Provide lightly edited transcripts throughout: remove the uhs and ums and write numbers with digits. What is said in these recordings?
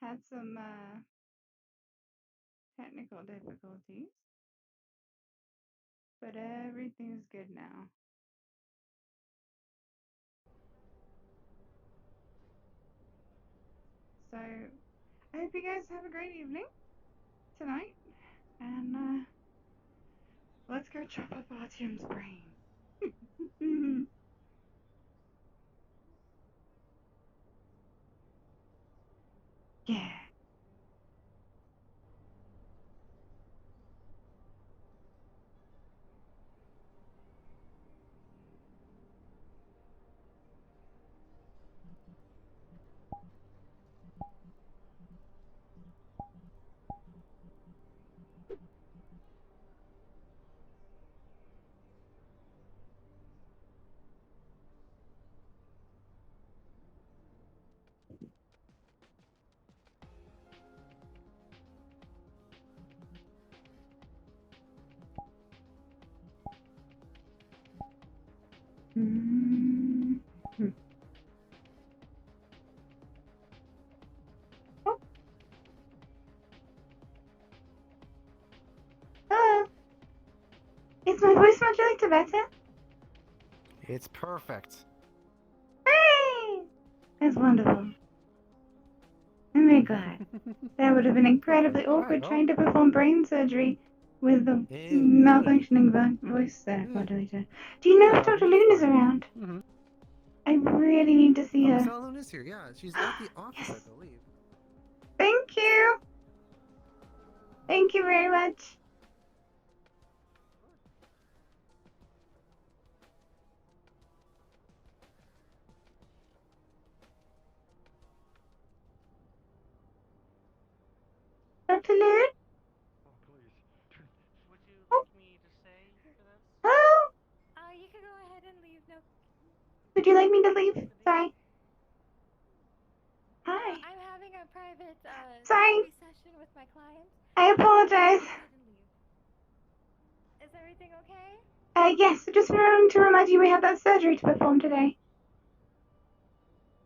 Had some technical difficulties, but everything's good now. So I hope you guys have a great evening tonight, and let's go chop up Artyom's brain. Yeah. Mm-hmm. Oh. Hello. Is my voice modulator better? It's perfect. Hey! That's wonderful. I'm very glad. That would have been incredibly awkward trying to perform brain surgery with the malfunctioning voice modulator. Do you know if Dr. Loon is around? Mm-hmm. I really need to see her. Miss Loon is here, yeah. She's at the office, Yes. I believe. Thank you. Thank you very much. Dr. Loon? Oh, please. Would you like me to stay for this? Hello? You can go ahead and leave. No. Would you like me to leave? Sorry. Hi. No, I'm having a private Sorry. session with my client. I apologize. Go ahead and leave. Is everything okay? Yes, just wanted to remind you we have that surgery to perform today.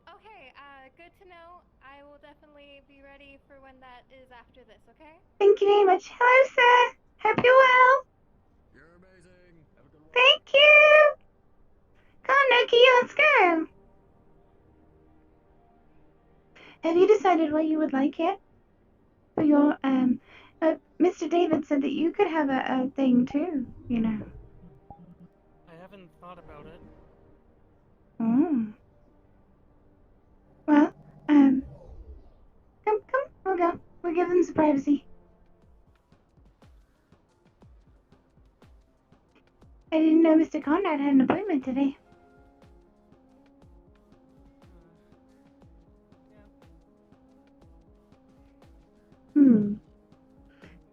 Okay, good to know. I will definitely be ready for when that is after this, okay? Thank you very much. Hello, sir. Hope you're well. You're amazing. Have a good one. Thank you. Come on, Noki, let's go. Have you decided what you would like yet? For your, Mr. David said that you could have a thing too, you know. I haven't thought about it. Oh. Well, come, we'll go. We'll give them some privacy. I didn't know Mr. Conrad had an appointment today. Yeah.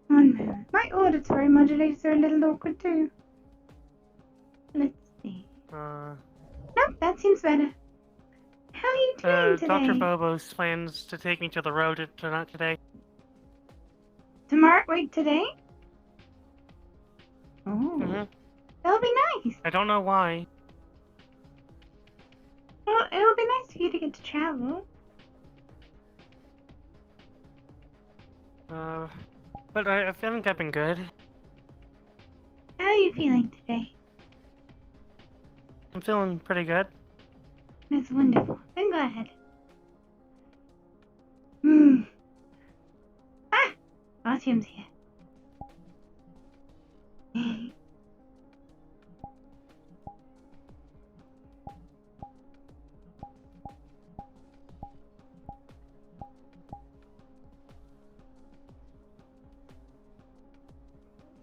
One moment. My auditory modulators are a little awkward too. Let's see. Nope, that seems better. How are you doing today? Dr. Bobo's plans to take me to the road today. Tomorrow? Wait, today? Oh. Mm-hmm. That'll be nice. I don't know why. Well, it'll be nice for you to get to travel. But I think I've been good. How are you feeling today? I'm feeling pretty good. That's wonderful. I'm glad. Ah! Artyom's here.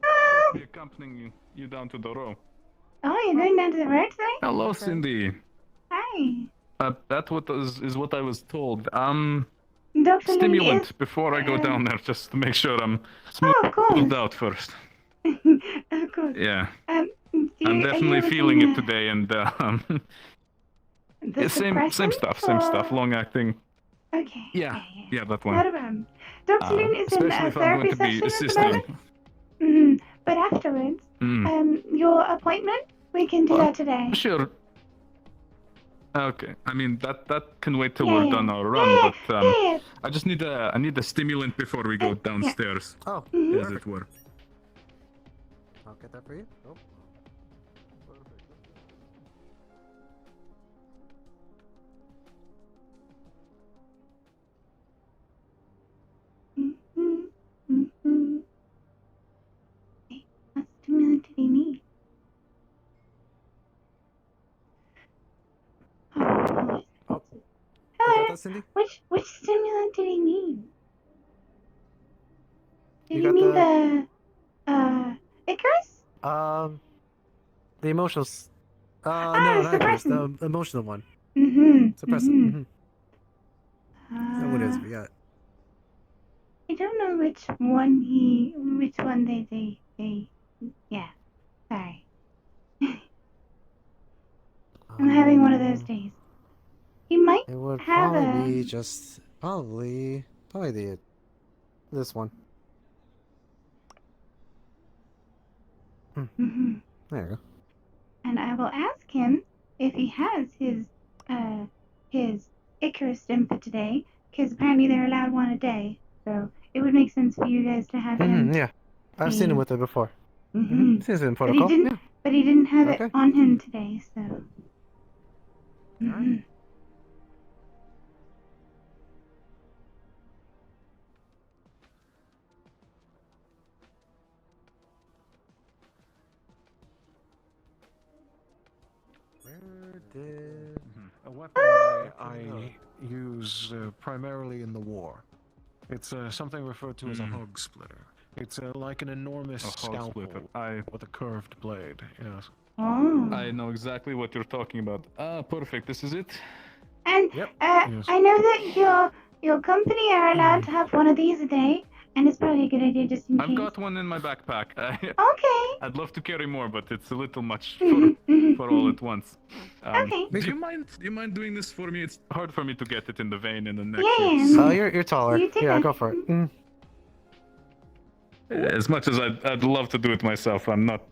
I'll be accompanying you down to the row. Oh, you're going down to the road today? Hello, Okay. Cyn-D. Hi. That is what I was told. Dr. Stimulant Is, before I go down there, just to make sure I'm of course. smoothed out first. Of course. Yeah. I'm definitely feeling it today, and the same stuff, long acting. Okay. Yeah, that one. Not a problem. Dr. Loon is in especially a if I'm going therapy to be session assisting. at the moment. But afterwards, your appointment, we can do that today. Sure. Okay, I mean that can wait till Yeah, we're yeah. done our run, Yeah, but yeah. I just need a stimulant before we go downstairs, Oh, Mhm. as it were. I'll get that for you. Oh. Perfect. Mhm, mhm. Hey, what stimulant did he need? Oh, Oh, you got hello. that, Cindy? Which stimulant did he need? Did You he got need the the Icarus? the emotional. Ah, No, the not Icarus. suppressant. The emotional one. Mm-hmm. Suppressant. Mm-hmm. Mm-hmm. No, what is? Uh, Yeah. I don't know which one they, yeah, sorry. I'm having one of those days. He might It would have probably a, be just probably the this one. mm-hmm. There you go. And I will ask him if he has his Icarus stim for today, because apparently they're allowed one a day. So it would make sense for you guys to have him. Yeah, I've seen him with it before. Mm-hmm. Seen it in But he protocol. didn't. Yeah. But he didn't have it Okay. on him today. So. All right. Mm-hmm. Where did? A weapon I use primarily in the war. It's something referred to as a hog splitter. It's like an enormous A hog scalpel splitter. with a curved blade. Yes. Oh. I know exactly what you're talking about. Ah, perfect. This is it. And Yep. Yes. I know that your company are allowed to have one of these a day, and it's probably a good idea just in I've case. got one in my backpack. Okay. I'd love to carry more, but it's a little much Mhm, for mhm, all mhm. at once. Okay. Do you mind doing this for me? It's hard for me to get it in the vein in the neck. Yeah, It's, yeah. You're taller. You take Yeah, a- go for it. as much as I'd love to do it myself, I'm not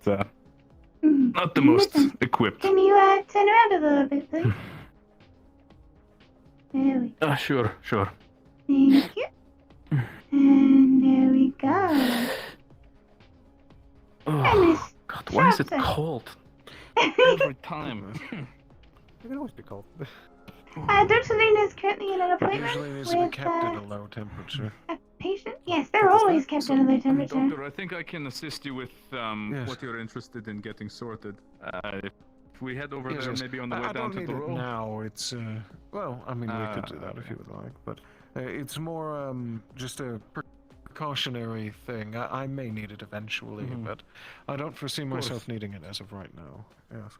Mhm. not the most Listen, equipped. can you turn around a little bit, please? There we go. Sure. Thank you. And there we go. Oh, Miss God, why is it Shasta. cold every time? It can always be cold. Dr. Lena is currently in an It appointment usually needs to be with kept at a low temperature. a patient. Yes, they're always kept at a low temperature. Doctor, I think I can assist you with Yes. what you're interested in getting sorted. If we head over Yes, there, yes. maybe on the I way down don't to need the it row. now. It's well, I mean, we could do that if you would like, but it's more just a precautionary thing. I may need it eventually, but I don't foresee myself needing it as of right now. Yes.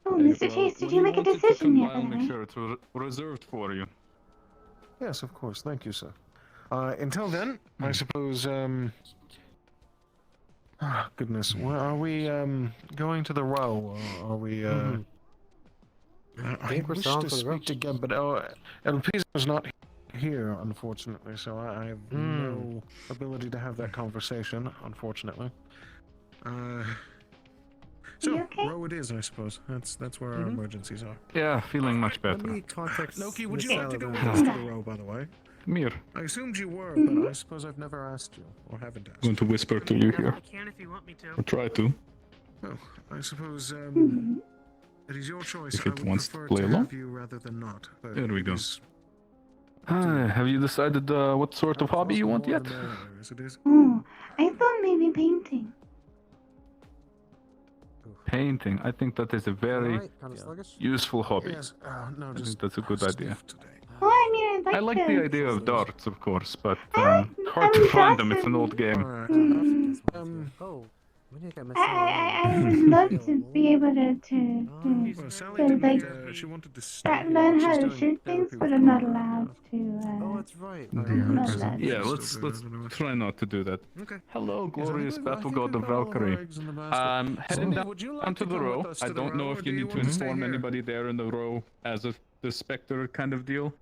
Oh, Hey, Mr. well, Chase, did when you make a want it to decision come yet, by, by I'll the make way? sure it's reserved for you. Yes, of course. Thank you, sir. Until then, I suppose. Goodness, where are we? Going to the row? Or are we? I I think we're wish selling to for the row. speak to Geb, but El Piso's not here, unfortunately, so I have no ability to have that conversation, unfortunately. So, You okay? row it is, I suppose. That's where our emergencies are. Yeah, feeling much Let better. me contact Loki, would Miss you like to go with Saladin. us to the row, by the way? Come here. I assumed you were, but I suppose I've never asked you, or haven't asked I'm going to you. whisper to you here. I can if you want me to. Or try to. Well, I suppose, Mhm. it is your choice. If I it would wants to prefer play to along. have you rather than not. But There we it go. is Have you decided what sort of hobby you want more yet? the merrier, as it is. Oh, I thought maybe painting. Painting. I think that is a very Alright, kind of sluggish. useful hobby. Yes, no, I just think that's a good stiff idea. today. Well, I mean, I'd like I like to. the idea of darts, of course, but I hard to mean, find them. darts It's an old game. Alright. Oh, we need to get Miss I Saladin. would love to be able to Well, Sally So, didn't. like, She wanted to stay here, learn but how she's to doing shoot things, therapy but with I'm not Conrad, allowed yeah. to. Oh, that's right. not allowed. Yeah, She'll let's still do that anyway. try not to do that. Okay. Hello, Yes, glorious I battle think god we've of got all of our Valkyrie. eggs in the basket. Heading Cindy, down would you like onto to the come row. with us I to the don't know row, if or you do need to want stay inform here? anybody there in the row as of the specter kind of deal.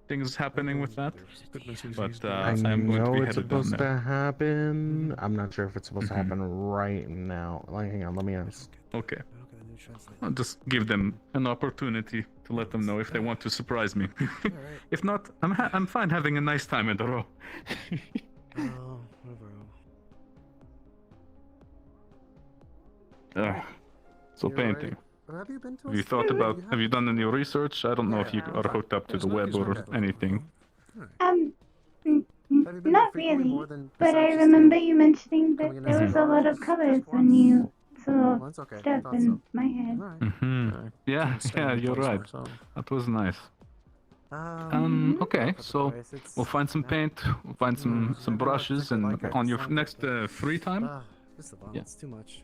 Things happening with that. Goodness, But he's I doing am going to be it's headed down supposed there. to happen. I'm not sure if it's supposed to Mhm. happen right now. Like, hang on, let me ask. Okay. Look at the new translation. I'll just give them an opportunity to let them know if they want to surprise me. Alright. If not, I'm fine having a nice time in the row. Oh, whatever. So You're painting. right. Well, have you been to Have you a thought store? about? Have you done any research? I don't know if you Yeah. are hooked up to There's the no- web there's no or doubt. anything. Mm, Have you been there not frequently really. more than But I besides just, remember you mentioning coming that in there as was a lot of cigars colors just when once? you saw Once? Okay, I stuff thought in so. my head. Alright. Mm-hmm. Yeah, Can't stand yeah, the you're place right. myself. That was nice. Um, Okay, for the so price, it's, we'll find some yeah. paint, we'll find some Maybe I'm not brushes, and particularly like it. on your Sounds next like it. free time. Just the Yeah. It's too much.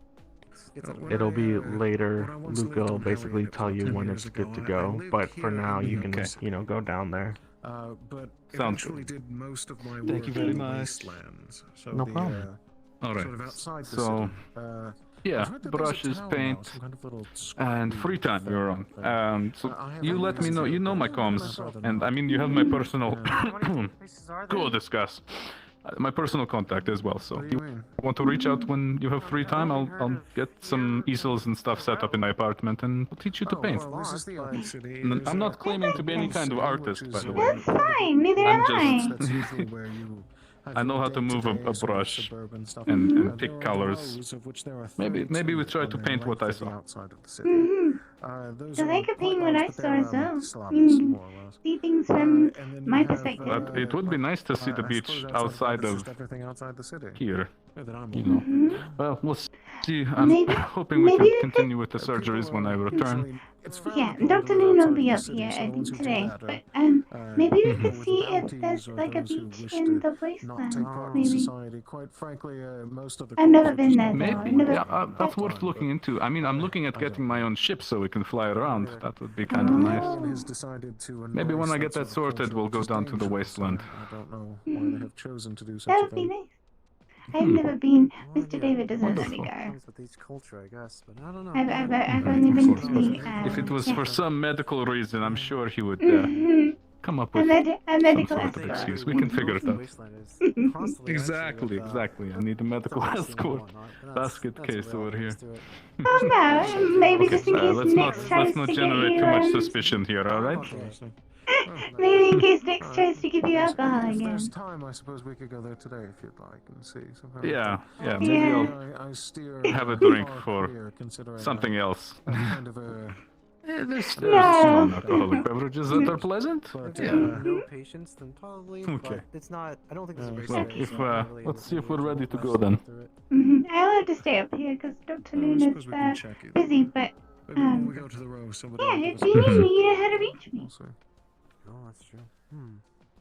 It's out of When It'll I, be when later. I once lived Luca will on basically Harriet, it was tell about you 10 when years it's good ago. to I go. lived But for here now, in you the can, Okay. city. go down there. But Sounds eventually good. did most of my Thank work you very in the much. wastelands. So No the, problem. All right. sort of outside the So city. yeah, I've heard that there's a brushes, town paint, now, some kind of little and free time. thing You're out there. on. So I you haven't let me know. visited You know it, my but comms, I'd rather and I not. mean you have my personal. How many places are there? Go discuss. My personal contact as well. So What do you you mean? want to reach out when you have free I've time? only I'll heard of get some here easels and stuff set up in my apartment, and I'll teach you to Oh, paint. well, this is the old city. And There's I'm a- not claiming to be any That's kind of city, artist, which by is, the way. That's fine, neither I'm am I. just- That's usually where you have I know your how to move a day-to-day sort of brush suburban stuff. and There pick are the colors. rows, of which there are Maybe we 32 try to on the paint what I length of the saw. outside of the city. Those Those So are they could quite paint what large, I but saw they're as well. slums, more or less. See things from And then you my have, perspective. But it would be nice to see the I beach suppose outside that's of just everything outside the city. here. That I'm You aware know. of. Well, we'll see. I'm Maybe- hoping we maybe can we could- continue with the People surgeries when I are return. usually- it's frowned Yeah, upon Dr. to live Loon will outside be the up city, here so the ones who do today, that are, but maybe we people could with see if bounties there's or like a those who beach wish in to the not take wasteland, part in maybe. society. Quite frankly, most of the I've never culture been just there, don't though. want Maybe. I've never- Yeah, that's time, worth but, looking into. I mean, I'm looking at I getting don't my know. own ship so we can fly around. either. That would be kind of Oh. nice. Everyone has decided to Maybe when embrace I get that sort of sorted, culture, we'll which go is down to the dangerous. wasteland. I don't know why they have chosen to do such That a would be thing. nice. I've never been. Well, Mr. yeah, David doesn't let me Wonderful. go. Comes with each culture, I guess, but I don't know. I've Right, only of been course, to but the. if it was yeah. for some medical reason, I'm sure he would come up a, with a medical sort of escort. excuse. We can figure it out. Constantly, Exactly, exactly. I need a medical escort. Basket case over here. Oh no, maybe Okay, just in case Nix tries let's not to get generate you. too much suspicion here, all right? Maybe in case Nix tries to give you alcohol If again. there's time, I suppose we could go there today if you'd like and see. Somehow. Yeah, Yeah. maybe I steer Have a drink far for clear, considering something else. I'm kind of a. There's No. non-alcoholic beverages that are pleasant. But, If you have no patience, then probably. Okay. But it's not. I don't think there's a race Well, today, if, so I'm not really let's in see if we're any ready to trouble go then. through it. I'll have to stay up here because Dr. I Loon suppose is we can check it. busy, but Maybe when we go to the row, somebody. yeah, will if give you us a need me, message. you know how to reach me. We'll see. Oh, that's true.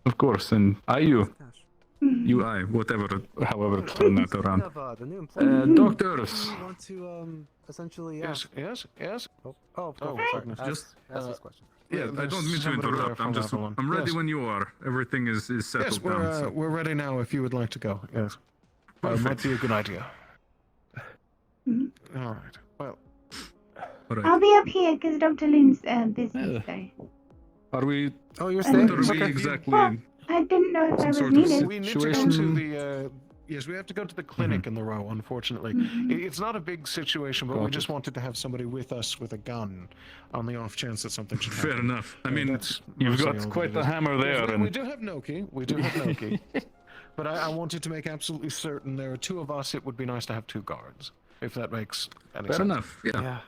Of course, and you, Gosh. whatever, however to turn that Speaking around. of the new employee, Doctors. you want to essentially Yes, yes. Oh, Oh, sorry. goodness. Ask this question. Yeah, I There's don't mean to somebody there interrupt. from Avalon. I'm ready Yes. when you are. Everything is settled Yes, down. So. we're ready now. If you would like to go, yes. Might Perfect. be a good idea. Mhm. All right. Well, All right. I'll be up here because Dr. Loon's busy, Yeah. so Are we? Oh, you're staying? What are we Okay. exactly? Well, I didn't know if Some I was sort of needed. we need to go to situation- the. Yes, we have to go to the clinic in the row. Unfortunately, it's not a big situation, but we Got just it. wanted to have somebody with us with a gun, on the off chance that something should Fair happen. enough. I Yeah, mean, that's you've mostly got all that quite it the is. hammer Yes, there, we and do have Noki. We do have Noki. But I wanted to make absolutely certain there are two of us. It would be nice to have two guards, if that makes any fair sense. enough. Yeah.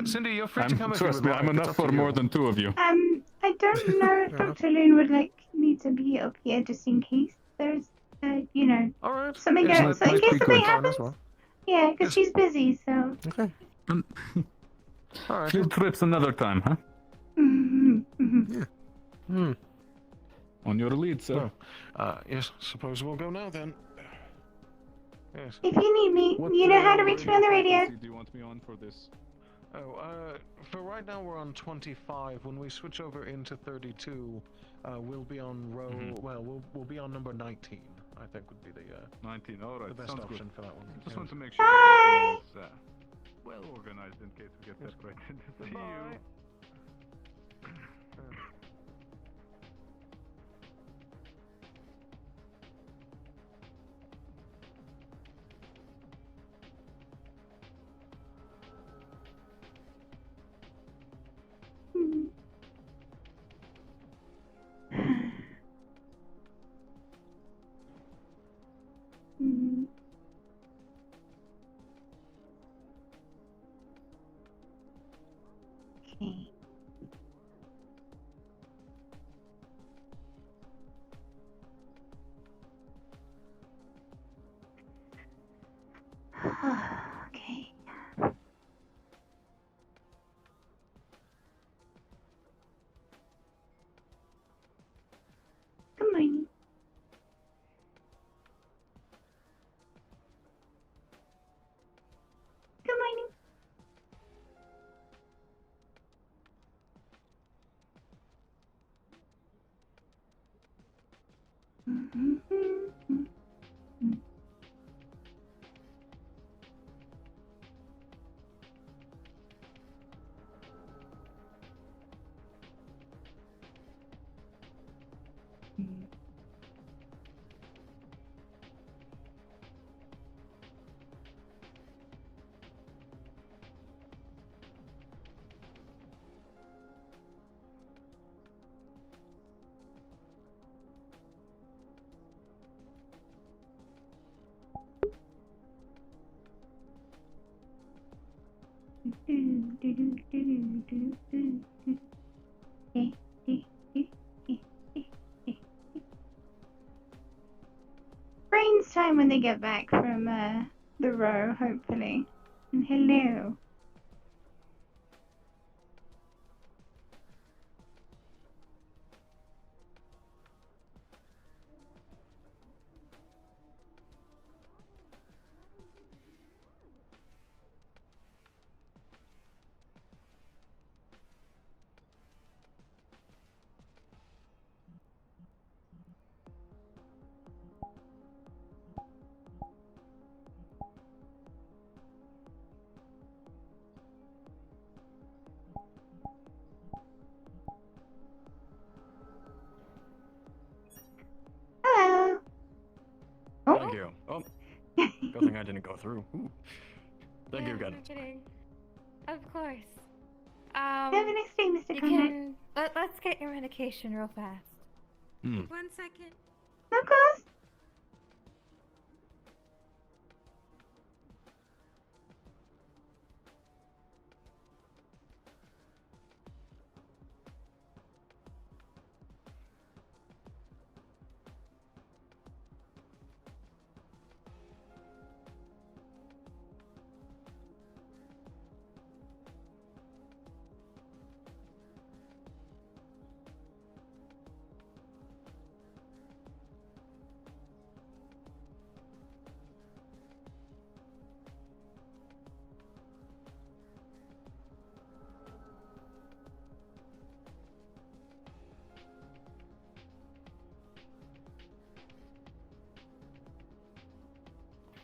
Cindy, you're free to come if you Trust would me, like. I'm It's enough up to for you. more than two of you. I don't know if Fair enough. Dr. Loon would need to be up here just in case there's, All right. something Yes, goes. that So in might case be something good. happens, As well. yeah, because Yes. she's busy, so. Okay. All right. Field trips another time, huh? On your lead, sir. Well, yes, suppose we'll go now then. Yes. If you need me, you know how to reach me on the radio. Do you want me on for this? Oh, for right now we're on 25. When we switch over into 32, we'll be on row. Well, we'll be on number 19. I think would be the 19. All right. the best Sounds option good. for that one. Just yeah. want to make sure Bye. everything is well organized in case we get separated. See you. Goodbye. Brains time when they get back from the row, hopefully. And hello. Hello. Oh. Thank you. Oh, good thing I didn't go through. Ooh. Thank you Yeah, again. no kidding. Of course. Have a nice day, Mr. You Conrad. can let's get your medication real fast. Hmm. 1 second. Of course.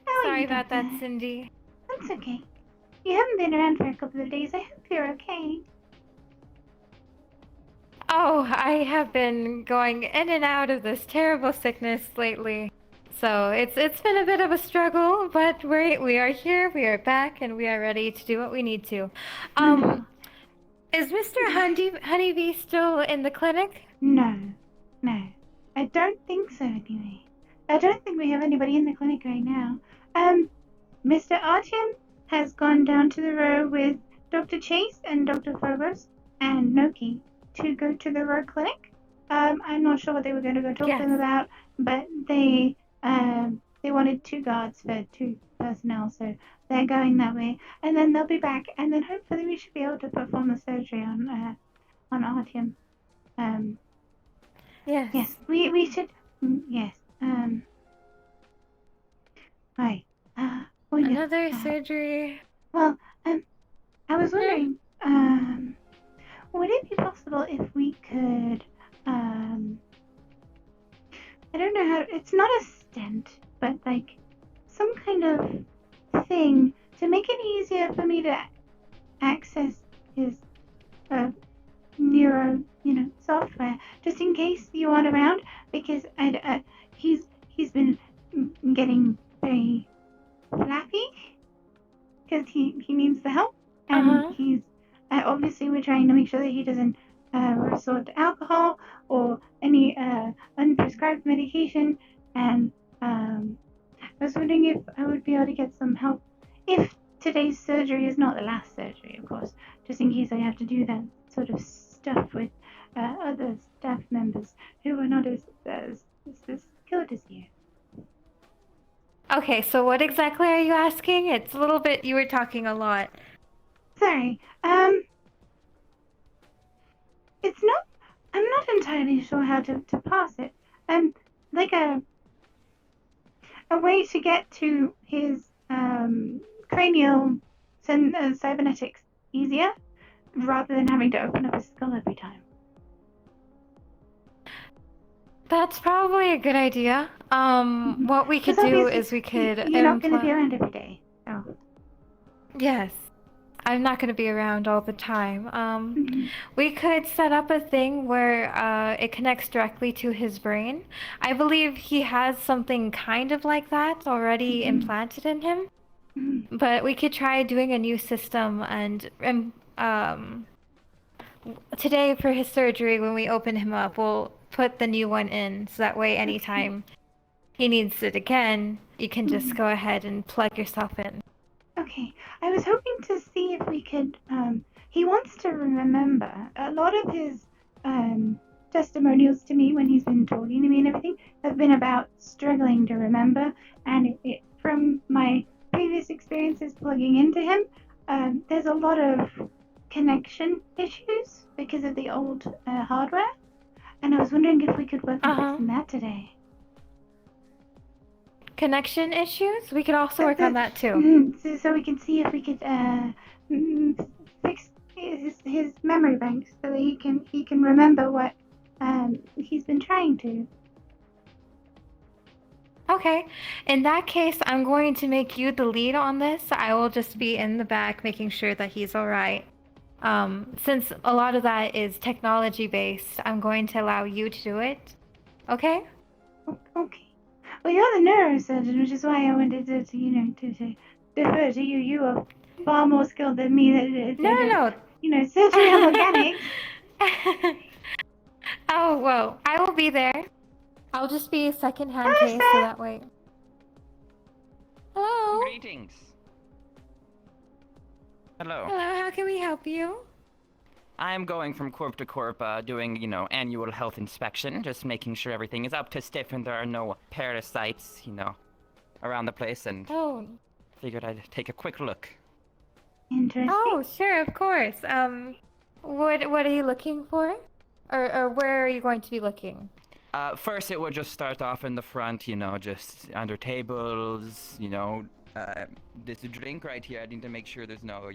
How are Sorry you, about that, Doctor? Cindy. That's okay. You haven't been around for a couple of days. I hope you're okay. Oh, I have been going in and out of this terrible sickness lately. So it's been a bit of a struggle, but we are here, we are back, and we are ready to do what we need to. Wonderful. Is Mr. Honeybee still in the clinic? No. No. I don't think so, anyway. I don't think we have anybody in the clinic right now. Mr. Artyom has gone down to the row with Dr. Chase and Dr. Phobos and Noki to go to the row clinic. I'm not sure what they were going to go talk to them Yes. about, but they wanted 2 guards for 2 personnel, so they're going that way. And then they'll be back, and then hopefully we should be able to perform the surgery on Artyom. Yes. Yes, we should. Yes. Right. Wonderful. Another surgery. Well, I was wondering, would it be possible if we could, I don't know how, it's not a stent, but like some kind of thing to make it easier for me to access his, neuro, software, just in case you aren't around, because he's been getting very flappy, because he needs the help, and he's obviously we're trying to make sure that he doesn't resort to alcohol or any unprescribed medication, and I was wondering if I would be able to get some help if today's surgery is not the last surgery, of course, just in case I have to do that sort of stuff with other staff members who are not as skilled as you. Okay, so what exactly are you asking? It's a little bit, you were talking a lot. Sorry, it's not, I'm not entirely sure how to pass it. Like a way to get to his cranial cybernetics easier, rather than having to open up his skull every time. That's probably a good idea. What we could Because do obviously is we could You're not going to be implant. around every day. So. Yes. I'm not going to be around all the time. Mhm. We could set up a thing where it connects directly to his brain. I believe he has something kind of like that already implanted in him. Mhm. But we could try doing a new system and today for his surgery when we open him up, we'll put the new one in so that way anytime he needs it again, you can just go ahead and plug yourself in. Okay, I was hoping to see if we could. He wants to remember a lot of his testimonials to me when he's been talking to me and everything have been about struggling to remember. And from my previous experiences plugging into him, there's a lot of connection issues because of the old hardware. And I was wondering if we could work on fixing that today. Connection issues? We could also work on that too. So we can see if we could fix his memory banks so that he can remember what he's been trying to. Okay. In that case, I'm going to make you the lead on this. I will just be in the back making sure that he's all right. Since a lot of that is technology based, I'm going to allow you to do it. Okay? Okay. Well, you're the neurosurgeon, which is why I wanted to defer to you. You are far more skilled than me. No. Surgery and organics. Oh, well, I will be there. I'll just be a second-hand case so that way. Hello? Greetings. Hello. Hello, how can we help you? I'm going from corp to corp, doing, annual health inspection, just making sure everything is up to sniff and there are no parasites, around the place, and figured I'd take a quick look. Interesting. Oh, sure, of course. What are you looking for? Or where are you going to be looking? First it would just start off in the front, just under tables, this drink right here, I need to make sure there's no,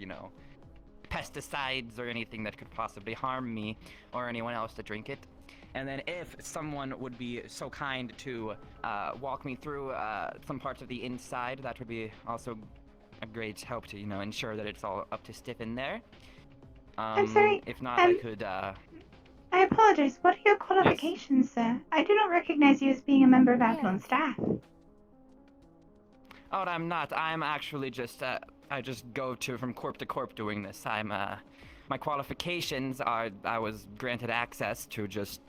pesticides or anything that could possibly harm me or anyone else to drink it. And then if someone would be so kind to walk me through some parts of the inside, that would be also a great help to, ensure that it's all up to stiff in there. I'm sorry. If not, I could, I apologize. What are your qualifications, sir? I do not recognize you as being a member of Avalon staff. Oh, I'm not. I'm actually just, I just go from corp to corp doing this. My qualifications are, I was granted access to just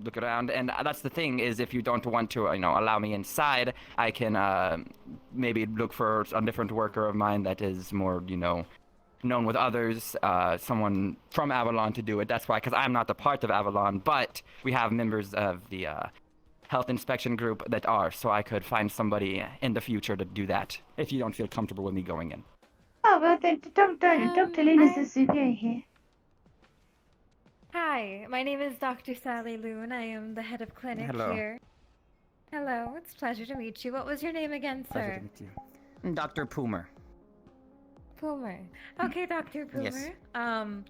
look around, and that's the thing, is if you don't want to, allow me inside, I can, maybe look for a different worker of mine that is more, known with others, someone from Avalon to do it. That's why, because I'm not a part of Avalon, but we have members of the, health inspection group that are, so I could find somebody in the future to do that, if you don't feel comfortable with me going in. Oh, well, Dr. Luna's the superior here. Hi, my name is Dr. Sally Loon. I am the head of clinic here. Hello, it's a pleasure to meet you. What was your name again, sir? Pleasure to meet you. Dr. Poomer. Poomer. Okay, Dr. Poomer. Yes.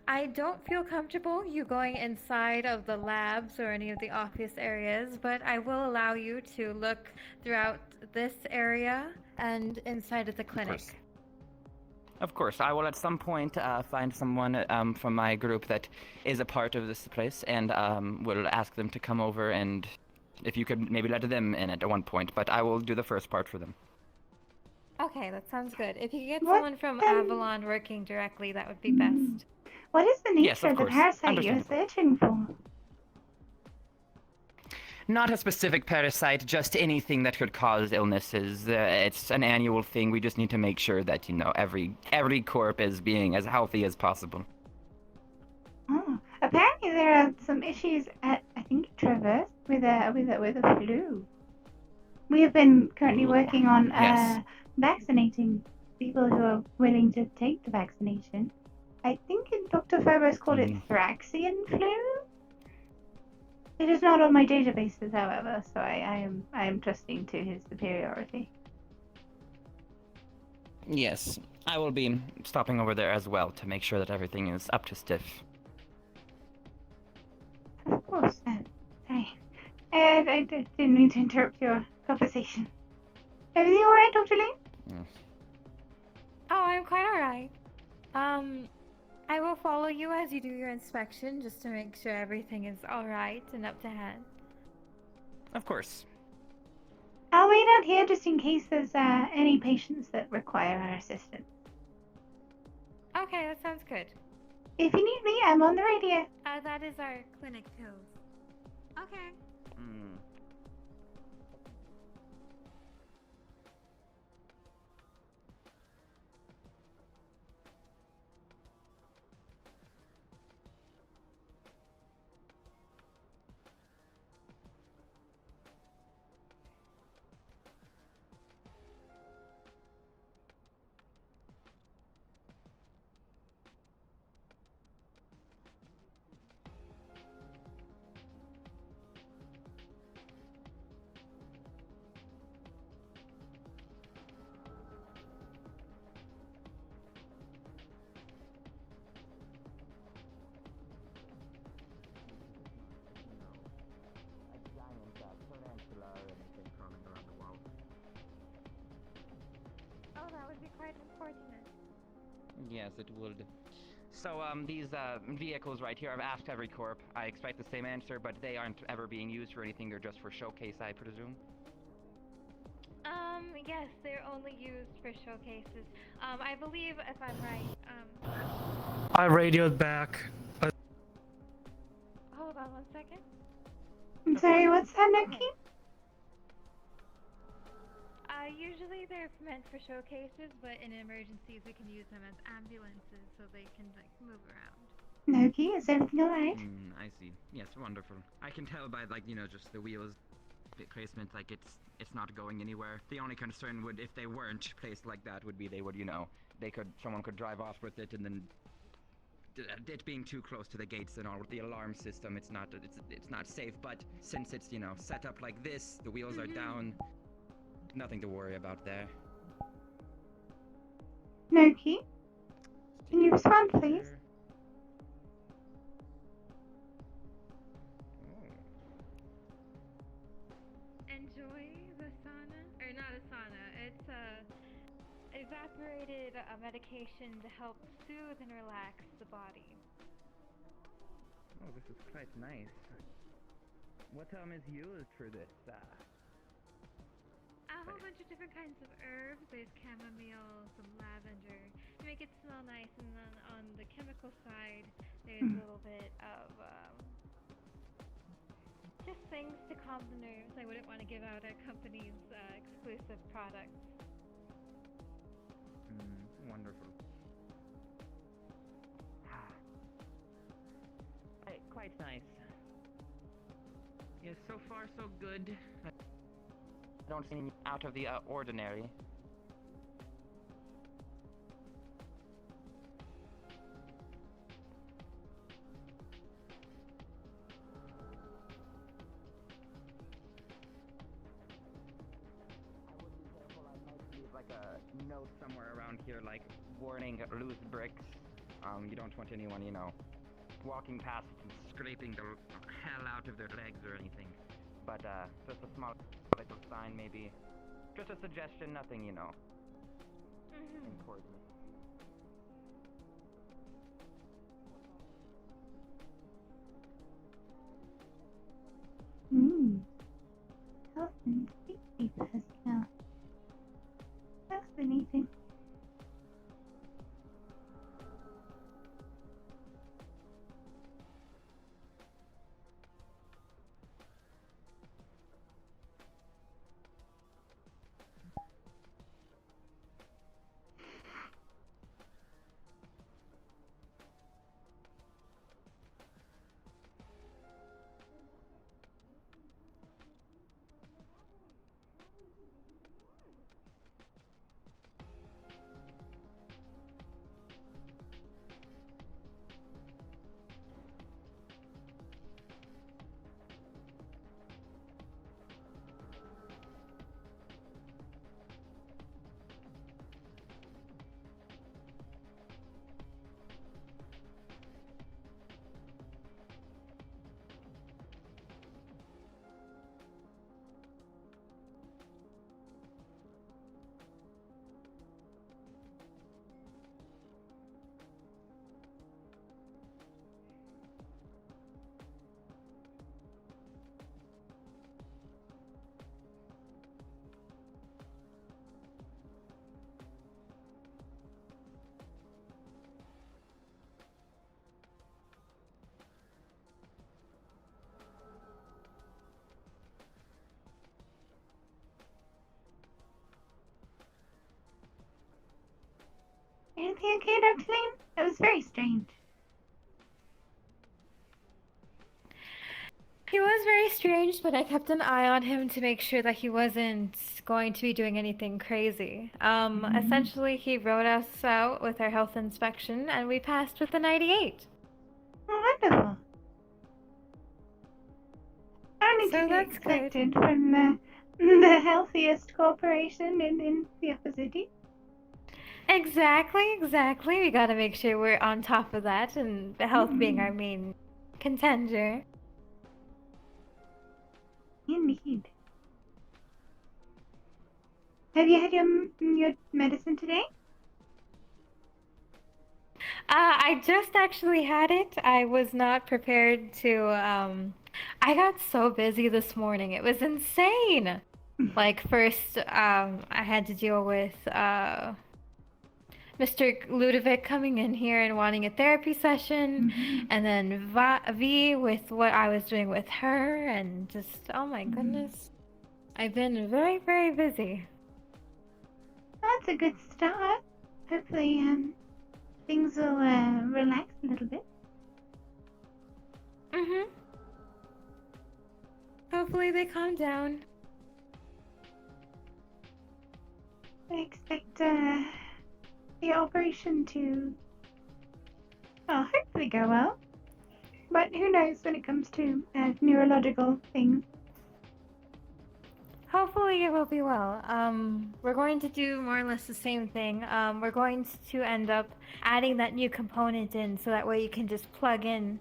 I don't feel comfortable you going inside of the labs or any of the office areas, but I will allow you to look throughout this area and inside of the clinic. Of course. I will at some point find someone from my group that is a part of this place, and will ask them to come over, and if you could maybe let them in at one point, but I will do the first part for them. Okay, that sounds good. If you could get someone from Avalon working directly, that would be best. What is the nature Yes, of of the course. parasite you're searching for? Not a specific parasite, just anything that could cause illnesses. It's an annual thing. We just need to make sure that, every corp is being as healthy as possible. Oh, apparently there are some issues at, I think, Traverse with a flu. We have been currently working on vaccinating people who are willing to take the vaccination. I think Dr. Phobos called it Thraxian flu. It is not on my databases, however, so I am trusting to his superiority. Yes, I will be stopping over there as well to make sure that everything is up to stiff. Of course, Didn't mean to interrupt your conversation. Everything alright, Dr. Lane? Oh, I'm quite alright. I will follow you as you do your inspection just to make sure everything is alright and up to hand. Of course. I'll wait out here just in case there's any patients that require our assistance. Okay, that sounds good. If you need me, I'm on the radio. That is our clinic pills. Okay. Hmm. Oh, that would be quite unfortunate. Yes, it would. So, these vehicles right here, I've asked every corp. I expect the same answer, but they aren't ever being used for anything. They're just for showcase, I presume. Yes, they're only used for showcases. I believe, if I'm right, I radioed back. hold on 1 second. I'm sorry, what's that, Nuki? Usually they're meant for showcases, but in emergencies we can use them as ambulances so they can, like, move around. Nuki, is everything alright? I see. Yes, wonderful. I can tell by, like, just the wheels placement, like, it's not going anywhere. The only concern would, if they weren't placed like that, would be they would, someone could drive off with it and then it being too close to the gates and all with the alarm system, it's not safe. But since it's set up like this, the wheels are down, nothing to worry about there. Nuki, can you respond, please? Enjoy the sauna, or not a sauna, it's evaporated medication to help soothe and relax the body. Oh, this is quite nice. What is used for this? A whole bunch of different kinds of herbs. There's chamomile, some lavender to make it smell nice, and then on the chemical side, there's a little bit of just things to calm the nerves. I wouldn't want to give out our company's exclusive products. Wonderful. Quite nice. Yes, so far so good. I don't seem out of the ordinary. Like a note somewhere around here, like warning loose bricks. You don't want anyone, walking past and scraping the hell out of their legs or anything. But just a small little sign, maybe. Just a suggestion, nothing, important. Health and safety personnel. Fascinating. everything okay, Dr. Lane? It was very strange. He was very strange, but I kept an eye on him to make sure that he wasn't going to be doing anything crazy. Essentially, he wrote us out with our health inspection, and we passed with a 98. Oh, wonderful. Only So to be that's good. expected from the healthiest corporation in the upper city. Exactly. We gotta make sure we're on top of that, and the health being our main contender. Indeed. Have you had your medicine today? I just actually had it. I was not prepared to, I got so busy this morning. It was insane. Like, first, I had to deal with, Mr. Ludovic coming in here and wanting a therapy session, and then V with what I was doing with her, and just, oh my goodness. I've been very, very busy. That's a good start. Hopefully, things will relax a little bit. Hopefully they calm down. I expect the operation to, well, hopefully go well. But who knows when it comes to neurological things. Hopefully it will be well. We're going to do more or less the same thing. We're going to end up adding that new component in so that way you can just plug in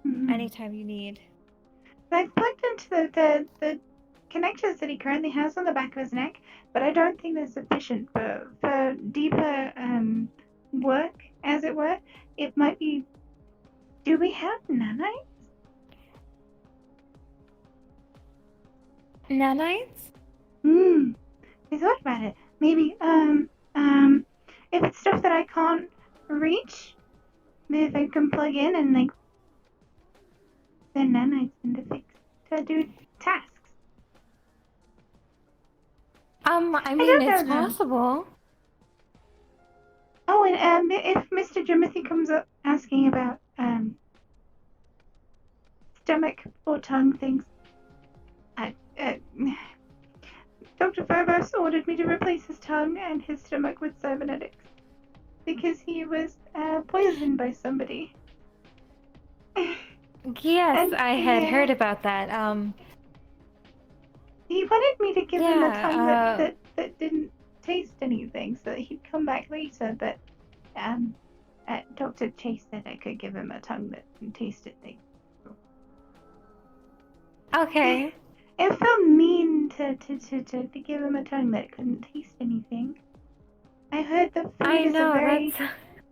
anytime you need. I've plugged into the connectors that he currently has on the back of his neck, but I don't think they're sufficient for deeper work, as it were. It might be... Do we have nanites? Nanites? I thought about it. Maybe, if it's stuff that I can't reach, maybe if I can plug in and, like, send nanites in to do tasks. I mean, it's possible. Oh, and, if Mr. Jimothy comes up asking about, stomach or tongue things, Dr. Phobos ordered me to replace his tongue and his stomach with cybernetics because he was poisoned by somebody. Yes, And, I had heard about that. He wanted me to give him a tongue Yeah, that didn't taste anything, so that he'd come back later. But Dr. Chase said I could give him a tongue that tasted things. okay. It felt mean to give him a tongue that couldn't taste anything. I heard the food I is know, a very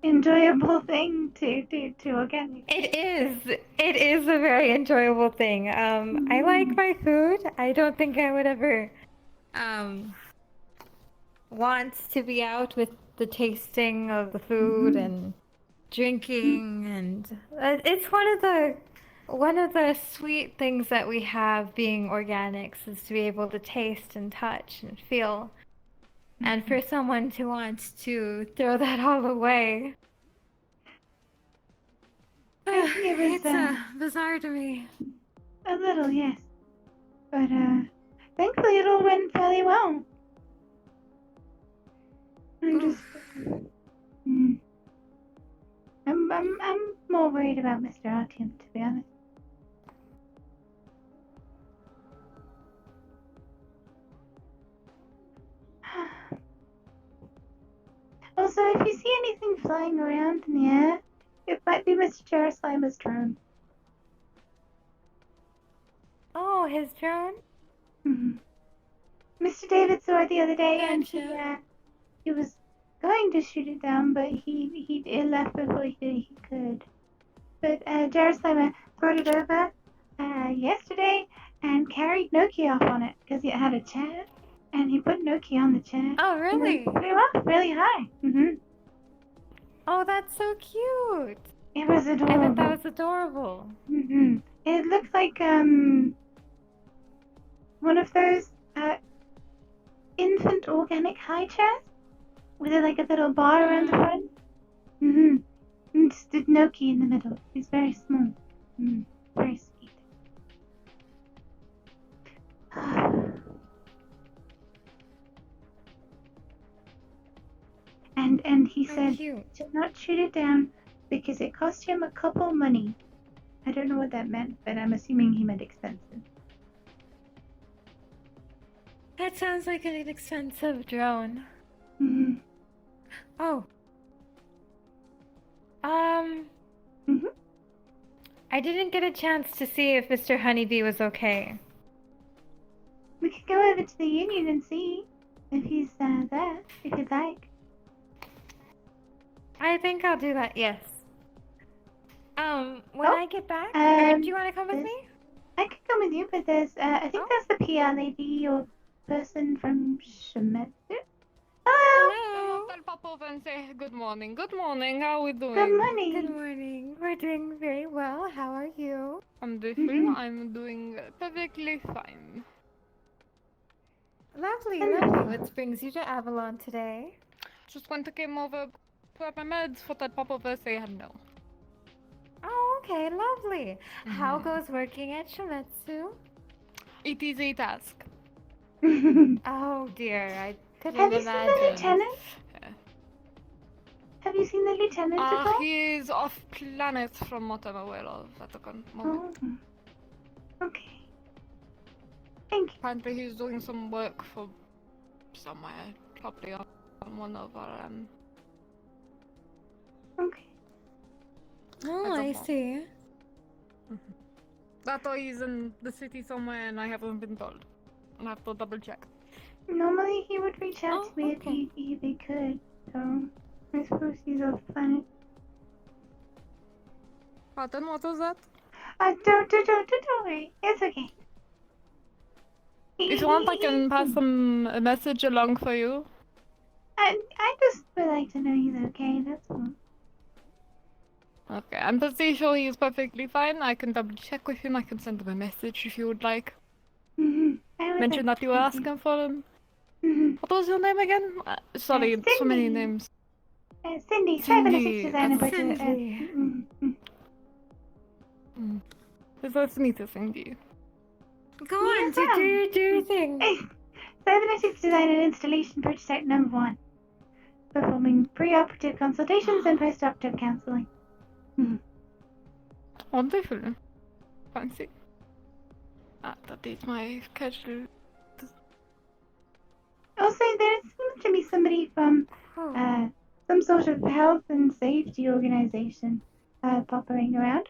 enjoyable thing to organic. It is a very enjoyable thing. I like my food. I don't think I would ever want to be out with the tasting of the food and drinking, and it's one of the sweet things that we have being organics is to be able to taste and touch and feel. And for someone to want to throw that all away, it's bizarre to me. A little, yes. But thankfully it all went fairly well. I'm just I'm more worried about Mr. Artyom, to be honest. Also, if you see anything flying around in the air, it might be Mr. Jaroslimer's drone. Oh, his drone? Mr. David saw it the other day, and Gotcha. he was going to shoot it down, but he left before he could. But Jaroslimer brought it over yesterday and carried Noki off on it because it had a chair, and he put Noki on the chair. Oh, really? And it flew up really high. Oh, that's so cute. It was adorable. I bet that was adorable. It looked like one of those infant organic high chairs with like a little bar around the front. Mm-hmm. And just a Noki in the middle. He's very small. Very sweet. And he How said cute. to not shoot it down because it cost him a couple money. I don't know what that meant, but I'm assuming he meant expensive. That sounds like an expensive drone. Mm-hmm. Oh. Mm-hmm. I didn't get a chance to see if Mr. Honeybee was okay. We could go over to the Union and see if he's there, if you'd like. I think I'll do that, yes. When Oh, I get back, do you want to come with there's- me? I could come with you, but there's, I think that's the PR lady or person from Shemetsu. Hello! Hello. I'll pop over and say good morning. Good morning. How are we doing? Good morning. Good morning. We're doing very well. How are you? Wonderful. Mhm. I'm doing perfectly fine. Lovely, Hello. lovely. What brings you to Avalon today? Just want to come over, grab my meds, thought I'd pop over, say hello. Oh, okay, lovely. How Mhm. goes working at Shimetsu? It is a task. Oh dear, I couldn't Have you seen the imagine. lieutenant? Have you seen the lieutenant at all? He is off planet from what I'm aware of at the current moment. Oh. Okay. Thank you. Apparently he's doing some work for somewhere, probably on one of our Okay. Oh, I I don't know. see. That or he's in the city somewhere and I haven't been told. I'll have to double check. Normally he would reach out Oh, to me okay. if he could. So I suppose he's off planet. Pardon, what was that? Don't worry. It's okay. If you want, I can pass a message along for you. I just would like to know he's okay. That's all. Okay, I'm pretty sure he's perfectly fine. I can double check with him. I can send him a message if you would like. I would Mention like that you were to. asking for him. Mm-hmm. What was your name again? Sorry, so many Cyn-D. names. Cyn-D, Cyn-D, 506 designer, but Cyn-D. It's nice to meet you, Cyn-D. Go on, do your thing. 706 design and installation prototype number 1. Performing pre-operative consultations and post-operative counseling. Wonderful. Fancy. That is my casual. Also, there seems to be somebody from some sort of health and safety organization popping around,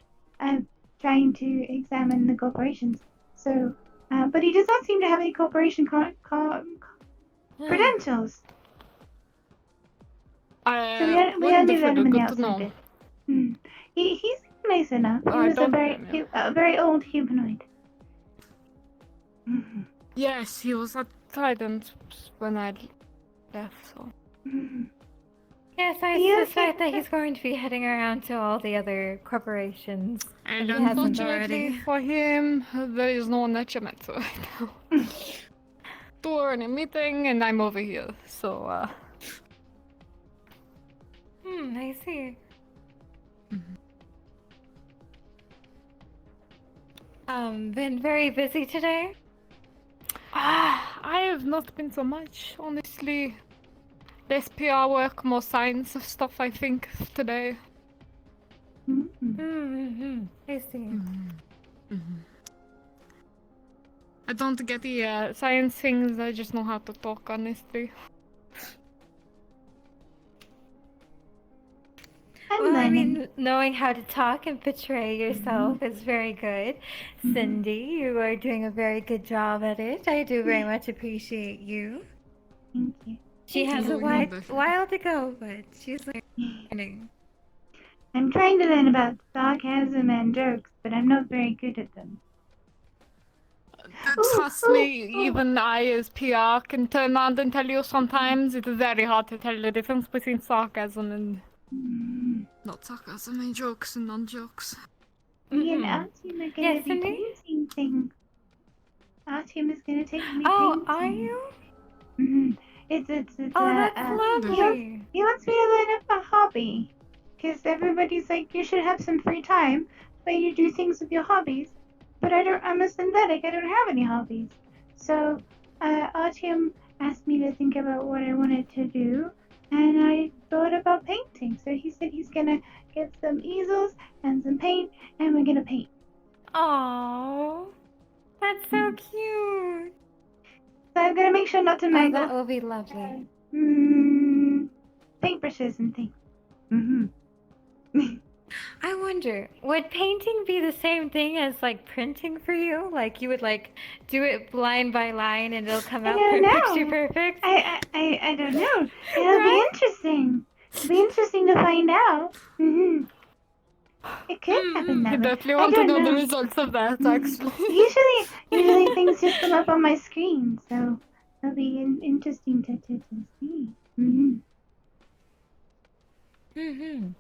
trying to examine the corporations. So, but he does not seem to have any corporation credentials. So we only let him in the outside bit. He's nice enough. He was a very old humanoid. Yes, he was at Trident when I left, so. Yes, I suspect that he's going to be heading around to all the other corporations. And if he hasn't unfortunately already. for him, there is no one at Shimetsu right now. Two are in a meeting and I'm over here, so I see. Been very busy today? I have not been so much, honestly. Less PR work, more science stuff, I think, today. I see. I don't get the science things, I just know how to talk, honestly. Well, I mean, knowing how to talk and portray yourself is very good. Cyn-D, you are doing a very good job at it. I do very much appreciate you. Thank you. She has a while to go, but she's learning. I'm trying to learn about sarcasm and jokes, but I'm not very good at them. Trust me, even I as PR can turn around and tell you sometimes it's very hard to tell the difference between sarcasm and not sarcasm and jokes and non-jokes. Me and our team are gonna be painting things. Our team is gonna take me painting. Are you? It's that's lovely. He wants me to learn a hobby. Because everybody's like, you should have some free time where you do things with your hobbies. But I'm a synthetic, I don't have any hobbies. So, Artyom asked me to think about what I wanted to do, and I thought about painting. So he said he's gonna get some easels and some paint, and we're gonna paint. Aww. That's so cute. So I'm gonna make sure not to Oh, mangle. that will be lovely. Paintbrushes and things. Mm-hmm. I wonder, would painting be the same thing as like printing for you? Like you would like do it line by line and it'll come out picture perfect? I don't know. It'll be interesting. It'll be interesting to find out. Mm-hmm. It could happen that I way. definitely I want to don't know the results of that, actually. Usually things just come up on my screen, so it'll be interesting to see. Mm-hmm. Mm-hmm.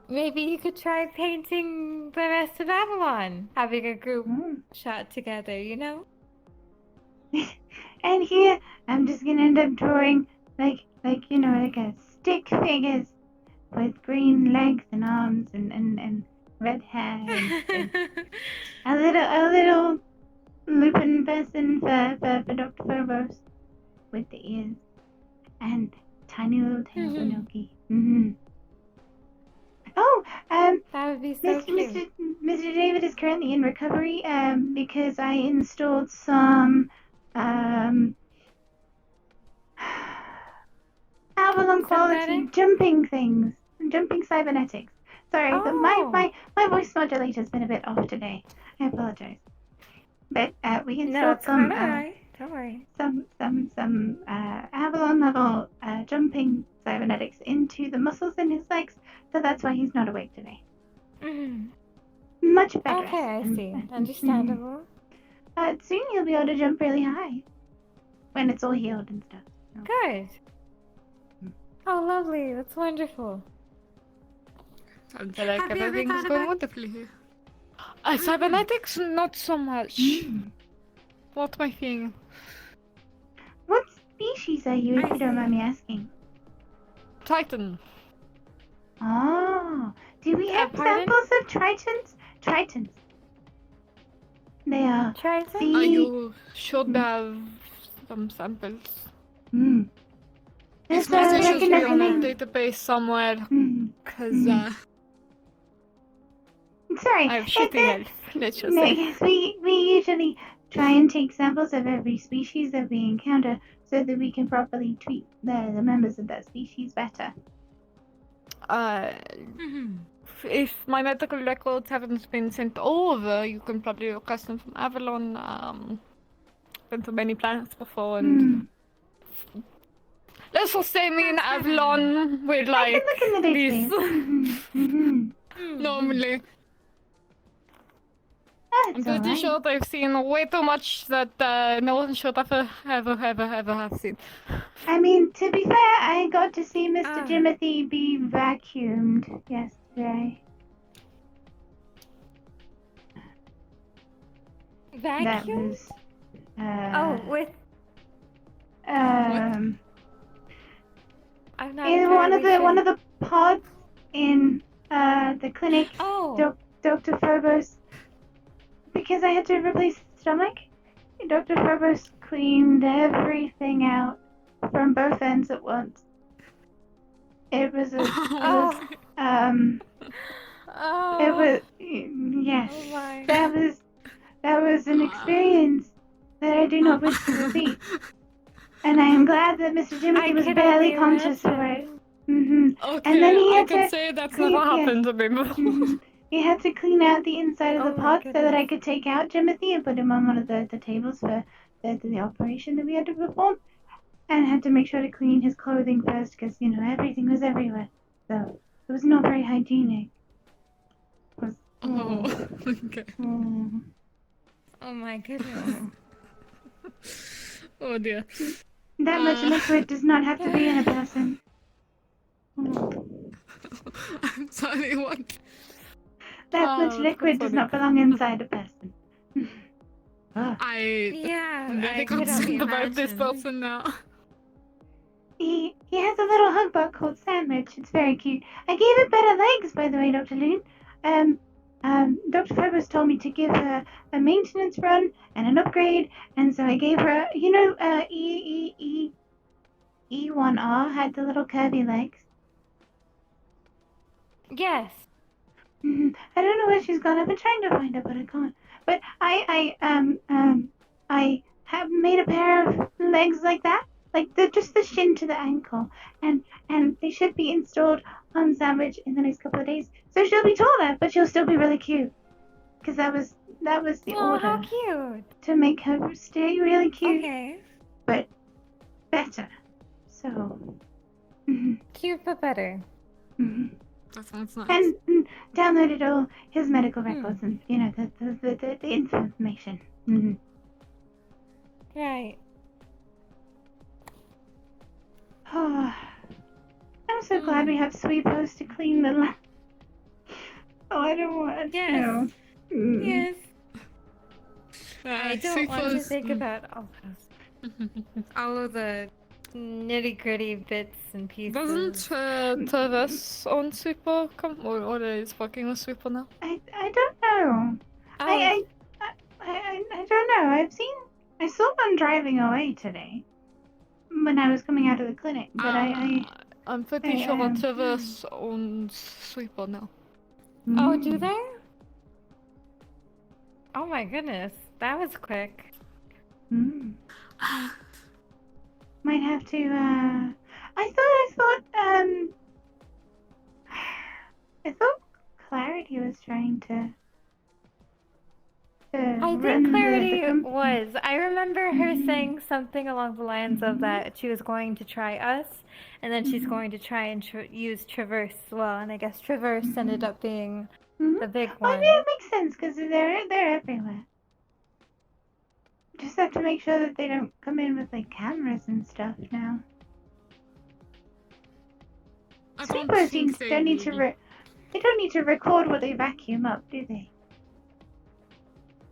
Maybe you could try painting the rest of Avalon, having a group shot together, you know? And here, I'm just gonna end up drawing like a stick figures with green legs and arms and red hair and a little Lupin person for Dr. Phobos with the ears and tiny little tail for Noki. Mm-hmm. Oh, that would be so cute. Mr. David is currently in recovery because I installed some Avalon quality jumping things, jumping cybernetics. Sorry, my voice modulator's been a bit off today. I apologize. But we installed some don't worry. Some Avalon level jumping cybernetics into the muscles in his legs, so that's why he's not awake today. Much better. Okay, I see. Understandable. Soon you'll be able to jump really high when it's all healed and stuff. So. Good. Oh, lovely. That's wonderful. Sounds like everything's going wonderfully here. Cybernetics, not so much. What my thing? What species are you, if you don't mind me asking? Triton. Oh, do we have samples of Tritons? Tritons. They are. Tritons? You should have some samples. There's They should be on a database somewhere. Because, sorry. I have shitty health, let's just No, say. yes, we usually try and take samples of every species that we encounter so that we can properly treat the members of that species better. If my medical records haven't been sent over, you can probably request them from Avalon. Been to many planets before, and let's just say me and Avalon we're like these. Normally. I'm pretty sure they've seen way too much that no one should ever have seen. I mean, to be fair, I got to see Mr. Jimothy be vacuumed yesterday. Vacuum? That was, with... I'm not in one of the pods in the clinic. Dr. Phobos, because I had to replace his stomach. Dr. Phobos cleaned everything out from both ends at once. It was yes. That was an experience that I do not wish to repeat. And I am glad that Mr. Jimothy was barely conscious for it. Okay, and then he had I can say that's never happened to me before. He had to clean out the inside of the pod so that I could take out Jimothy and put him on one of the tables for the operation that we had to perform. And I had to make sure to clean his clothing first because, everything was everywhere. So it was not very hygienic. Okay. Oh my goodness. Oh dear. That much liquid does not have to be in a person. I'm sorry, what? That much liquid does not belong inside a person. I'm very concerned about this person now. He has a little hug bug called Sandwich. It's very cute. I gave it better legs, by the way, Dr. Loon. Dr. Phoebus told me to give her a maintenance run and an upgrade, and so I gave her, E1R had the little curvy legs. Yes. I don't know where she's gone. I've been trying to find her, but I can't. But I have made a pair of legs like that, like just the shin to the ankle, and they should be installed on Sandwich in the next couple of days. So she'll be taller, but she'll still be really cute. Because that was the Oh, order how cute. to make her stay really cute, Okay. but better. So. Cute but better. That sounds nice. And downloaded all his medical records and the information. Right. Oh, I'm so glad we have Sweepos to clean the lab. Oh, I don't want to. Yes. Yes. I don't want to Sweepos, think about all of the nitty gritty bits and pieces. Doesn't Travis own Sweeper or is working with Sweeper now? I don't know. I don't know. I saw one driving away today when I was coming out of the clinic, but I'm pretty sure Travis owns Sweeper now. Oh, do they? Oh my goodness, that was quick. Might have to. I thought Clarity was trying to. I think Clarity was. I remember her saying something along the lines of that she was going to try us, and then she's going to try and use Traverse as well. And I guess Traverse ended up being the big one. Oh, yeah, it makes sense because they're everywhere. Just have to make sure that they don't come in with like cameras and stuff now. Sweepers don't need to. They don't need to record what they vacuum up, do they?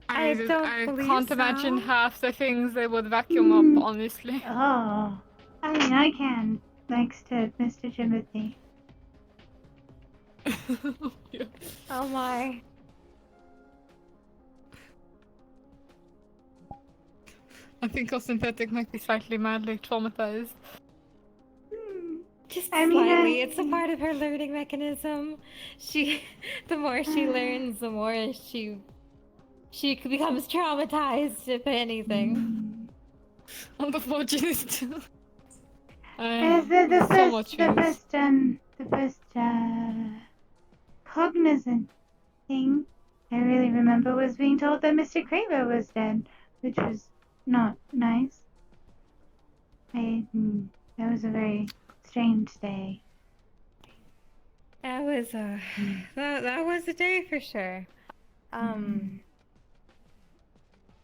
I believe can't so. imagine half the things they would vacuum up, honestly. Oh, I mean, I can, thanks to Mr. Timothy. Yeah. Oh my. I think our synthetic might be slightly madly traumatized. Just I mean, slightly. It's a part of her learning mechanism. The more she learns, the more she becomes traumatized, if anything. Unfortunate. The first cognizant thing I really remember was being told that Mr. Craver was dead, which was not nice. That was a very strange day. That was that was a day for sure.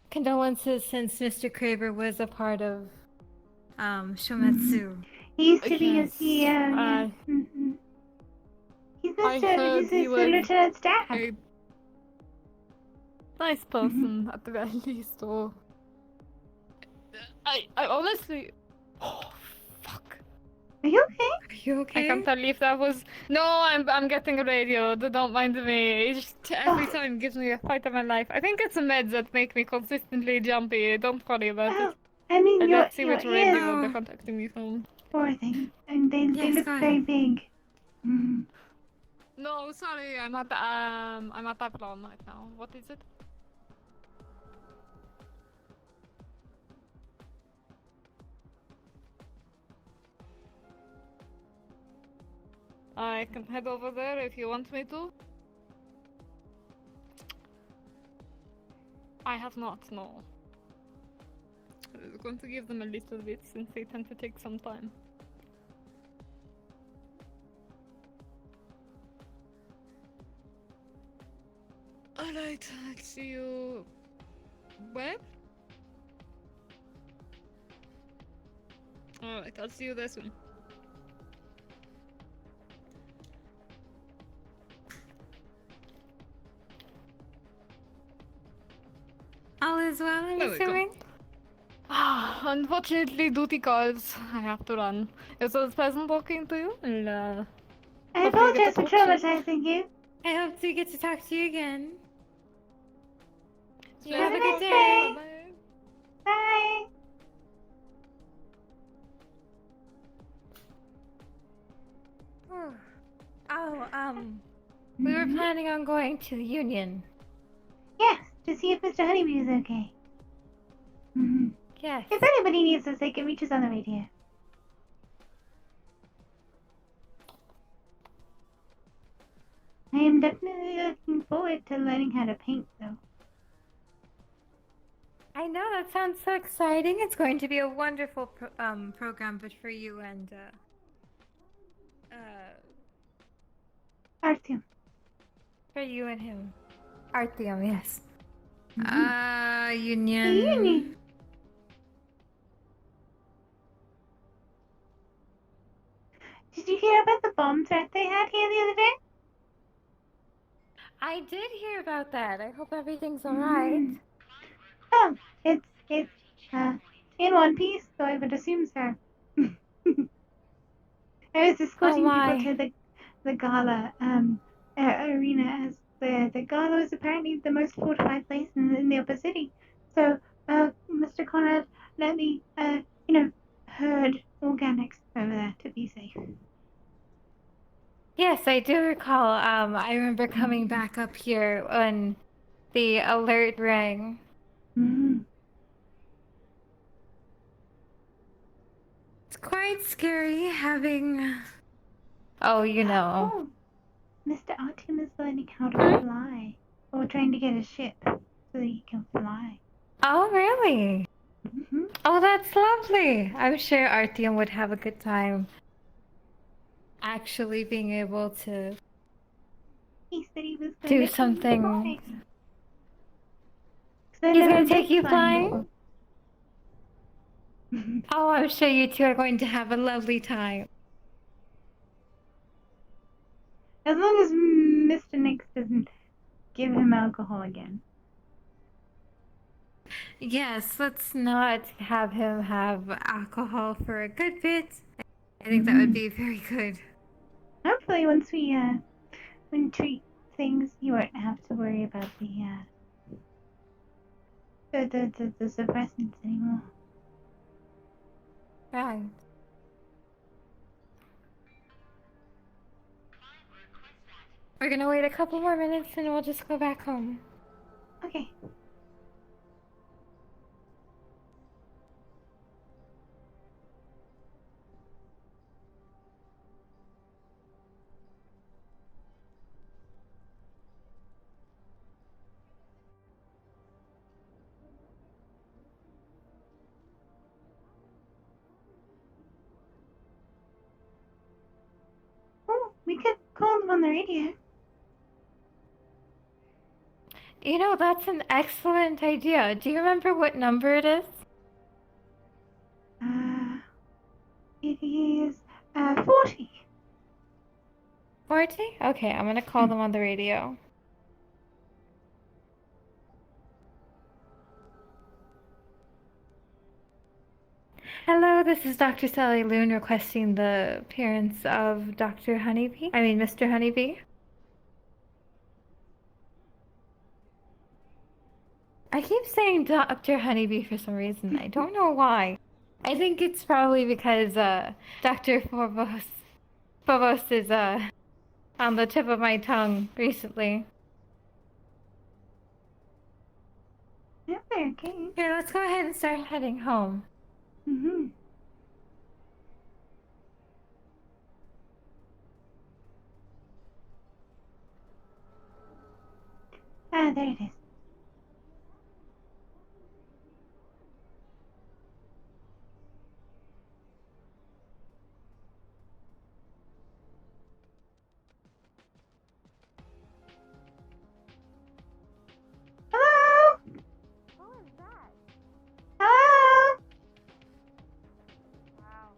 Condolences, since Mr. Craver was a part of Shometsu. He used to be a CEO. He's Mr. Lieutenant's dad. A nice person at the very least, or I honestly. Oh, fuck. Are you okay? Are you okay? I can't tell you if that was. No, I'm getting a radio. Don't mind me. It just every time gives me a fight of my life. I think it's the meds that make me consistently jumpy. Don't worry about it. I mean, Let's see which your radio ears. they're contacting me from. Poor thing. And they look very big. No, sorry, I'm at Avalon right now. What is it? I can head over there if you want me to. I have not, no. I'm going to give them a little bit since they tend to take some time. Alright, I'll see you... Where? Alright, I'll see you there soon. All is well, I'm There we go. assuming? Unfortunately, duty calls. I have to run. It was pleasant talking to you, and I hopefully we get apologize to for talk soon. traumatizing you. I hope to get to talk to you again. It's You have a pleasant good talking. day. Bye-bye. Bye. We were Mhm. planning on going to the Union. Yes, to see if Mr. Honeybee is okay. Mm-hmm. Yes. If anybody needs us, they can reach us on the radio. I am definitely looking forward to learning how to paint, though. I know, that sounds so exciting. It's going to be a wonderful program, but for you and, Artyom. for you and him. Artyom, yes. Mhm. Union. The Union. Did you hear about the bomb threat they had here the other day? I did hear about that. I hope everything's alright. Oh, it's in one piece, so I would assume so. I was escorting people my. to the gala arena, as the gala was apparently the most fortified place in the upper city. So Mr. Conrad let me herd organics over there to be safe. Yes, I do recall. I remember coming back up here when the alert rang. Mm-hmm. It's quite scary having. Oh, you know. Oh, Mr. Artyom is learning how to fly, or trying to get a ship so that he can fly. Oh, really? Mm-hmm. Oh, that's lovely. I'm sure Artyom would have a good time actually being able to He said he was going do to take me something. flying. 'Cause I've He's never gonna take been you flying flying? before. Oh, I'm sure you two are going to have a lovely time. As long as Mr. Nix doesn't give him alcohol again. Yes, let's not have him have alcohol for a good bit. I think that would be very good. Hopefully, once we treat things, you won't have to worry about the suppressants anymore. Right. We're gonna wait a couple more minutes and we'll just go back home. Okay. Oh, we could call them on the radio. You know, that's an excellent idea. Do you remember what number it is? It is 40. 40? Okay, I'm gonna call them on the radio. Hello, this is Dr. Sally Loon requesting the appearance of Dr. Honeybee. I mean, Mr. Honeybee. I keep saying Dr. Honeybee for some reason. I don't know why. I think it's probably because Dr. Phobos is on the tip of my tongue recently. Yeah, okay. Here, let's go ahead and start heading home. Mm-hmm. There it is. Hello? Who is that? Hello? Wow.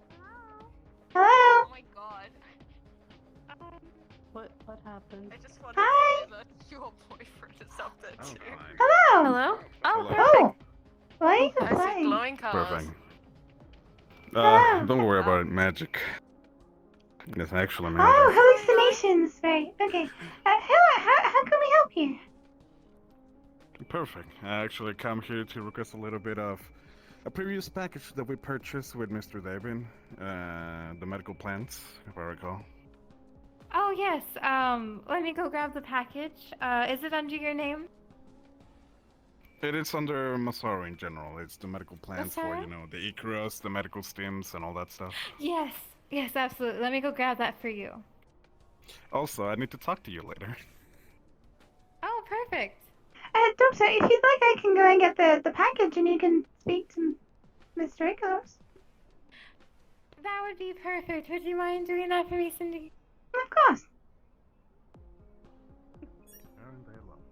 Hello? Oh my god. What happened? I just wanted Hi? to say that your boyfriend is up there too. Hello? Hello? Oh, Hello. perfect. Oh, why are you I see flying? glowing cars. Perfect. Hello. Don't worry about it, magic. It's actually magic. Oh, hallucinations. Right. Okay. How can we help you? Perfect. I actually come here to request a little bit of a previous package that we purchased with Mr. David, the medical plants, if I recall. Oh yes. Let me go grab the package. Is it under your name? It is under Masaru in general. It's the medical plants for, Masaru? you know, the Icarus, the medical stims, and all that stuff. Yes. Yes, absolutely. Let me go grab that for you. Also, I need to talk to you later. Oh, perfect. Doctor, if you'd like, I can go and get the package, and you can speak to Mr. Icarus. That would be perfect. Would you mind doing that for me, Cyn-D? Of course. Aren't they lovely?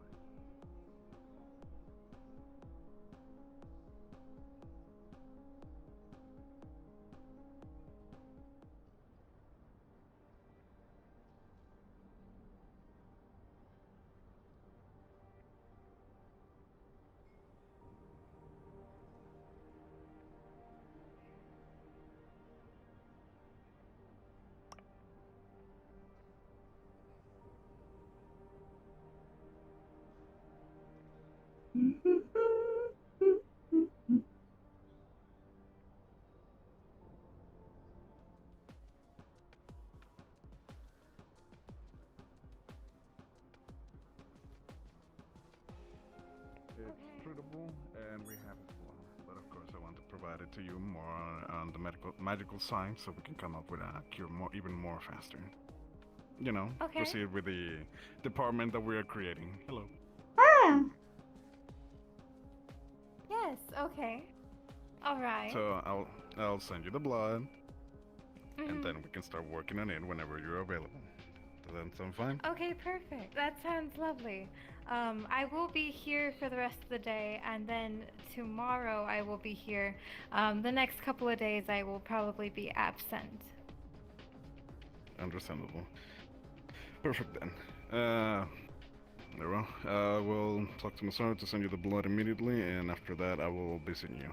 It's treatable, and we have it for. But of course, I want to provide it to you more on the magical side, so we can come up with a cure even more faster. You know, Okay. proceed with the department that we are creating. Hello. Ah. Yes, okay. Alright. So I'll send you the blood, Mhm. and then we can start working on it whenever you're available. Does that sound fine? Okay, perfect. That sounds lovely. I will be here for the rest of the day, and then tomorrow I will be here. The next couple of days I will probably be absent. Understandable. Perfect then. Very well. We'll talk to Masaru to send you the blood immediately, and after that I will visit you.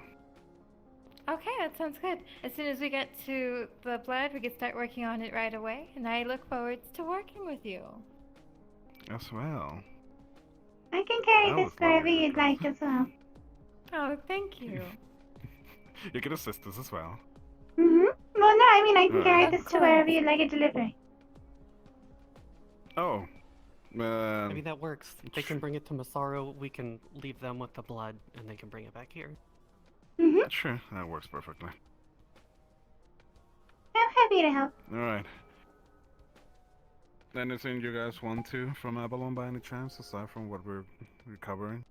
Okay, that sounds good. As soon as we get to the blood, we can start working on it right away, and I look forward to working with you. As well. I can carry That this was wherever lovely. you'd like as well. Oh, thank you. You can assist us as well. Well, no, I mean, I can carry Of this to course. wherever you'd like it delivered. Oh. Maybe that works. They can bring it to Masaru, we can leave them with the blood, and they can bring it back here. Sure, that works perfectly. I'm happy to help. Alright. Anything you guys want to from Avalon by any chance, aside from what we're recovering?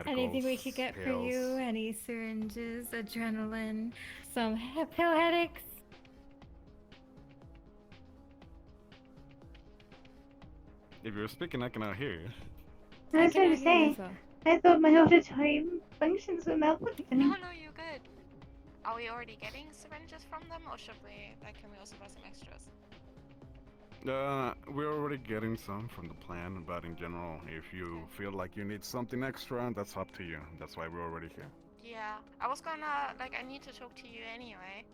Anything we could get for you? Any syringes, adrenaline, some pill headaches? If you're speaking, I cannot hear you. I was can going to hear you say, as well. I thought my auditory functions were malfunctioning. No, you're good. Are we already getting syringes from them, or should we? Like, can we also buy some extras? We're already getting some from the plan, but in general, if you feel like you need something extra, that's up to you. That's why we're already here. Yeah, I was gonna I need to talk to you anyway,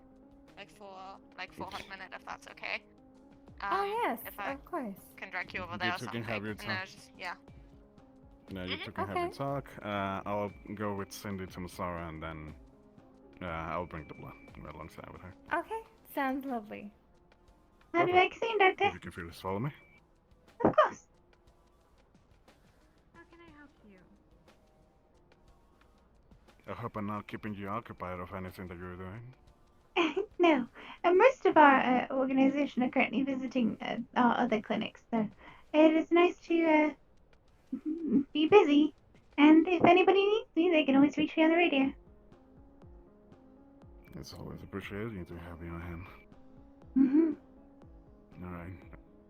for a hot minute, if that's okay. Oh yes, if I of course. can drag you over You there or two something. can have your And then time. I was just, yeah. No, you two can have your Okay. talk. I'll go with Cyn-D to Masaru, and then I'll bring the blood right alongside with her. Okay, sounds lovely. How do I explain, Doctor? If you can feel this, follow me. Of course. How can I help you? I hope I'm not keeping you occupied of anything that you're doing. No. Most of our organization are currently visiting our other clinics, so it is nice to be busy. And if anybody needs me, they can always reach me on the radio. It's always appreciated to have you on hand. Mm-hmm. Alright,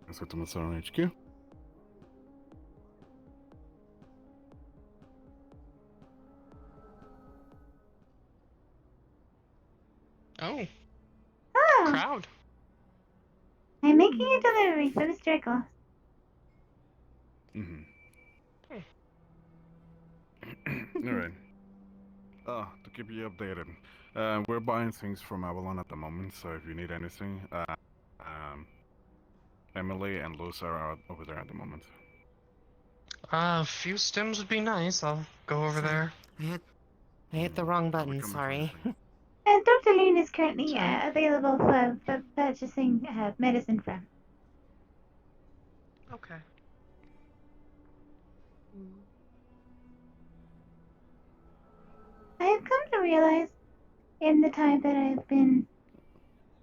let's go to Masaru HQ. Oh, Oh, crowd. I'm making a delivery for Mr. Icarus. Alright. To keep you updated, we're buying things from Avalon at the moment, so if you need anything, Emily and Luz are out over there at the moment. A few stims would be nice. I'll go over there. I hit the wrong button, sorry. Dr. Loon is currently available for purchasing medicine from. Okay. I have come to realize in the time that I've been.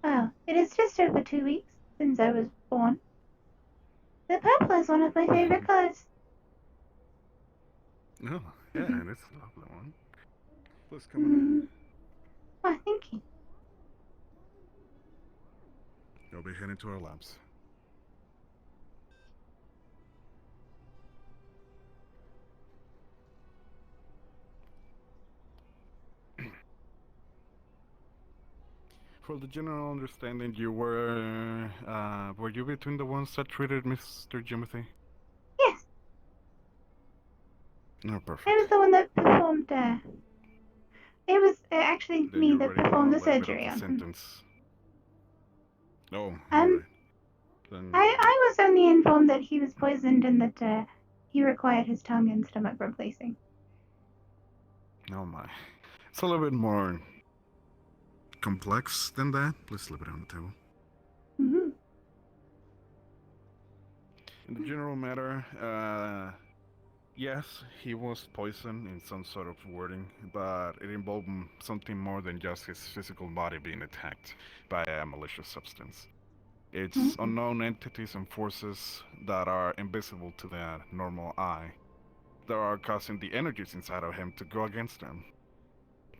Well, it is just over 2 weeks since I was born. The purple is one of my favorite colors. Oh, yeah, and it's a lovely one. Please come on in. Oh, thank you. You'll be heading to our labs. For the general understanding, you were you between the ones that treated Mr. Jimothy? Yes. No, perfect. I was the one that performed. It was actually Then me you that already know performed a the little bit surgery of on the him. sentence. Oh, alright. Then I was only informed that he was poisoned and that he required his tongue and stomach replacing. oh my. It's a little bit more complex than that. Let's leave it on the table. Mm-hmm. In the general matter, yes, he was poisoned in some sort of wording, but it involved something more than just his physical body being attacked by a malicious substance. It's unknown entities and forces that are invisible to the normal eye that are causing the energies inside of him to go against him.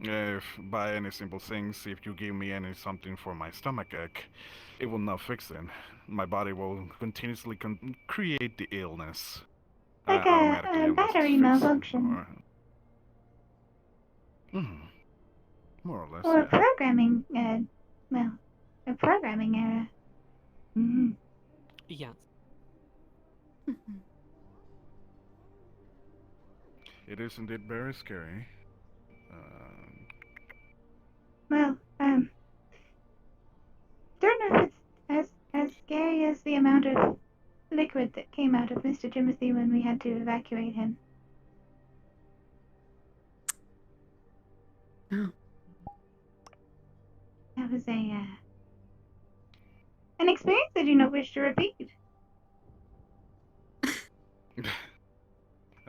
If by any simple things, if you give me any something for my stomach ache, it will not fix it. My body will continuously create the illness. Like automatically a unless it's battery fixed, malfunction. more or less. Or Yeah. a programming error. Mm-hmm. Yes. It is indeed very scary. Well, don't know if it's as scary as the amount of liquid that came out of Mr. Jimothy when we had to evacuate him. Oh. That was an experience I do not wish to repeat.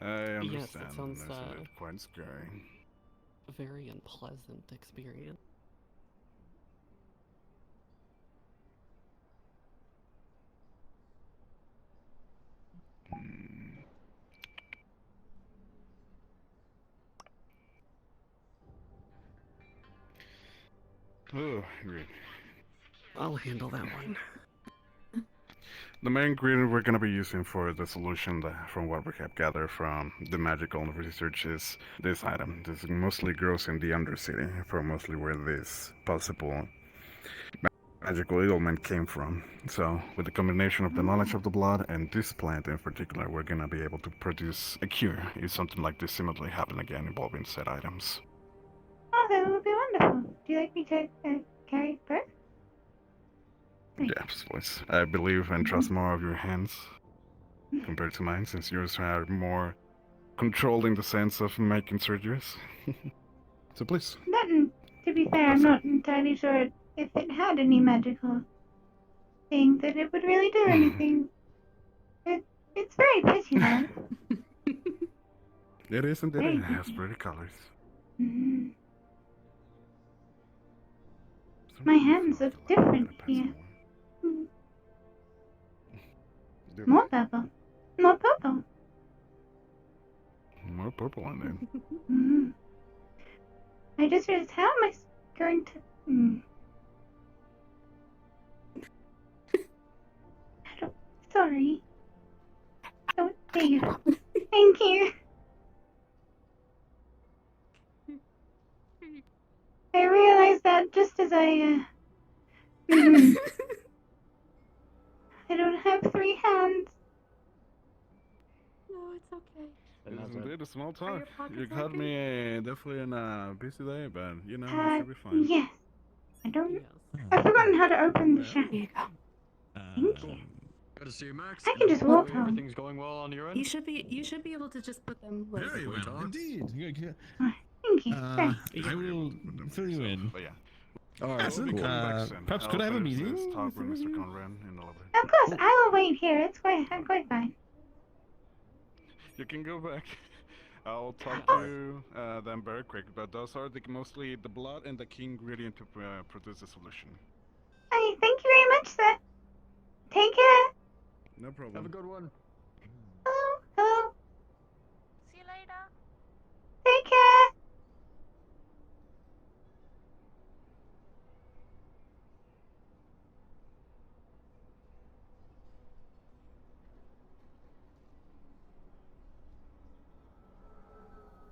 I understand. Yes, that sounds Isn't it quite scary? a very unpleasant experience. Oh, great. I'll handle that one. The main ingredient we're going to be using for the solution, from what we have gathered from the magical research, is this item. This mostly grows in the Undercity, for mostly where this possible magical ailment came from. So, with the combination of the knowledge of the blood and this plant in particular, we're going to be able to produce a cure if something like this similarly happen again involving said items. Oh, that would be wonderful. Do you like me to carry it first? Yes, please. I believe and trust more of your hands compared to mine, since yours are more controlled in the sense of making surgeries. So please. To be fair, I'm not entirely sure if it had any magical thing that it would really do anything. It's very pretty though. It is indeed. It has pretty colors. Mm-hmm. My hands look different here. More purple. More purple. More purple on it. Mm-hmm. I just realized, how am I going to... Sorry. Oh, there. Thank you. I realized that just as I don't have 3 hands. No, it's okay. It's indeed a small Are your talk. pockets You caught empty? me definitely in a busy day, but you know, it should be fine. Yes. I don't. Yes. I've forgotten how to open the shack. Here you go. Thank you. Good to see you, Max. I can just walk home. Everything's going well on your end? You should be able to just put them like Very well, indeed. Thank you. Thanks. I will fill you in. But yeah. Alright, We'll be coming back soon. perhaps I'll could I have a finish meeting? this talk with Mr. Conran in the lobby. Of course, I will wait here. It's quite fine. You can go back. I'll talk to them very quick, but those are mostly the blood and the key ingredient to produce the solution. Hey, thank you very much, sir. Take care. No problem. Have a good one. Hello. Hello. See you later. Take care.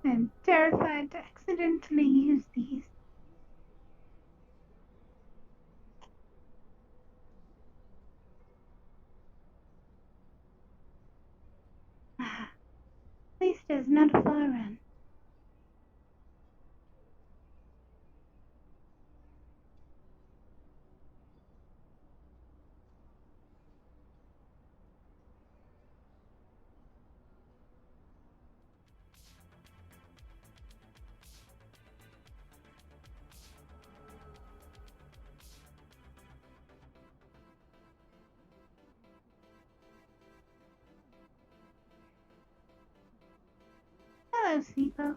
I'm terrified to accidentally use these. At least there's not a far run. Hello, Sipo.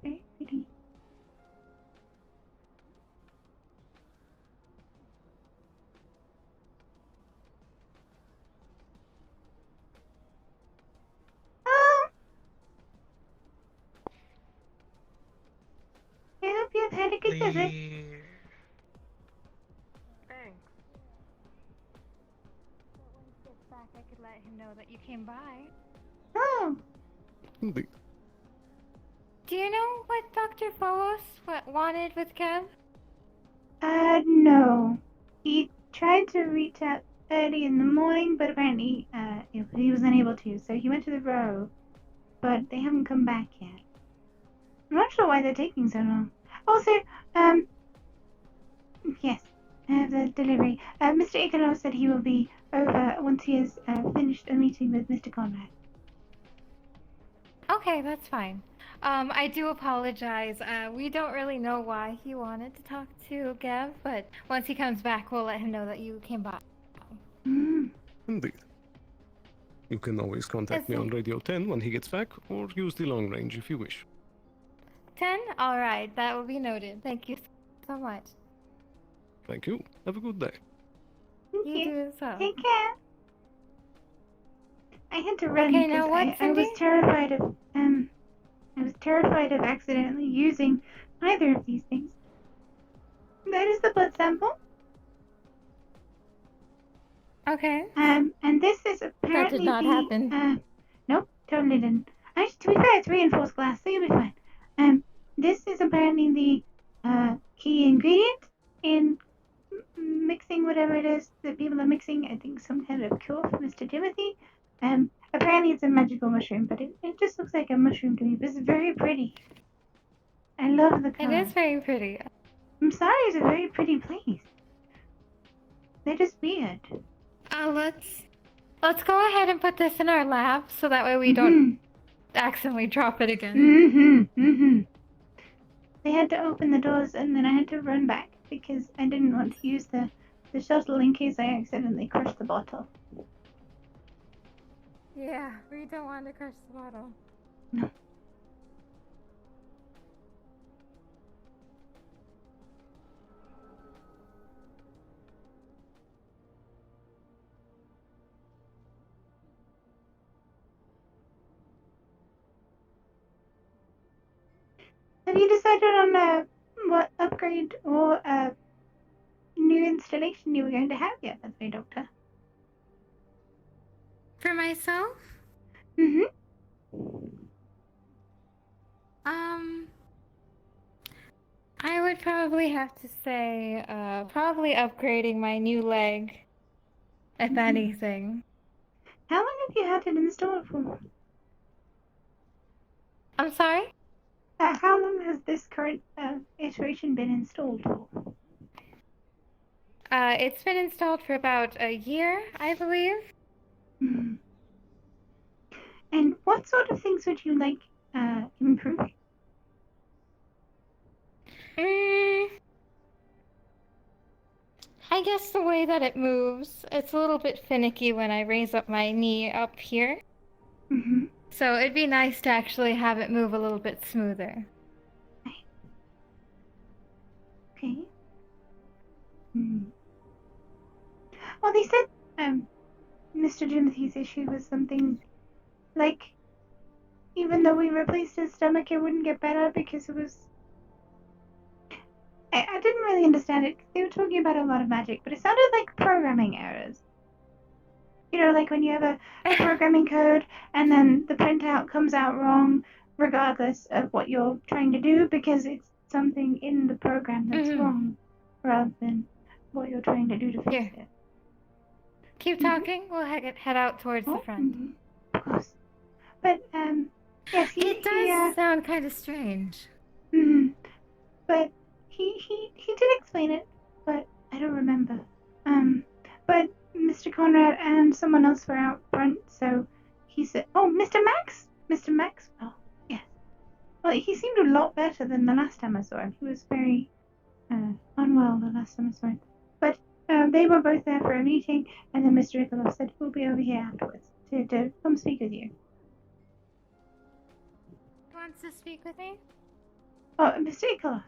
Very pretty. Oh! I hope you've had a good visit. Thanks. But when he gets back, I could let him know that you came by. Oh! Do you know what Dr. Phobos wanted with Kev? No. He tried to reach out early in the morning, but apparently, he was unable to, so he went to the row. But they haven't come back yet. I'm not sure why they're taking so long. Also, yes, the delivery. Mr. Igalo said he will be over once he has finished a meeting with Mr. Conrad. Okay, that's fine. I do apologize. We don't really know why he wanted to talk to Gav, but once he comes back, we'll let him know that you came by. Indeed. You can always contact me on Radio 10 when he gets back, or use the long range if you wish. 10? Alright, that will be noted. Thank you so much. Thank you. Have a good day. You do as well. Take care. I had to run Okay, because now what, I was Cyn-D? terrified of accidentally using either of these things. That is the blood sample. Okay. And this is apparently That did not happen. Nope, totally didn't. Actually, to be fair, it's reinforced glass, so you'll be fine. This is apparently the key ingredient in mixing whatever it is that people are mixing. I think some kind of cure for Mr. Timothy. Apparently it's a magical mushroom, but it just looks like a mushroom to me. But it's very pretty. I love the color. It is very pretty. Samsara is a very pretty place. They're just weird. Let's go ahead and put this in our lab so that way we don't accidentally drop it again. They had to open the doors and then I had to run back because I didn't want to use the shuttle in case I accidentally crushed the bottle. Yeah, we don't want to crush the bottle. No. you decided on what upgrade or new installation you were going to have yet, by the way, Doctor? For myself? Mm-hmm. I would probably have to say, probably upgrading my new leg, if anything. How long have you had it installed for? I'm sorry? How long has this current iteration been installed for? It's been installed for about a year, I believe. Hmm. And what sort of things would you like improving? I guess the way that it moves, it's a little bit finicky when I raise up my knee up here. Mm-hmm. So it'd be nice to actually have it move a little bit smoother. Okay. Hmm. Well, they said Mr. Timothy's issue was something like, even though we replaced his stomach, it wouldn't get better because it was... I didn't really understand it, because they were talking about a lot of magic, but it sounded like programming errors. You know, like when you have a programming code, and then the printout comes out wrong, regardless of what you're trying to do, because it's something in the program that's wrong, rather than what you're trying to do to fix it. Keep talking, we'll head out towards the front. Of course. But, yes, It does sound kind of strange. But he did explain it, but I don't remember. But Mr. Conrad and someone else were out front, so he said, oh, Mr. Max? Mr. Max? Oh, yes. Well, he seemed a lot better than the last time I saw him. He was very unwell the last time I saw him. But they were both there for a meeting, and then Mr. Ikolos said he'll be over here afterwards to come speak with you. Who wants to speak with me? Oh, Mr. Ikolos.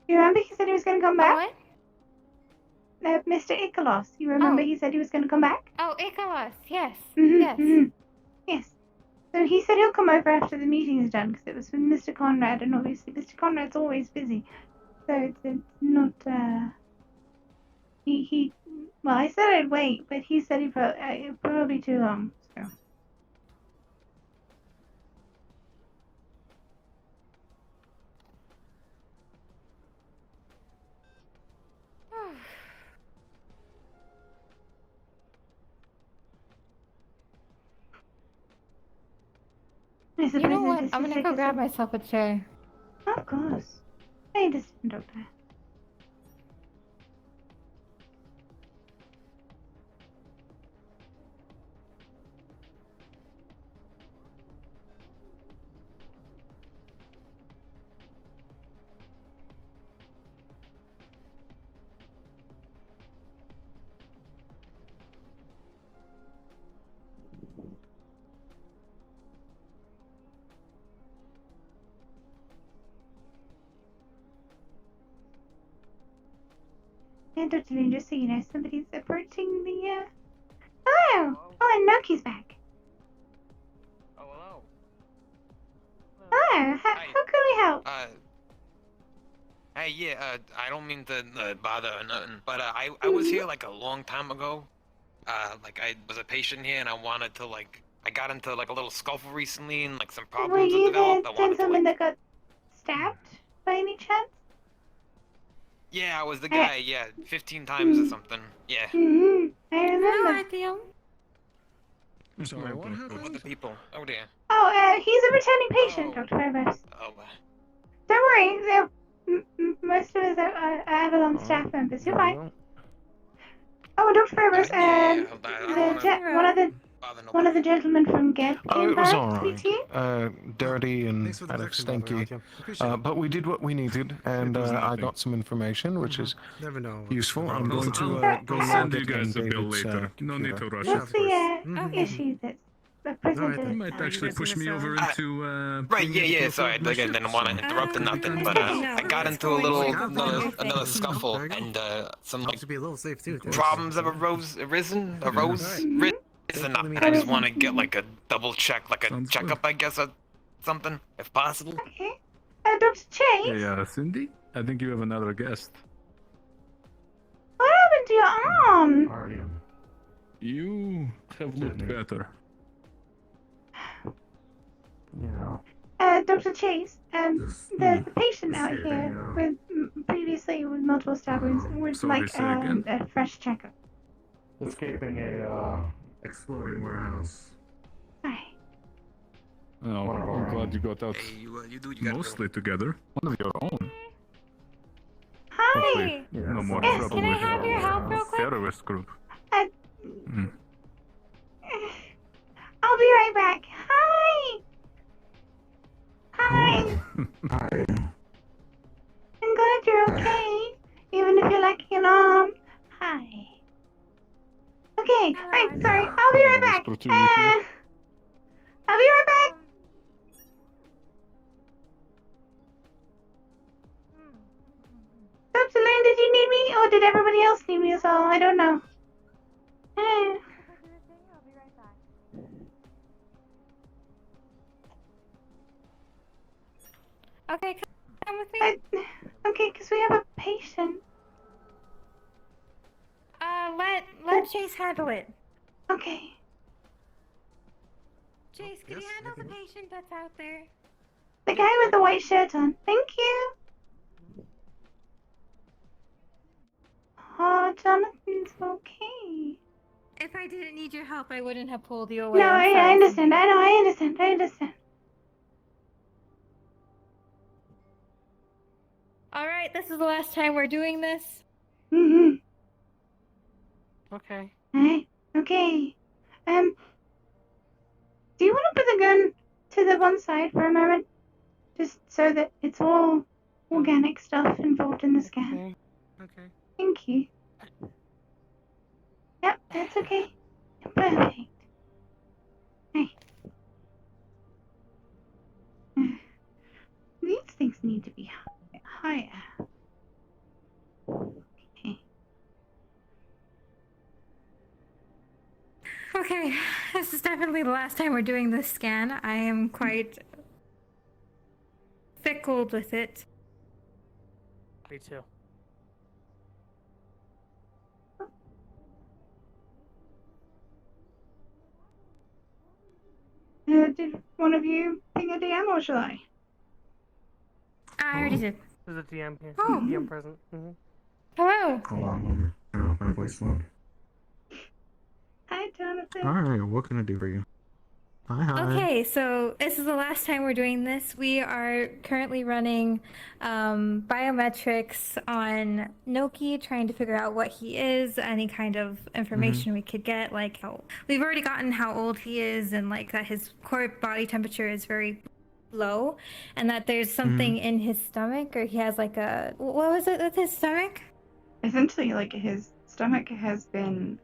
You remember he said he was going to come back? What? Mr. Ikolos. You remember he said he was going to come back? Oh, Ikolos, yes. Yes. Yes. So he said he'll come over after the meeting is done, because it was with Mr. Conrad, and obviously Mr. Conrad's always busy. So it's not, well, I said I'd wait, but he said it'd probably be too long, so. You know what? I'm gonna go grab myself a chair. Of course. I understand, Doctor. And Dr. Lynn, just so you know, somebody's approaching the, Hello! Oh, and Noki's back. Oh, hello. Hello, how can we help? Hey, yeah, I don't mean to bother or nothing, but I was here like a long time ago. Like I was a patient here and I wanted to I got into like a little scuffle recently and like some Were problems have you developed. the I wanted to gentleman that got stabbed, by any chance? Yeah, I was the guy, yeah, 15 times or something. Yeah. I remember. Hello, Sorry, what happened? Other people. Oh dear. Oh, he's a returning patient, Dr. Phobos. Oh, Don't worry, most of us are Avalon staff members. You're fine. Oh, Dr. Phobos, one of the gentlemen from Ged came It was by to alright. speak to you. Dirty and kind of stinky. But we did what we needed, and I got some information, which is useful. I'm going to go I'll send log you it in guys a bill David's, later. No need to rush. What's the issue that's presented? You might actually push me over into. Right, yeah, sorry, again, didn't want to interrupt or nothing, but I got into a little, another scuffle, and some like problems have arisen, and I just want to get like a double check, like a checkup, I guess, or something, if possible. Okay. Dr. Chase? Hey, Cindy? I think you have another guest. What happened to your arm? You have looked better. Dr. Chase, the patient out here with previously with multiple stab wounds would Sorry, like say again? a fresh checkup. Escaping a exploding warehouse. Sorry. Oh, I'm glad you got out you gotta mostly together. One of your own. Hi! Hopefully, no more Yes, trouble can I with have your help real quick? terrorist group. Mm. I'll be right back. Hi! Hi! I'm glad you're okay, even if you're lacking an arm. Hi. Okay, right, sorry, I'll be right back. I'll be right back. Dr. Lane, did you need me, or did everybody else need me as well? I don't know. Okay, come with me. Okay, because we have a patient. Let Chase handle it. Okay. Chase, can you handle the patient that's out there? The guy with the white shirt on. Thank you. Oh, Jonathan's okay. If I didn't need your help, I wouldn't have pulled you away. No, I'm I sorry. understand. I understand. Alright, this is the last time we're doing this. Mm-hmm. Okay. Alright, okay. Do you want to put the gun to the one side for a moment? Just so that it's all organic stuff involved in the scan. Okay. Thank you. Yep, that's okay. Perfect. Hey. These things need to be higher. Okay. Okay, this is definitely the last time we're doing this scan. I am quite fickled with it. Me too. Did one of you ping a DM or shall I? I already did. There's a DM here. Oh. DM present. Hello. Hold on, turn off my voice mode. Hi, Jonathan. Alright, what can I do for you? Hi. Okay, so this is the last time we're doing this. We are currently running biometrics on Noki, trying to figure out what he is, any kind of information we could get, like how we've already gotten how old he is, and like that his core body temperature is very low, and that there's something in his stomach, or he has like a what was it with his stomach? Essentially, like his stomach has been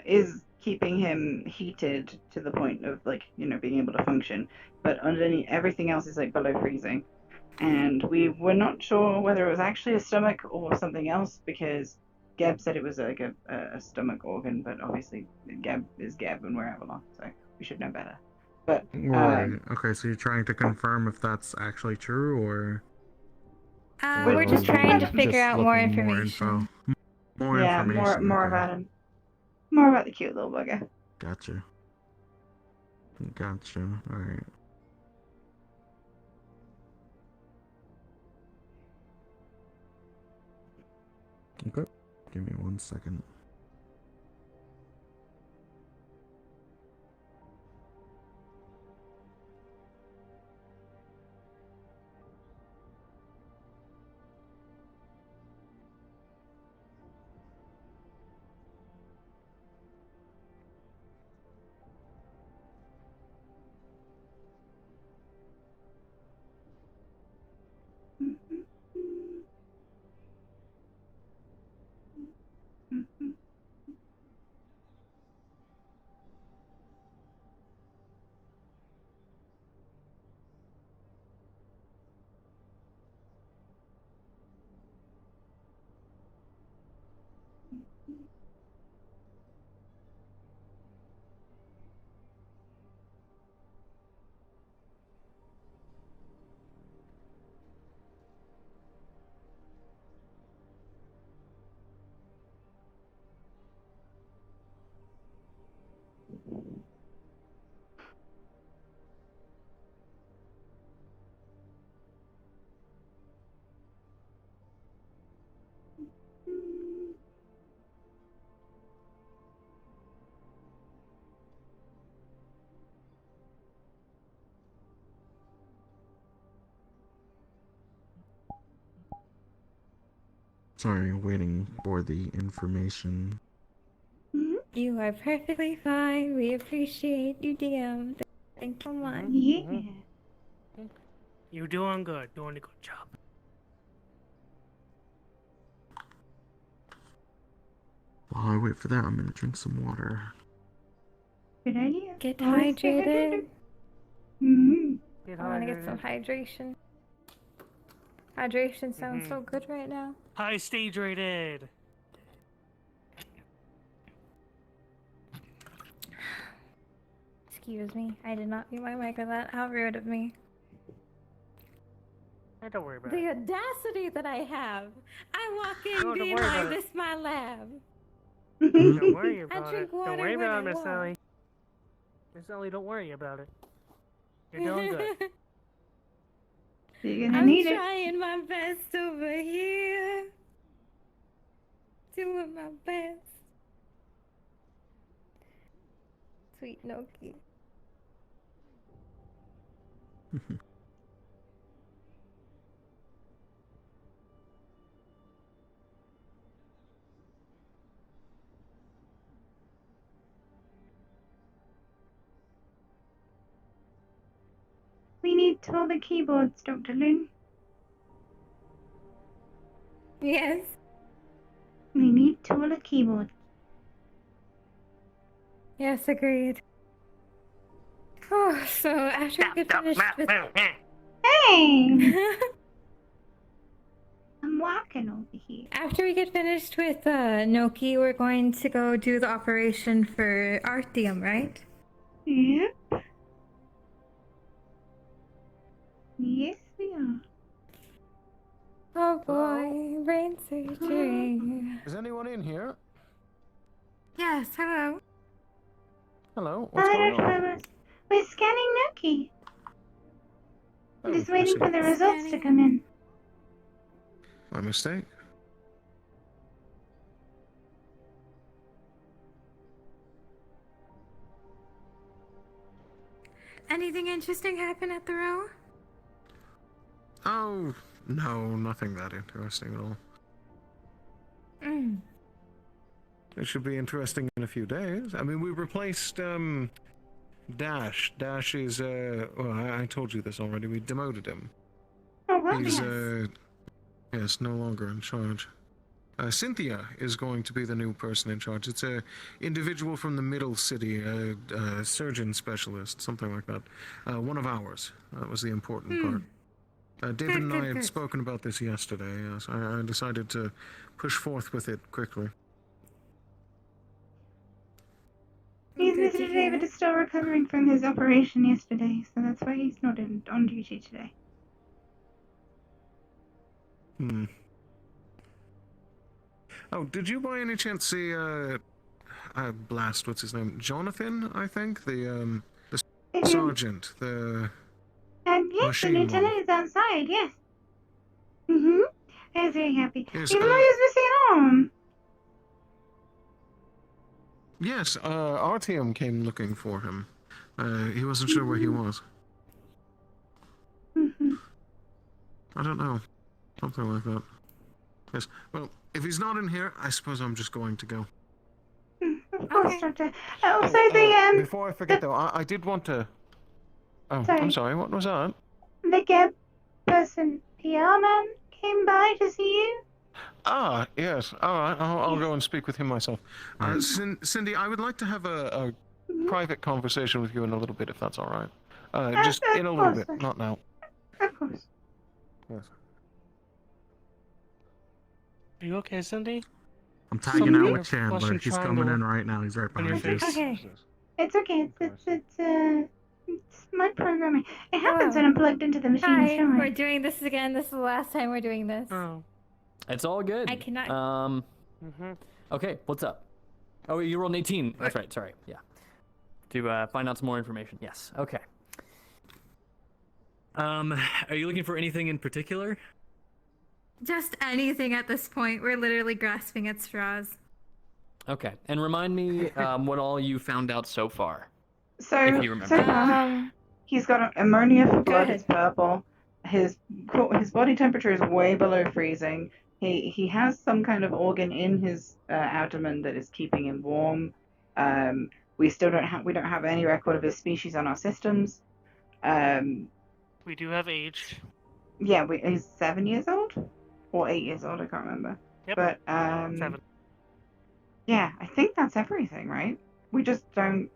is keeping him heated to the point of like being able to function, but underneath everything else is like below freezing, and we were not sure whether it was actually a stomach or something else because Geb said it was like a stomach organ, but obviously Geb is Geb and we're Avalon, so we should know better. But Right. Okay, so you're trying to confirm if that's actually true, or? We're just trying to figure out more information. More yeah, information. more okay. about him, more about the cute little bugger. Gotcha. Alright. Okay. Give me 1 second. Sorry, waiting for the information. You are perfectly fine. We appreciate you, DM. Thanks so much. Yeah. You're doing good. Doing a good job. While I wait for that, I'm gonna drink some water. Good idea. Get Always stay hydrated. Get I want to get hydrated. some hydration. Hydration sounds so good right now. High stage rated. Excuse me, I did not mute my mic with that. How rude of me. Hey, don't worry about The it. audacity that I have. I walk in No, don't being worry like, about it. this my lab. Don't worry about drink it. Don't water worry when about I it, Miss want. Sally. Miss Sally, don't worry about it. You're doing good. You're gonna I'm need it. trying my best over here. Doing my best. Sweet Noki. We need all the keyboards, Dr. Loon. Yes. We need all the keyboards. Yes, agreed. Oh, so after we get finished with... Hey! I'm walking over here. After we get finished with Noki, we're going to go do the operation for Artium, right? Yep. Yes, we are. Oh boy, brain surgery. Is anyone in here? Yes, hello. Hello, what's Hi, going Dr. on? Bubbles. We're scanning Nuki. I'm just I waiting see. for the results to come in. My mistake. Anything interesting happen at the row? Oh, no, nothing that interesting at all. It should be interesting in a few days. I mean, we replaced, Dash. Dash is, well, I told you this already. We demoted him. Oh, well, He's, yes. yes, no longer in charge. Cynthia is going to be the new person in charge. It's a individual from the middle city, a surgeon specialist, something like that. One of ours. That was the important part. David and I had spoken about this yesterday, yes. I decided to push forth with it quickly. He's visited David is still recovering from his operation yesterday, so that's why he's not on duty today. Oh, did you by any chance see, Blast, what's his name? Jonathan, I think? The sergeant, the... And yes, the machine lieutenant one. is outside, yes. I was very happy. Yes, Even though he was missing an arm. Yes, Artyom came looking for him. He wasn't sure where he was. I don't know. Something like that. Yes, well, if he's not in here, I suppose I'm just going to go. Of course, Doctor. Also, Before I forget though, I did want to... Oh, Sorry. I'm sorry, what was that? the Geb person, PR man, came by to see you. Ah, yes. Alright, I'll go and speak with him myself. Cindy, I would like to have a private conversation with you in a little bit, if that's alright. Just in a little bit, not now. Of course. Yes. Are you okay, Cindy? I'm tagging out with Chandler. He's coming in right now. He's right behind you. Okay. It's okay. It's my programming. It happens when I'm plugged into the machine. Hi, Sure. we're doing this again. This is the last time we're doing this. Oh. It's all good. I cannot. Okay, what's up? Oh, you rolled an 18. That's right. Sorry. Yeah. To find out some more information. Yes. Okay. Are you looking for anything in particular? Just anything at this point. We're literally grasping at straws. Okay, and remind me what all you found out so far. So, if you remember. He's got ammonia for blood. It's purple. His body temperature is way below freezing. He has some kind of organ in his abdomen that is keeping him warm. We don't have any record of his species on our systems. We do have age. Yeah, he's 7 years old or 8 years old. I can't remember. Yep. But 7. yeah, I think that's everything, right? We just don't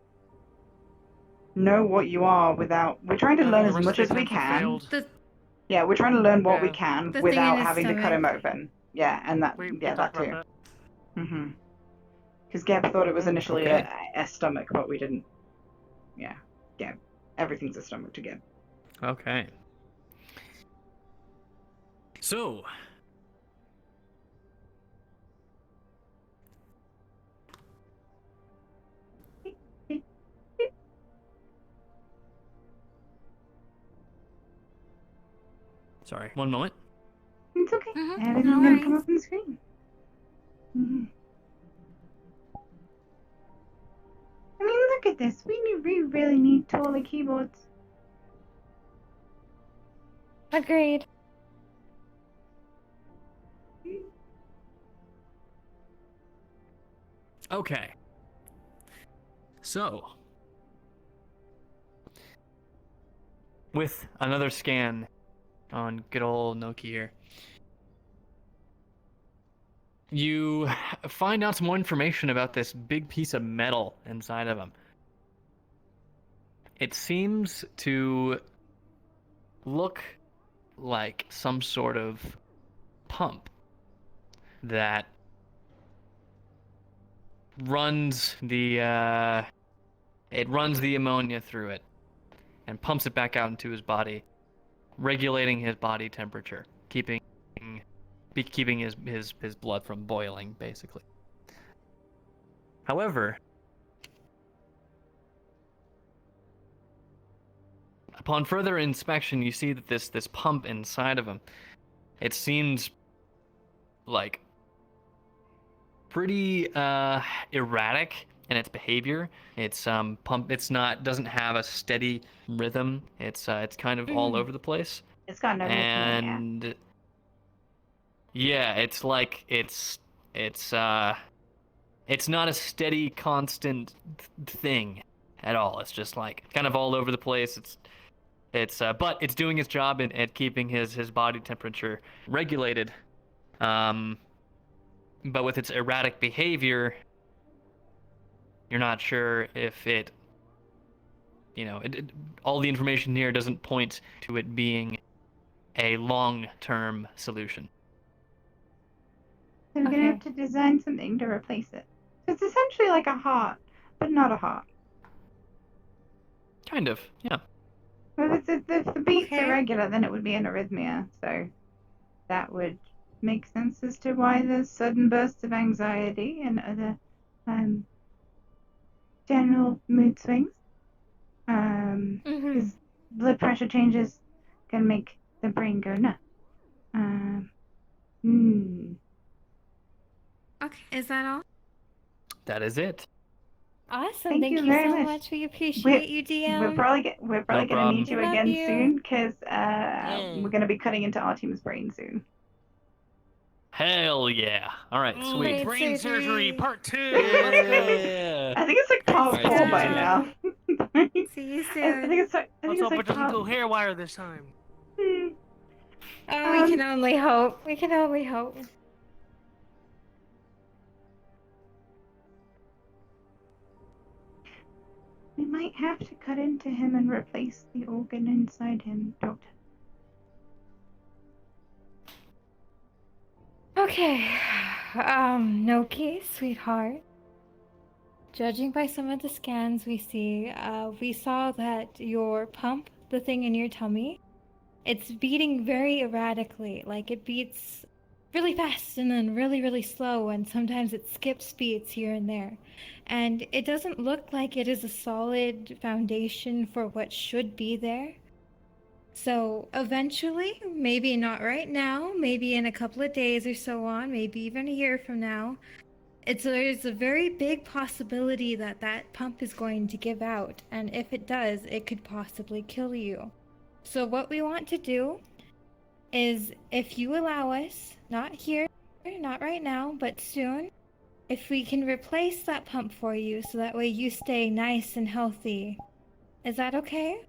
know what you are without. We're trying to learn The as rest much of as the we attempts have can. failed. Yeah, we're trying to learn what we Yeah. can The thing without in his having to cut him stomach. open. Yeah, and that We that talked too. about Mm-hmm. Because Gab thought it was initially Okay. a stomach, but we didn't. Yeah, Gab. Everything's a stomach to Gab. Okay. So. Sorry, one moment. It's okay. No Everything's gonna come worries. up on the screen. Mm-hmm. I mean, look at this. We really need taller keyboards. Agreed. Okay. So. With another scan on good old Noki here, you find out some more information about this big piece of metal inside of him. It seems to look like some sort of pump that runs the ammonia through it and pumps it back out into his body, regulating his body temperature, keeping his blood from boiling, basically. However, upon further inspection, you see that this pump inside of him, it seems like pretty erratic in its behavior. It's doesn't have a steady rhythm. It's kind of all over the place. It's got no rhythm, And yeah, it's like it's not a steady, constant thing at all. It's just like kind of all over the place. But it's doing its job at keeping his body temperature regulated. But with its erratic behavior, you're not sure if it, all the information here doesn't point to it being a long-term solution. So we're gonna have to design something to replace it. So it's essentially like a heart, but not a heart. Kind of, yeah. If the beats Okay. are regular, then it would be an arrhythmia. So that would make sense as to why there's sudden bursts of anxiety and other general mood swings. Because blood pressure changes can make the brain go nuts. Okay, is that all? That is it. Awesome. Thank you very so much. much. We appreciate you, DM. We're probably gonna need you Love again you. soon because we're gonna be cutting into Artem's brain soon. Hell yeah. All right, sweet. Brain surgery part 2. Yeah. I think it's like part Alright, 4 by now. See you I soon. think it's like Let's hope it doesn't part. go hair wire this time. Oh, we can only hope. We can only hope. We might have to cut into him and replace the organ inside him, Doctor. Okay. Noki, sweetheart. Judging by some of the scans we saw that your pump, the thing in your tummy, it's beating very erratically. Like it beats really fast and then really, really slow, and sometimes it skips beats here and there. And it doesn't look like it is a solid foundation for what should be there. So eventually, maybe not right now, maybe in a couple of days or so on, maybe even a year from now, there's a very big possibility that that pump is going to give out, and if it does, it could possibly kill you. So what we want to do is, if you allow us, not here, Not right now, but soon. If we can replace that pump for you so that way you stay nice and healthy. Is that okay?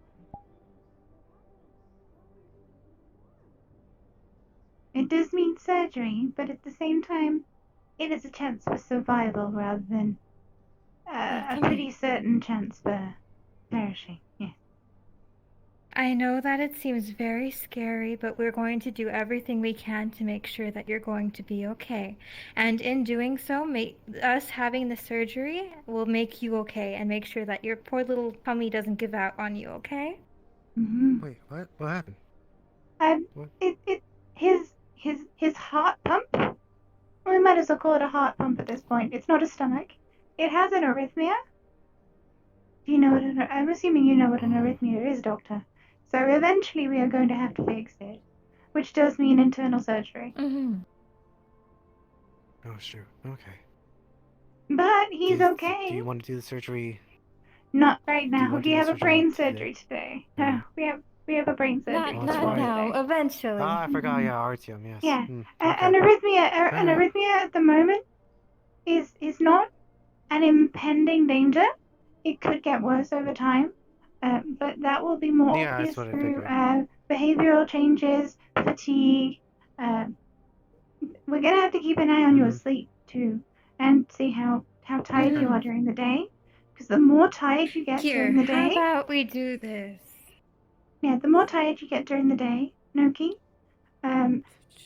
It does mean surgery, but at the same time, it is a chance for survival rather than a pretty certain chance for perishing. Yes. I know that it seems very scary, but we're going to do everything we can to make sure that you're going to be okay. And in doing so, us having the surgery will make you okay and make sure that your poor little tummy doesn't give out on you, okay? Mm-hmm. Wait, what? What happened? His heart pump. We might as well call it a heart pump at this point. It's not a stomach. It has an arrhythmia. Do you know what I'm assuming you know what an arrhythmia is, Doctor. So eventually we are going to have to fix it, which does mean internal surgery. Mm-hmm. Oh, shoot. Okay. But he's okay. Do you want to do the surgery? Not right Do you now. want Do to you do have a surgery brain today? surgery today? No, we have a brain surgery. Not now, eventually. Ah, I forgot. Yeah, Artyom. Yes. Yeah. Mm, An okay. arrhythmia at the moment is not an impending danger. It could get worse over time, but that will be more Yeah, obvious that's what I through figured. behavioral changes, fatigue. We're gonna have to keep an eye on your sleep too, and see how tired you are during the day. Because the more tired you get Here, during the how day, about we do this? yeah, the more tired you get during the day, Noki,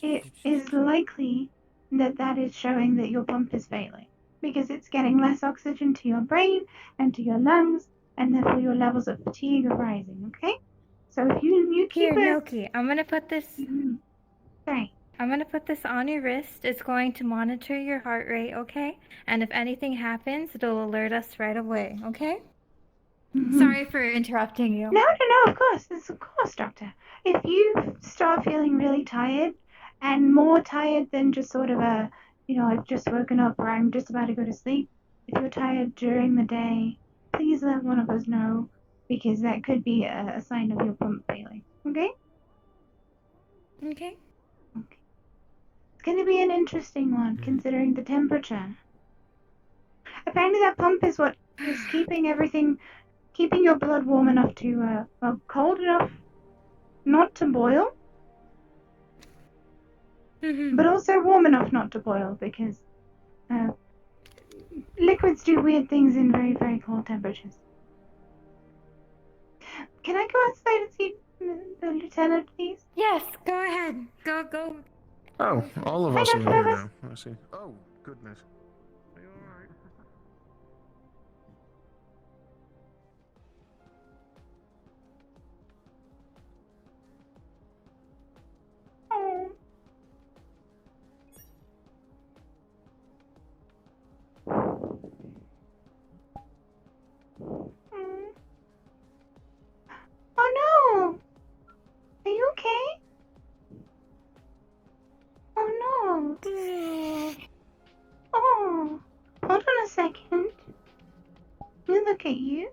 it is likely that is showing that your pump is failing because it's getting less oxygen to your brain and to your lungs, and therefore your levels of fatigue are rising. Okay, so if you keep Here, Noki, I'm gonna put this. Sorry. I'm gonna put this on your wrist. It's going to monitor your heart rate, okay? And if anything happens, it'll alert us right away, okay? Sorry for interrupting you. No, of course, Doctor. If you start feeling really tired, and more tired than just sort of I've just woken up or I'm just about to go to sleep, if you're tired during the day, please let one of us know, because that could be a sign of your pump failing. Okay? Okay. It's going to be an interesting one, considering the temperature. Apparently that pump is what is keeping your blood warm enough to, cold enough not to boil, but also warm enough not to boil, because liquids do weird things in very, very cold temperatures. Can I go outside and see the lieutenant, please? Yes, go ahead. Go. Oh, all of us are here now. I see. Oh, goodness. Are you alright? Oh. Oh no! Are you okay? Oh no! Oh, hold on a second. Let me look at you.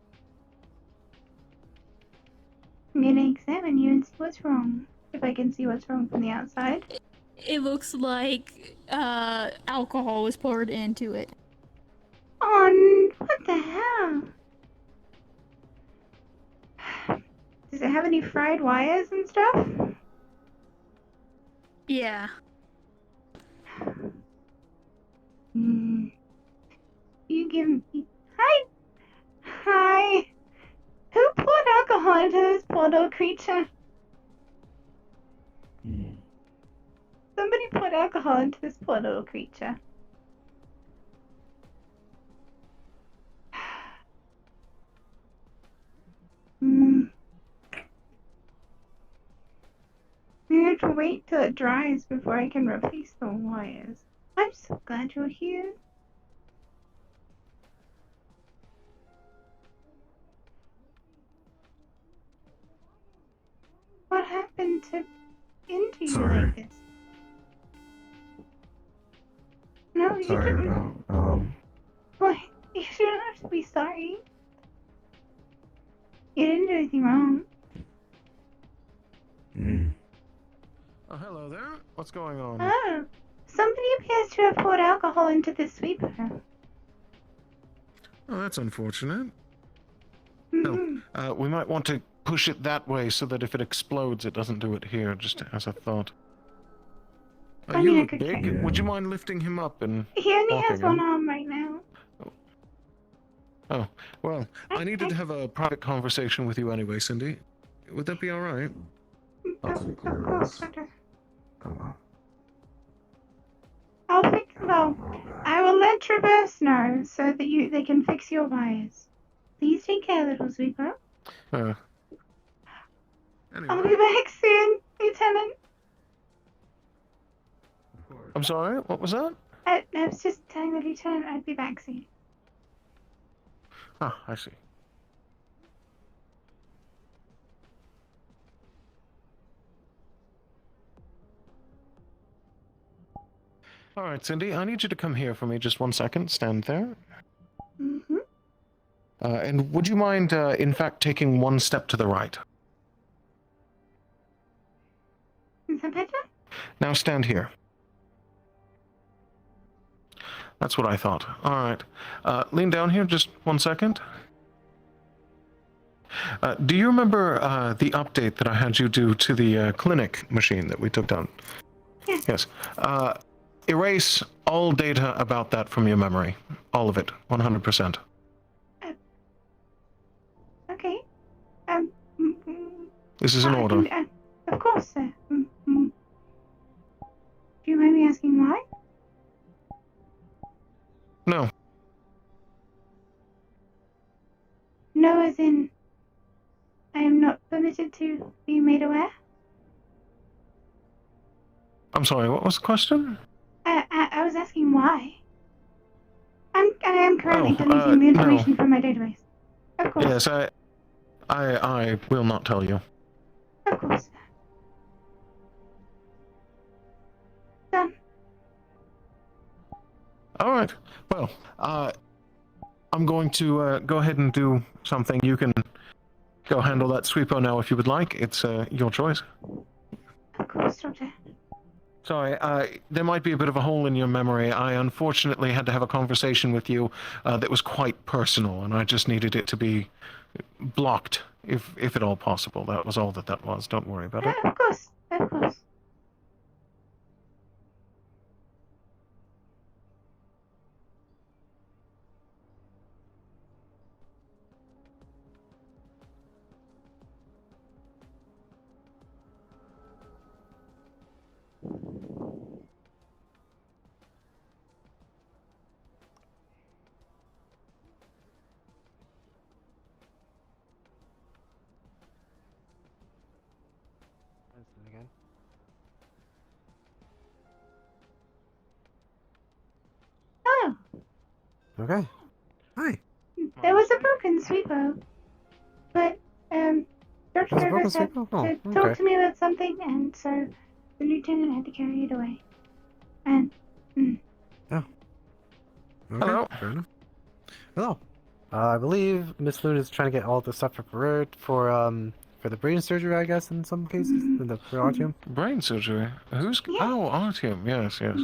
I'm gonna examine you and see what's wrong. If I can see what's wrong from the outside. It looks like alcohol was poured into it. Oh, what the hell? Does it have any fried wires and stuff? Yeah. You give me... Hi! Who poured alcohol into this poor little creature? Somebody poured alcohol into this poor little creature. I have to wait till it dries before I can replace the wires. I'm so glad you're here. What happened to into you like this? No, you shouldn't. Why? You shouldn't have to be sorry. You didn't do anything wrong. Oh, hello there. What's going on? Oh, Somebody appears to have poured alcohol into the sweeper. Oh, that's unfortunate. Mhm. No, we might want to push it that way so that if it explodes, it doesn't do it here, just as a thought. I You mean, I look could big. carry- Would you mind lifting him up and He only walking has one him? arm right now. Oh, well, I needed to have a private conversation with you anyway, Cyn-D. Would that be alright? Of course, Doctor. I will let Traverse know so that they can fix your wires. Please take care, little sweeper. Anyway. I'll be back soon, Lieutenant. I'm sorry, what was that? I was just telling the Lieutenant I'd be back soon. Ah, I see. Alright, Cyn-D, I need you to come here for me just 1 second. Stand there. Mm-hmm. And would you mind, in fact, taking 1 step to the right? Is that better? Now stand here. That's what I thought. Alright. Lean down here just 1 second. Do you remember the update that I had you do to the clinic machine that we took down? Yes. Erase all data about that from your memory. All of it. 100%. Okay. This is an I order. can, of course, sir. Do you mind me asking why? No. No, as in, I am not permitted to be made aware? I'm sorry, what was the question? I was asking why. I am currently Oh, deleting the information no. from my database. Of course. Yes, I will not tell you. Of course. Done. Alright. Well, I'm going to go ahead and do something. You can go handle that sweeper now if you would like. It's your choice. Of course, Doctor. Sorry, there might be a bit of a hole in your memory. I unfortunately had to have a conversation with you that was quite personal, and I just needed it to be blocked, if at all possible. That was all that was. Don't worry about it. Of course. Of course. Again. Oh, Okay. Hi. there was a broken sweeper, but Dr. There's a broken Fergus had sweeper? Oh, to talk okay. to me about something, and so the lieutenant had to carry it away. And Okay, Hello. Fair enough. Hello. I believe Miss Loon is trying to get all the stuff prepared for the brain surgery, I guess, in some cases, in the Artium. Brain surgery? Who's... Oh, Artium. Yes, yes.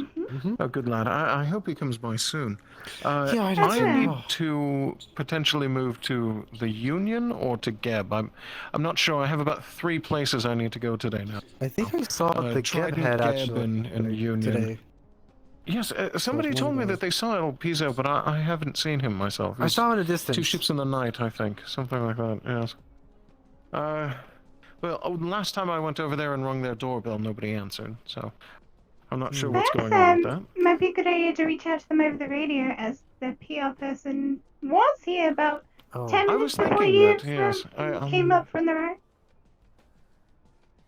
Oh, good lad. I hope he comes by soon. Yeah, I do I too. need Oh. to potentially move to the Union or to Geb. I'm not sure. I have about 3 places I need to go today now. I think I saw the Geb Trident, head Geb, actually and Union. today. Yes, somebody one told of me those. that they saw El Piso, but I haven't seen him myself. I saw him in a distance. 2 ships in the night, I think. Something like that, yes. Well, last time I went over there and rung their doorbell, nobody answered, so I'm not sure what's going on with that. might be a good idea to reach out to them over the radio, as the PR person was here about 10 I minutes was before thinking you that, yes. I came up from the road.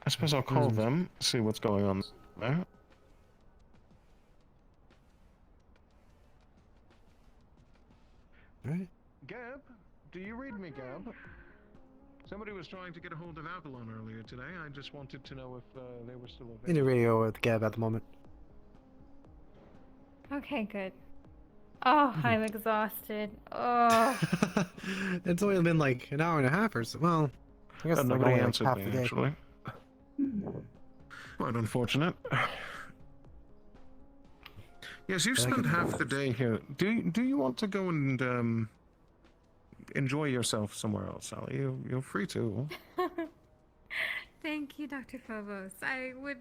I suppose I'll call them, see what's going on there. Right. Gab, do you read me, Gab? Somebody was trying to get a hold of Avalon earlier today. I just wanted to know if they were still available. In the radio with Gab at the moment. Okay, good. Oh, I'm exhausted. Oh. It's only been like an hour and a half or so. Well, I guess Nobody only, like, answered half me, the day. actually. Quite unfortunate. Yes, you've But I spent can- half the day here. Do you want to go and enjoy yourself somewhere else, Sally? You're free to. Thank you, Dr. Phobos. I would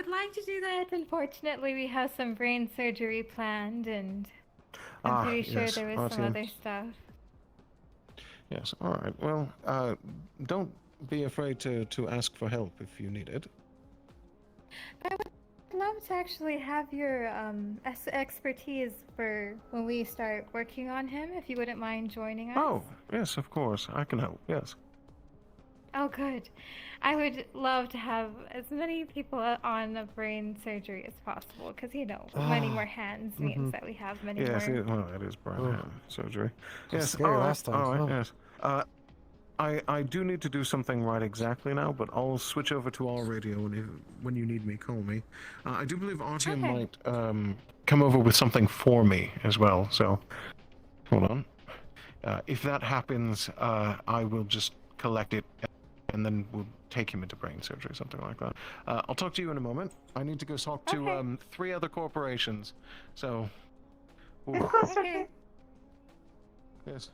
like to do that. Unfortunately, we have some brain surgery planned, and I'm pretty sure yes, there was our some other teams. stuff. Yes. All right. Well, don't be afraid to ask for help if you need it. I would love to actually have your expertise for when we start working on him, if you wouldn't mind joining us. Oh, yes, of course. I can help. Yes. Oh, good. I would love to have as many people on a brain surgery as possible, because, you know, many more hands means that we have many Yes. more. Well, it is brain surgery. So Yes. scary all right, last time, All right. so. Yes. I do need to do something right exactly now, but I'll switch over to our radio, and when you need me, call me. I do believe Artyom might come over with something for me as well. So, hold on. If that happens, I will just collect it, and then we'll take him into brain surgery, something like that. I'll talk to you in a moment. I need to go talk to 3 other corporations. So, Of course, okay. Yes.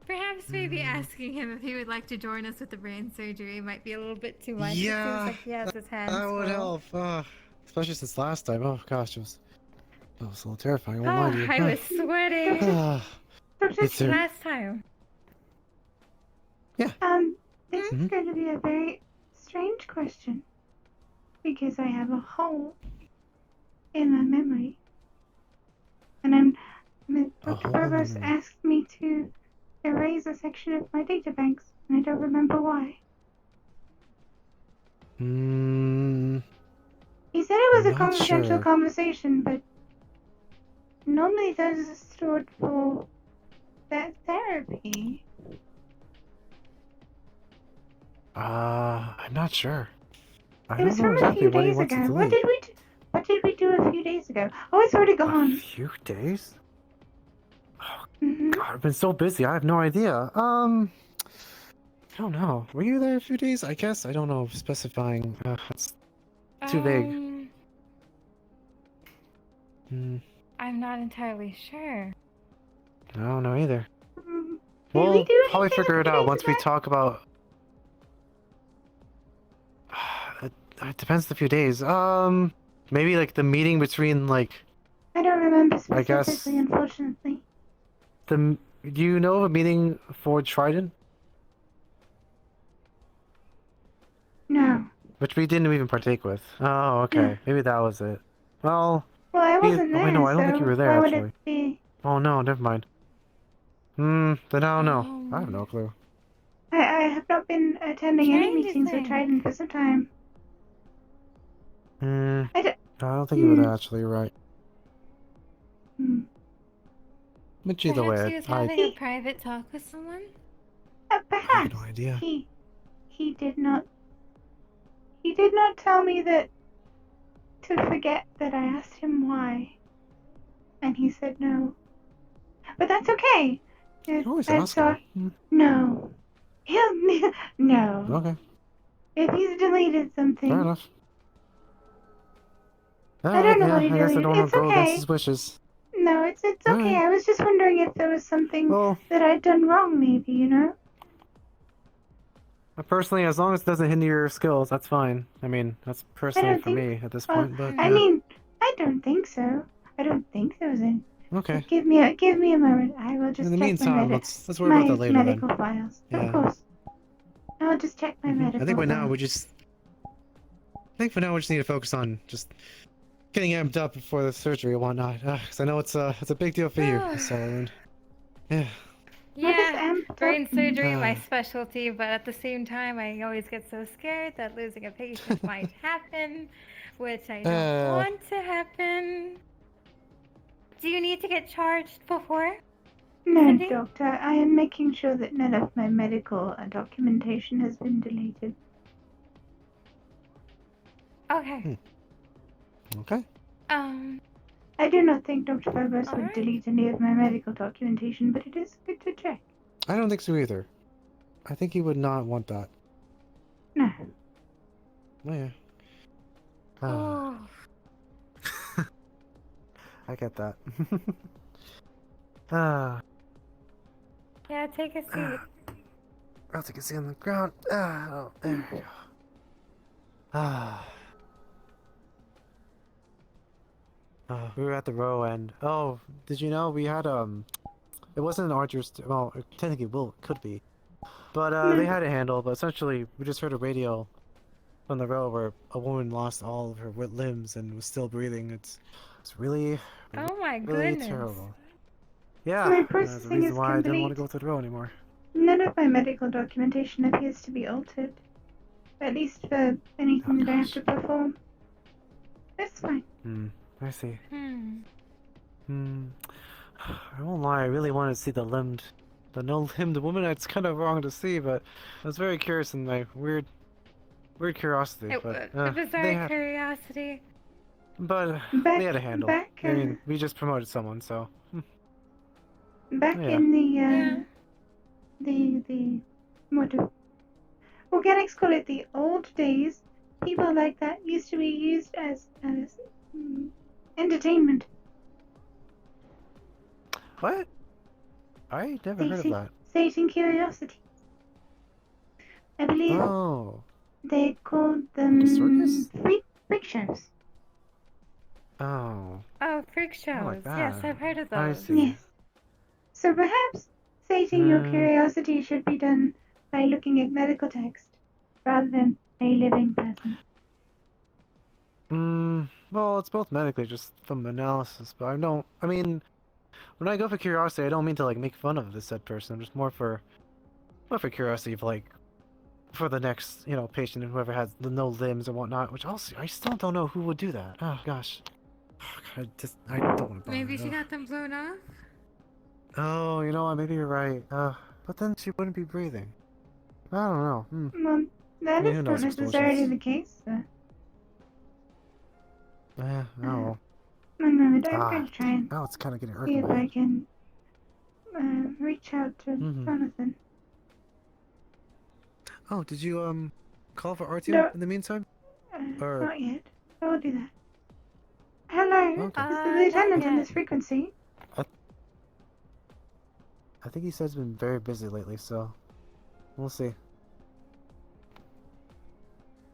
Perhaps maybe asking him if he would like to join us with the brain surgery might be a little bit too much. Yeah, it seems like he has his hands that would full. help. Especially since last time. Oh gosh, it was a little terrifying. I won't Oh, lie to you. I was sweating It's a- last time. This is going to be a very strange question. Because I have a hole in my memory. And Dr. Phobos asked me to erase a section of my databanks, and I don't remember why. He said it was a Not confidential sure. conversation, but normally those are stored for that therapy. I'm not sure. I It don't was know from a exactly few what he days wants ago. to What delete. did we do a few days ago? Oh, it's already gone. A few days? Mm-hmm. God, I've been so busy. I have no idea. I don't know. Were you there a few days? I guess. I don't know. Specifying. It's too vague. I'm not entirely sure. I don't know either. Did We'll we do probably anything figure it a few out days once we ago? talk about. It depends a few days. Maybe like the meeting between like. I don't remember I guess. specifically, unfortunately. Do you know of a meeting for Trident? No. Which we didn't even partake with. Oh, okay. No. Maybe that was it. Well. Well, I wasn't there, Wait, no, I don't think you so were there why would actually. it be? Oh no, never mind. Then I don't know. I have no clue. I have not been attending any Trying to meetings with think. Trident for some time. I don't think you were there actually. You're right. But either Perhaps way, he was having a private talk with someone? Perhaps. no idea. He did not. He did not tell me that to forget that I asked him why, and he said no. But that's okay. Always That's ask him. no. He'll no. Okay, If he's deleted something, fair enough. I don't know yeah, what he I guess I deleted. don't want It's to go against okay. his wishes. No, it's okay. Alright. I was just wondering if there was something that I'd done wrong, maybe, you know? Personally, as long as it doesn't hinder your skills, that's fine. I mean, that's personally don't for me at this point. But I mean, I don't think so. I don't think there was any. okay. Give me a moment. I will just In the check meantime, my let's worry about that later then. medical files. Yeah. Of course. I'll just check my medical I think by now files. we just. I think for now we just need to focus on just getting amped up before the surgery and whatnot. Because I know it's a big deal for you, so yeah. Yeah, brain surgery, my specialty, but at the same time, I always get so scared that losing a patient might happen, which I don't want to happen. Do you need to get charged before? No, Cindy? doctor. I am making sure that none of my medical documentation has been deleted. Okay. Okay. I do not think Dr. Phobos would Alright. delete any of my medical documentation, but it is good to check. I don't think so either. I think he would not want that. No. Oh yeah. Oh. I get that. Ah. Yeah, take a seat. I'll take a seat on the ground. Oh, there we go. Ah. We were at the row and did you know we had it wasn't an arduous well technically could be. But they had it handled, but essentially we just heard a radio on the row where a woman lost all of her limbs and was still breathing. It's really Oh my really goodness. terrible. Yeah, My that's the processing reason is why I didn't want to complete. go to the row anymore. None of my medical documentation appears to be altered. At least for anything that I have to perform. It's fine. I see. Hmm. I won't lie, I really wanted to see the no-limbed woman. It's kind of wrong to see, but I was very curious in my weird curiosity. It But was a they bizarre had, curiosity. but they had a handle. I mean, we just promoted someone, so. Back Yeah. in the what do organics call it, the old days, people like that used to be used as entertainment. What? I never heard of that. Sating curiosities. I believe Oh. they called them freak shows. Oh. Oh, freak shows. that. Yes, I've heard of those. I see. Yes. So perhaps sating your curiosity should be done by looking at medical text rather than a living person. Well, it's both medically, just from analysis, but I mean, when I go for curiosity, I don't mean to, like, make fun of the said person, just more for curiosity of, like, for the next, patient and whoever has the no limbs and whatnot, which also, I still don't know who would do that. Oh, gosh. I don't want to bother. Maybe she got them blown off? Oh, you know what, maybe you're right. But then she wouldn't be breathing. I don't know. Well, that is not necessarily the case. Oh. One moment, I'm going to try and now it's kind of getting see if irking. I can reach out to Jonathan. Oh, did you call for R2 No. in the meantime? Or Not yet. I will do that. Hello, Okay. is the lieutenant on this frequency? I think he said he's been very busy lately, so we'll see.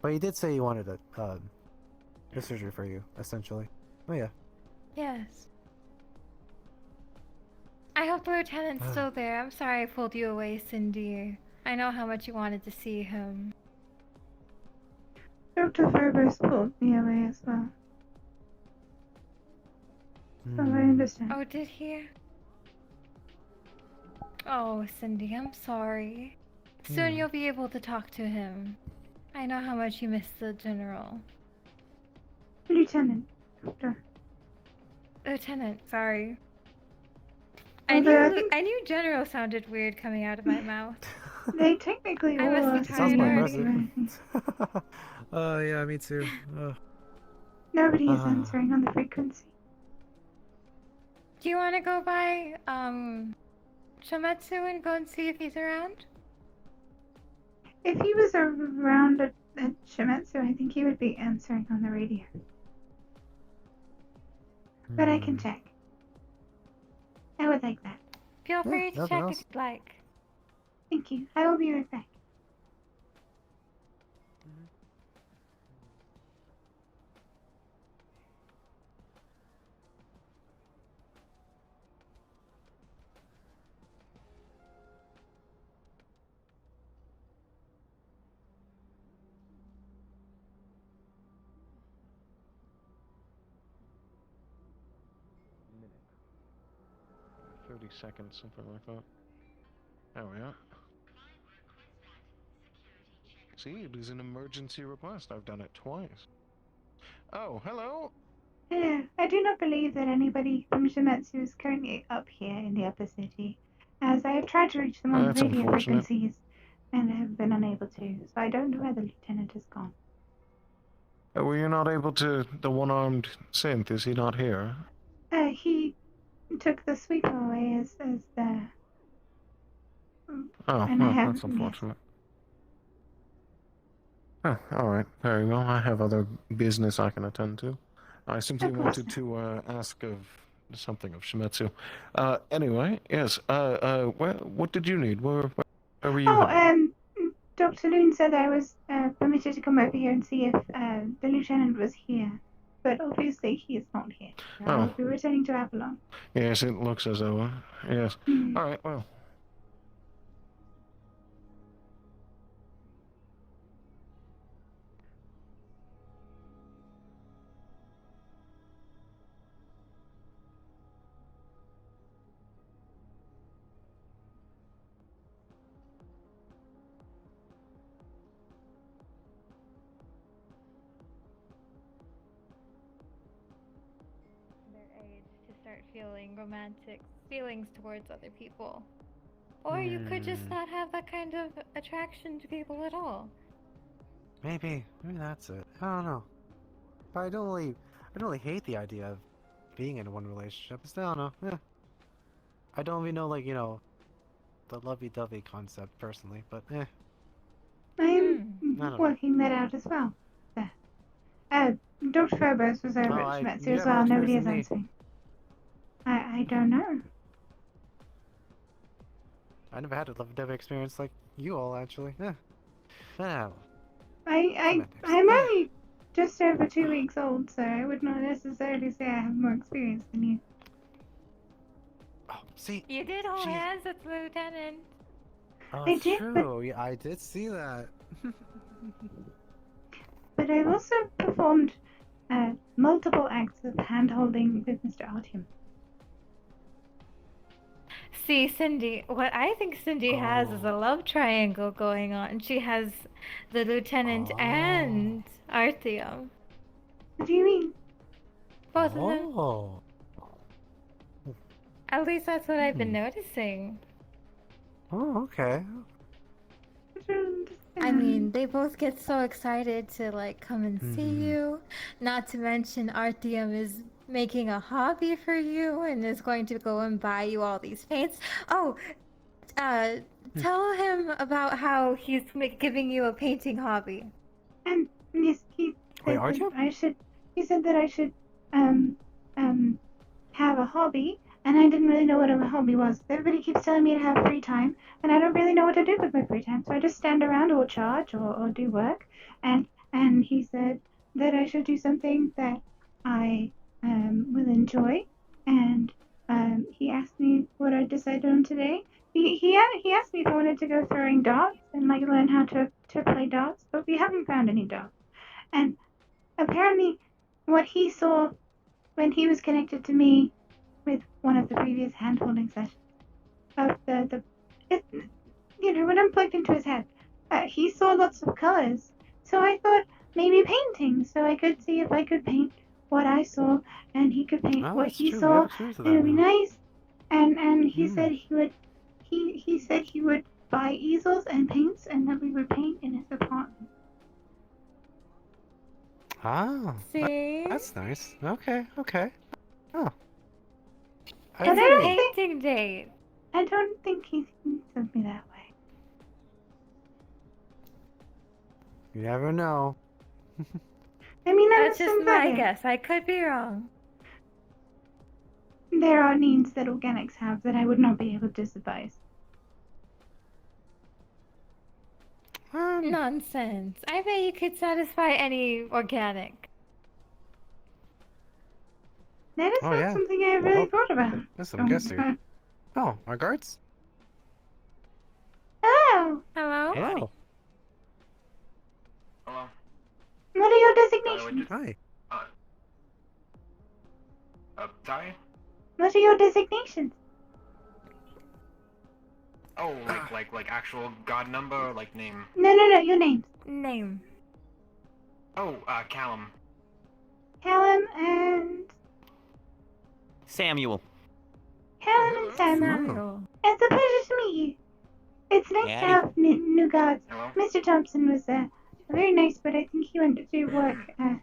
But he did say he wanted a surgery for you, essentially. Oh yeah. Yes. I hope the lieutenant's still there. I'm sorry I pulled you away, Cyn-D. I know how much you wanted to see him. Dr. Ferber's pulled me away as well. So I understand. Oh, did he? Oh, Cyn-D, I'm sorry. Soon you'll be able to talk to him. I know how much you miss the general. Lieutenant. Doctor. Lieutenant, sorry. Although I knew general sounded weird coming out of my mouth. They technically I all must be are tired similar. already. Yeah, me too. Nobody is answering on the frequency. Do you want to go by, Shometsu and go and see if he's around? If he was around at Shimetsu, I think he would be answering on the radio. But I can check. I would like that. Feel free to check if you'd like. Thank you. I will be right back. Minute. 30 seconds, something like that. There we are. See, it is an emergency request. I've done it twice. Oh, hello! Hello. I do not believe that anybody from Shimetsu is currently up here in the upper city, as I have tried to reach them on the That's radio unfortunate. frequencies and have been unable to, so I don't know where the lieutenant has gone. Were you not able to... The one-armed synth, is he not here? He took the sweeper away as the... Oh, and I well, have... that's unfortunate. Oh, alright, very well. I have other business I can attend to. I simply wanted to ask of something of Shimetsu. Anyway, yes, what did you need? Where were you Oh, headed? Dr. Loon said I was permitted to come over here and see if the lieutenant was here. But obviously he is not here. I will be returning to Avalon. Yes, it looks as though, yes. Alright, well. Their age to start feeling romantic feelings towards other people. Or you could just not have that kind of attraction to people at all. Maybe that's it. I don't know. But I don't really hate the idea of being in one relationship. I don't know. Yeah. I don't even know, like, the lovey-dovey concept personally, but I'm I don't know. working that out as well. Dr. Phobos was over at Shimetsu you as have well. more Nobody experience has than me. answered. I don't know. I never had a lovey-dovey experience like you all, actually. Yeah. Yeah. I'm only just over 2 weeks old, so I would not necessarily say I have more experience than you. Oh, see. You did hold hands with the lieutenant. Oh, I it's did, true. Yeah, I did see that. But I've also performed multiple acts of hand-holding with Mr. Artyom. See, Cindy, what I think Cindy has is a love triangle going on. She has the lieutenant and Artyom. What do you mean? Both of them. Oh. At least that's what I've been noticing. Oh, okay. I mean, they both get so excited to like come and see you. Not to mention Artyom is making a hobby for you and is going to go and buy you all these paints. Oh, tell him about how he's giving you a painting hobby. And yes, he said that I should. He said that I should have a hobby, and I didn't really know what a hobby was. Everybody keeps telling me to have free time, and I don't really know what to do with my free time. So I just stand around or charge or do work. And he said that I should do something that I will enjoy. And he asked me what I decided on today. He asked me if I wanted to go throwing darts and like learn how to play darts, but we haven't found any darts. And apparently, what he saw when he was connected to me with one of the previous hand-holding sessions of when I'm plugged into his head, he saw lots of colors. So I thought maybe painting, so I could see if I could paint what I saw, and he could paint what he saw, and it would be nice. And he said he would. He said he would buy easels and paints, and that we would paint in his apartment. Ah, See? that's nice. Okay. Oh. It's a painting date. I don't think he thinks of me that way. You never know. I mean, that's just my guess. I could be wrong. There are needs that organics have that I would not be able to suffice. Nonsense. I bet you could satisfy any organic. That is not something I really thought about. There's some guests here. Oh, our guards? Hello. Hello. Hello. Hello. What are your designations? Hi. Sorry? What are your designations? Oh, like actual god number or like name? No, your names. Name. Oh, Callum. Callum and... Samuel. Callum and Samuel. It's a pleasure to meet you. It's nice to have new guards. Hello? Mr. Thompson was very nice, but I think he went to do work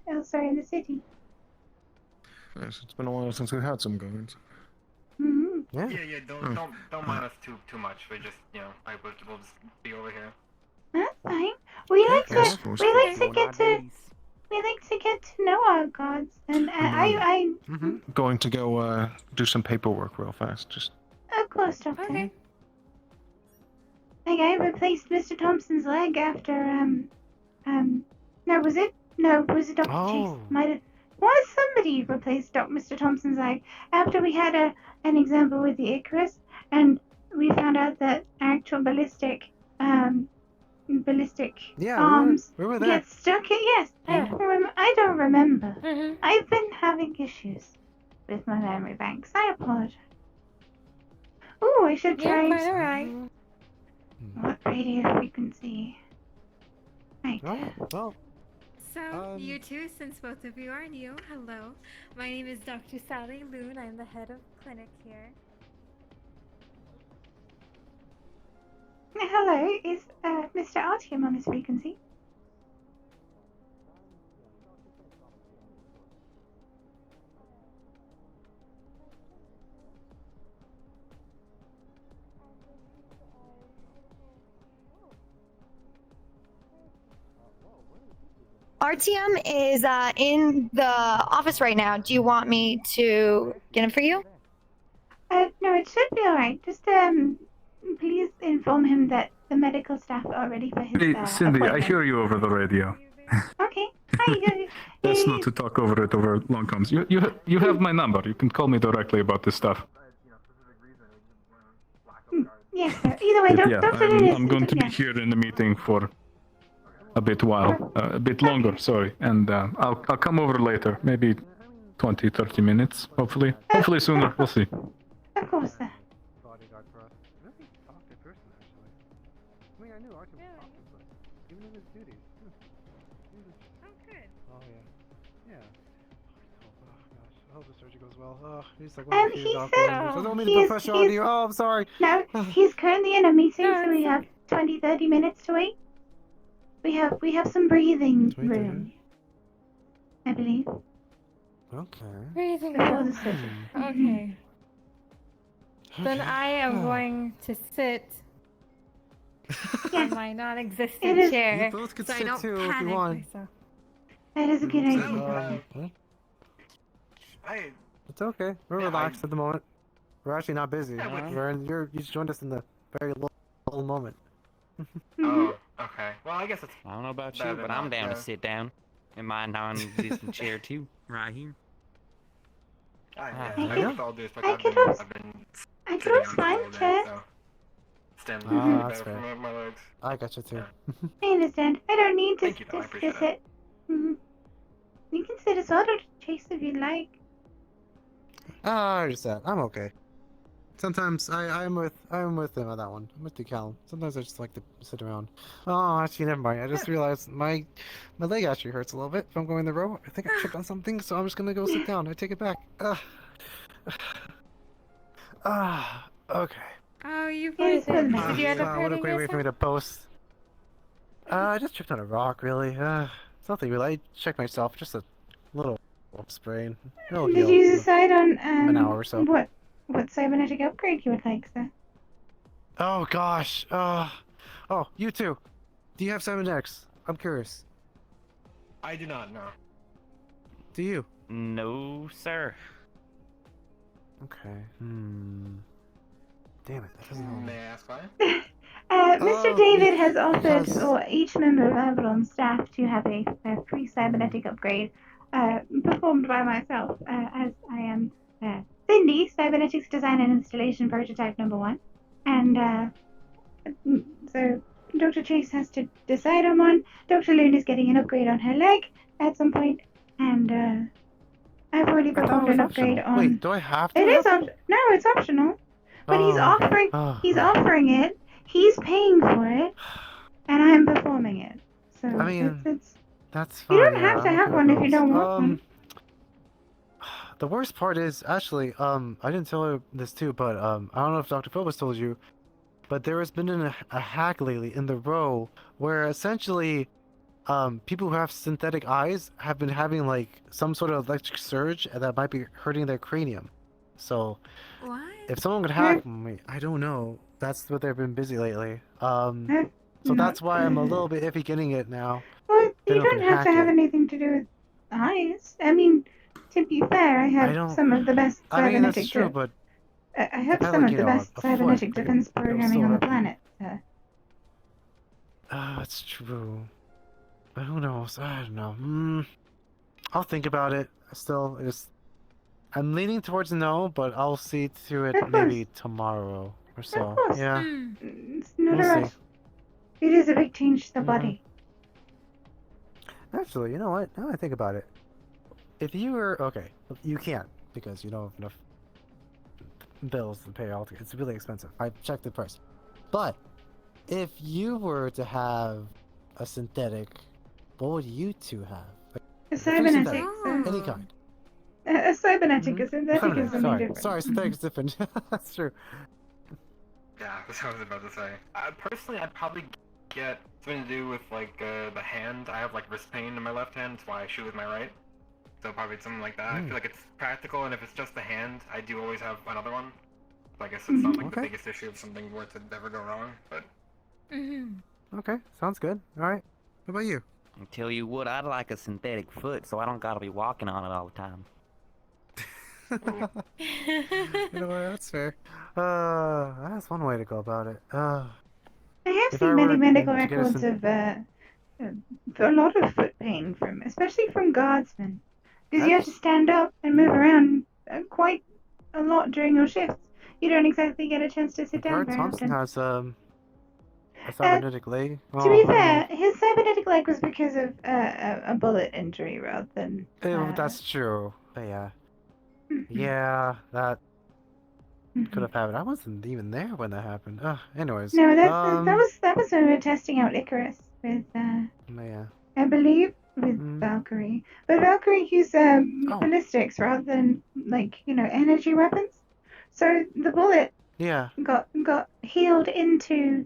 elsewhere in the city. Yes, it's been a while since we've had some guards. Mm-hmm. Yeah. Don't mind us too much. We just, I will just be over here. That's fine. We like Yes, to most we like to definitely. get to we like to get to know our gods, and I Going to go do some paperwork real fast. Just of course, Doctor. Okay. Like I replaced Mr. Thompson's leg after no, was it Dr. Chase? Oh. Might have was somebody replaced Mr. Thompson's leg after we had an example with the Icarus, and we found out that actual ballistic Yeah, arms we were there. get stuck in. Yes, Yeah. I don't remember. Mhm. I've been having issues with my memory banks. I apologize. Ooh, I should You're try. quite alright. What radio frequency? Right. Oh, well. So, you two, since both of you are new, hello. My name is Dr. Sally Loon. I'm the head of clinic here. Hello, is Mr. Artyom on this frequency? RTM is in the office right now. Do you want me to get him for you? No, it should be alright. Just, please inform him that the medical staff are ready for his, Hey, Cindy, I appointment. hear you over the radio. Okay. Hi, Best not to talk over it over long comms. You have my number. You can call me directly about this stuff. yes, sir. Either way, But yeah, Dr. Loon is... I'm going to be here in the meeting for a bit longer, sorry. And I'll come over later, maybe 20, 30 minutes, hopefully. Hopefully sooner, we'll see. Of course, sir. Bodyguard for us. Really talkative person, actually. I mean, I knew Archie was talkative, but even in his duties. Oh, good. Oh, yeah. Yeah. Oh, gosh. I hope the surgery goes well. Oh, he's like one of the few He doctors. said I don't mean to put pressure on you. Oh, I'm sorry. No, he's currently in a meeting, so we have 20, 30 minutes to wait. We have some breathing room, I believe. Okay. Breathing Before room. the surgery. Okay. Then I am going to sit in my non-existent It is- chair, You both could so I sit don't too if you panic want. myself. That is a good idea. It's okay. We're relaxed at the moment. We're actually not busy. You just joined us in the very little moment. Oh, okay. Well, I guess it's. I don't know about better you, than but I'm not, down to yeah. sit down in my non-existent chair too, right here. Yeah, I I could- with all due respect, I I've could been also- I could sitting also on find all day, chairs. so standing Ah, is that's better for fair. my legs. I got you too. I understand. I don't need to, Thank you, though. I to appreciate it. sit. You can sit as well, Dr. Chase, if you'd like. I understand. I'm okay. Sometimes I'm with him on that one. I'm with you, Callum. Sometimes I just like to sit around. Oh, actually, never mind. I just realized my leg actually hurts a little bit from going in the row. I think I tripped on something, so I'm just gonna go sit down. I take it back. Okay. Oh, you Yes, both. yes. Did you end up What a hurting great way for me yourself? to post. I just tripped on a rock, really. It's nothing really. I checked myself. Just a little sprain. It'll Did heal you in decide on an hour or so. what cybernetic upgrade you would like, sir? Oh gosh. Oh, you too. Do you have cybernetics? I'm curious. I do not know. Do you? No, sir. Okay. Damn it. That doesn't help. May I ask why? Mr. David has offered because- or each member of Avalon's staff to have a free cybernetic upgrade performed by myself, as I am Cyn-D, Cybernetics Design and Installation Prototype number 1. And so Dr. Chase has to decide on one. Dr. Loon is getting an upgrade on her leg at some point, and I've already I thought it performed was an upgrade optional. on... Wait, do I have to? It is have optional. No, it's optional. But he's Oh, offering okay. he's offering it, he's paying for it, and I'm performing it. So I mean, it's that's fine. you don't yeah, have to I'm have okay one with if you those. don't want one. The worst part is actually, I didn't tell her this too, but I don't know if Dr. Philbus told you, but there has been a hack lately in the row where essentially, people who have synthetic eyes have been having like some sort of electric surge that might be hurting their cranium. So, What? if someone could hack me, I don't know. That's what they've been busy lately. So not that's why I'm a good. little bit iffy getting it now. Well, you Then I don't can have to hack have it. anything to do with eyes. I mean, to be fair, I have don't- some of the best I mean, that's cybernetic. true, but I if have I had, some like, of you the know, best a cybernetic foot, defense it would programming still on the hurt me. planet. So. That's true. But who knows? I don't know. I'll think about it. Still, I'm leaning towards no, but I'll see to it Of maybe tomorrow or so. Of course. Yeah. It's not We'll a rush. see. It is a big change to the Mhm. body. Actually, you know what? Now I think about it. If you were okay, you can't because you don't have enough bills to pay altogether. It's really expensive. I checked the price. But if you were to have a synthetic, what would you two have? Like, A a free cybernetic. synthetic, any kind. A cybernetic. A synthetic Cybernetic, is something sorry. different. Sorry, synthetic is different. That's true. Yeah, that's what I was about to say. Personally, I'd probably get something to do with like the hand. I have like wrist pain in my left hand, that's why I shoot with my right. So probably something like that. I feel like it's practical, and if it's just the hand, I do always have another one. So I guess it's not like the biggest issue if something were to ever go wrong, but. Okay, sounds good. All right. What about you? I tell you what, I'd like a synthetic foot so I don't gotta be walking on it all the time. You know what? That's fair. That's one way to go about it. I have If seen I many were medical to get a records of a lot of foot pain from, especially from guardsmen, because you have to stand up and move around quite a lot during your shifts. You don't exactly get a chance to sit down Guard very Thompson often. has a cybernetic leg. To be fair, his cybernetic leg was because of a bullet injury rather than. That's true. But yeah. Yeah, that could have happened. I wasn't even there when that happened. Anyways. No, that was when we were testing out Icarus with Yeah. I believe with Valkyrie, but Valkyrie used ballistics rather than energy weapons. So the bullet Yeah. got healed into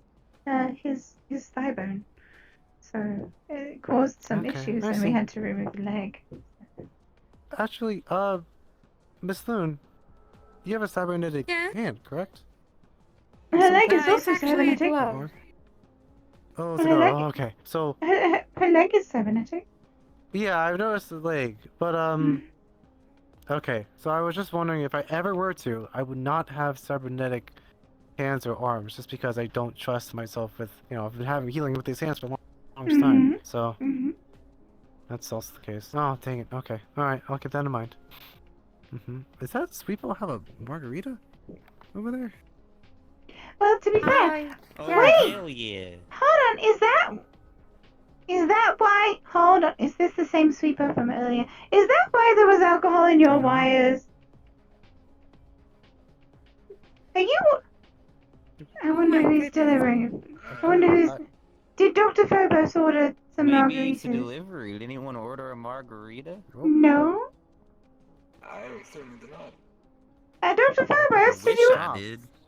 his thigh bone, so it caused some Okay, issues, I and we see. had to remove the leg. Actually, Miss Loon, you have a cybernetic hand, correct? Her leg is It's also actually a cybernetic. glove. Oh, it's a girl. Oh, okay. So Her leg is cybernetic. yeah, I've noticed the leg, but okay. So I was just wondering if I ever were to, I would not have cybernetic hands or arms, just because I don't trust myself with, I've been having healing with these hands for a long time. So that's also the case. Oh, dang it. Okay. All right. I'll keep that in mind. Is that Sweepo have a margarita over there? Well, to be fair, Oh, wait, hell yeah. hold on, is that why? Hold on, is this the same sweeper from earlier? Is that why there was alcohol in your wires? Are you? I wonder who's delivering. I wonder who's. Did Dr. Phobos order some Maybe it's a margaritas? delivery. Did anyone order a margarita? No. I certainly did not. Dr. Phobos, did you?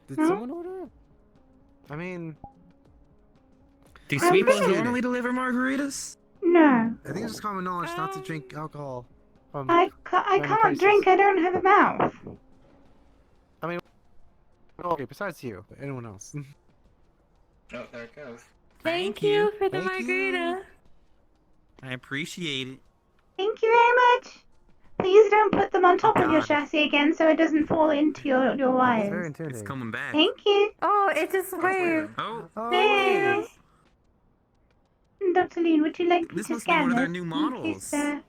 Did Huh? someone order it? I mean, Do I sweepers appreciate normally it. deliver margaritas? No. I think it's just common knowledge not to drink alcohol. I can't drink. I don't have a mouth. I mean, okay. Besides you, anyone else? Oh, there it goes. Thank you for the Thank margarita. I appreciate it. Thank you very much. Please don't put them on top of your God. chassis again, so it doesn't fall into your wires. It's coming back. Thank you. Oh, it just waved. Oh, Thank you. Dr. Lean, would you like me This to must be scan one of their this new in models. case,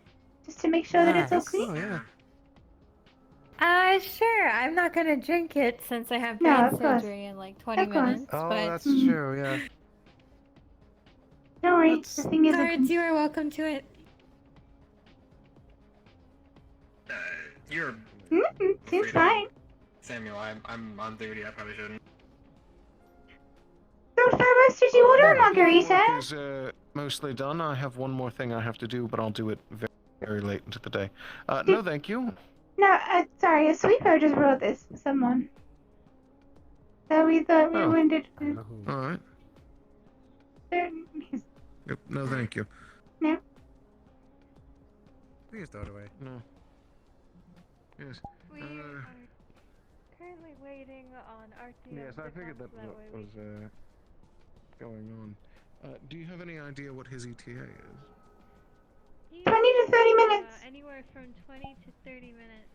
just to make sure that it's all Nice. clean? Oh yeah. Sure. I'm not gonna drink it since I have No, brain of course. surgery in like 20 Of course. minutes. Oh, but that's true. Yeah. Don't worry, the thing is, I Cards, you are welcome to it. You're. Seems fine. Samuel, I'm on duty. I probably shouldn't. Dr. Phobos, did you order a margarita? Work is mostly done. I have one more thing I have to do, but I'll do it very, very late into the day. No, thank you. No, sorry, a sweeper just brought this for someone. So we thought we Oh. wanted. All right. Yep, no, thank you. No. Please throw it away. No. Yes. We are currently waiting on RTO. Yes, I figured that what was going Do you have any idea what his ETA is? 20 to 30 minutes. Anywhere from 20 to 30 minutes.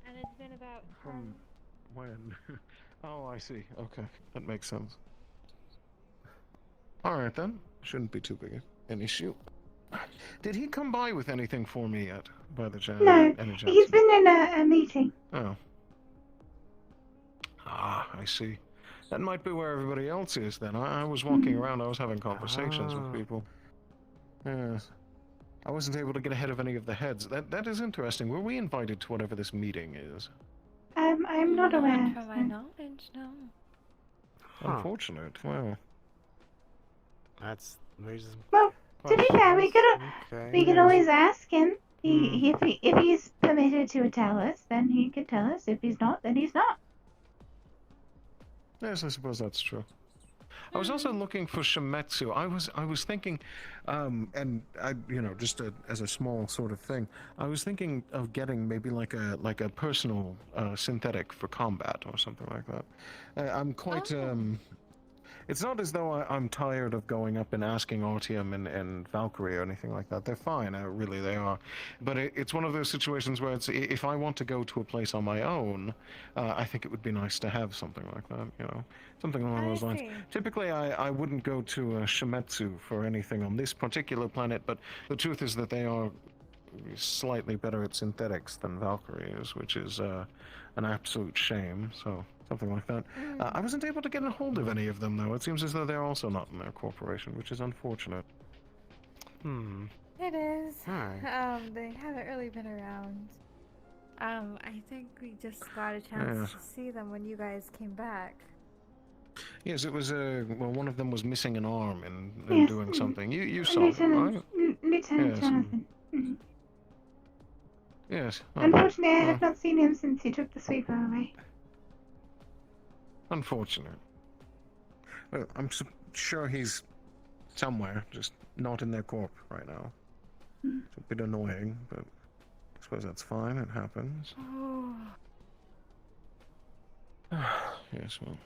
And it's been about 10. When? Oh, I see. Okay, that makes sense. Alright then. Shouldn't be too big an issue. Did he come by with anything for me yet, by the chance? No, Any chance? he's been in a meeting. Oh. Ah, I see. That might be where everybody else is then. I was walking around, I was having conversations with people. Yes. I wasn't able to get ahead of any of the heads. That is interesting. Were we invited to whatever this meeting is? I'm not aware. From my knowledge, no. Unfortunate. Well. That's raises. Well, to be fair, we could always ask him. If he's permitted to tell us, then he could tell us. If he's not, then he's not. Yes, I suppose that's true. I was also looking for Shimetsu. I was thinking, and I, just as a small sort of thing, I was thinking of getting maybe like a personal synthetic for combat or something like that. I'm quite It's not as though I'm tired of going up and asking Artyom and Valkyrie or anything like that. They're fine, really, they are. But it's one of those situations where if I want to go to a place on my own, I think it would be nice to have something like that, something along those lines. Typically, I wouldn't go to Shimetsu for anything on this particular planet, but the truth is that they are slightly better at synthetics than Valkyrie is, which is an absolute shame, so... Something like that. I wasn't able to get a hold of any of them, though. It seems as though they're also not in their corporation, which is unfortunate. It is. Hi. They haven't really been around. I think we just got a chance to see them when you guys came back. Yes, it was, well, one of them was missing an arm and doing something. You saw it, right? Lieutenant Jonathan. Yes. Unfortunately, I have not seen him since he took the sweeper away. Unfortunate. Well, I'm sure he's somewhere, just not in their corp right now. It's a bit annoying, but I suppose that's fine, it happens. Yes, well.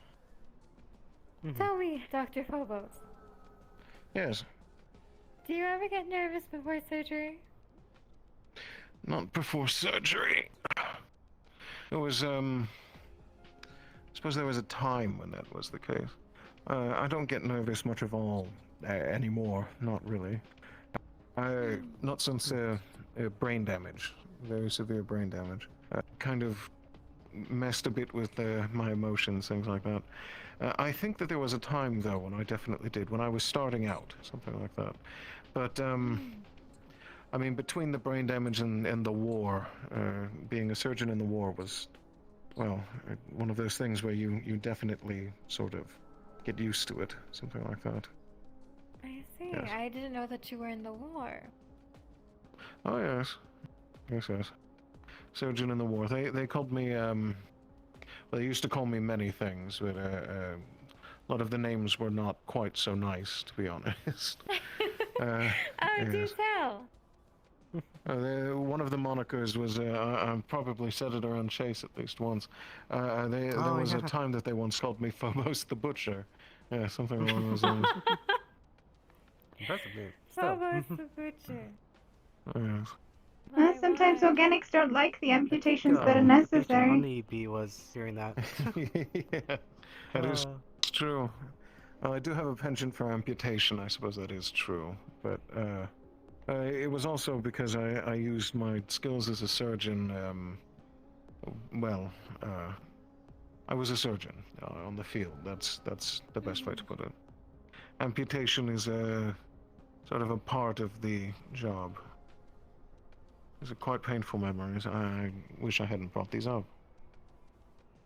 Tell me, Dr. Phobos. Yes. Do you ever get nervous before surgery? Not before surgery. It was, I suppose there was a time when that was the case. I don't get nervous much of all anymore, not really. Not since brain damage, very severe brain damage. Kind of messed a bit with my emotions, things like that. I think that there was a time, though, when I definitely did, when I was starting out, something like that. But, I mean, between the brain damage and the war, being a surgeon in the war was, well, one of those things where you definitely sort of get used to it, something like that. I see. Yes. I didn't know that you were in the war. Oh, yes. Yes. Surgeon in the war. They called me, well, they used to call me many things, but a lot of the names were not quite so nice, to be honest. Do tell. One of the monikers was, I probably said it around Chase at least once. There was a time that they once called me Phobos the Butcher. Yeah, something along those lines. Impressive name. Phobos the Butcher. Yes. Sometimes organics don't like the amputations that are Agent necessary. Honeybee was hearing that. Yeah, that is true. I do have a penchant for amputation, I suppose that is true. But, it was also because I used my skills as a surgeon, I was a surgeon on the field. That's the best way to put it. Amputation is sort of a part of the job. These are quite painful memories. I wish I hadn't brought these up.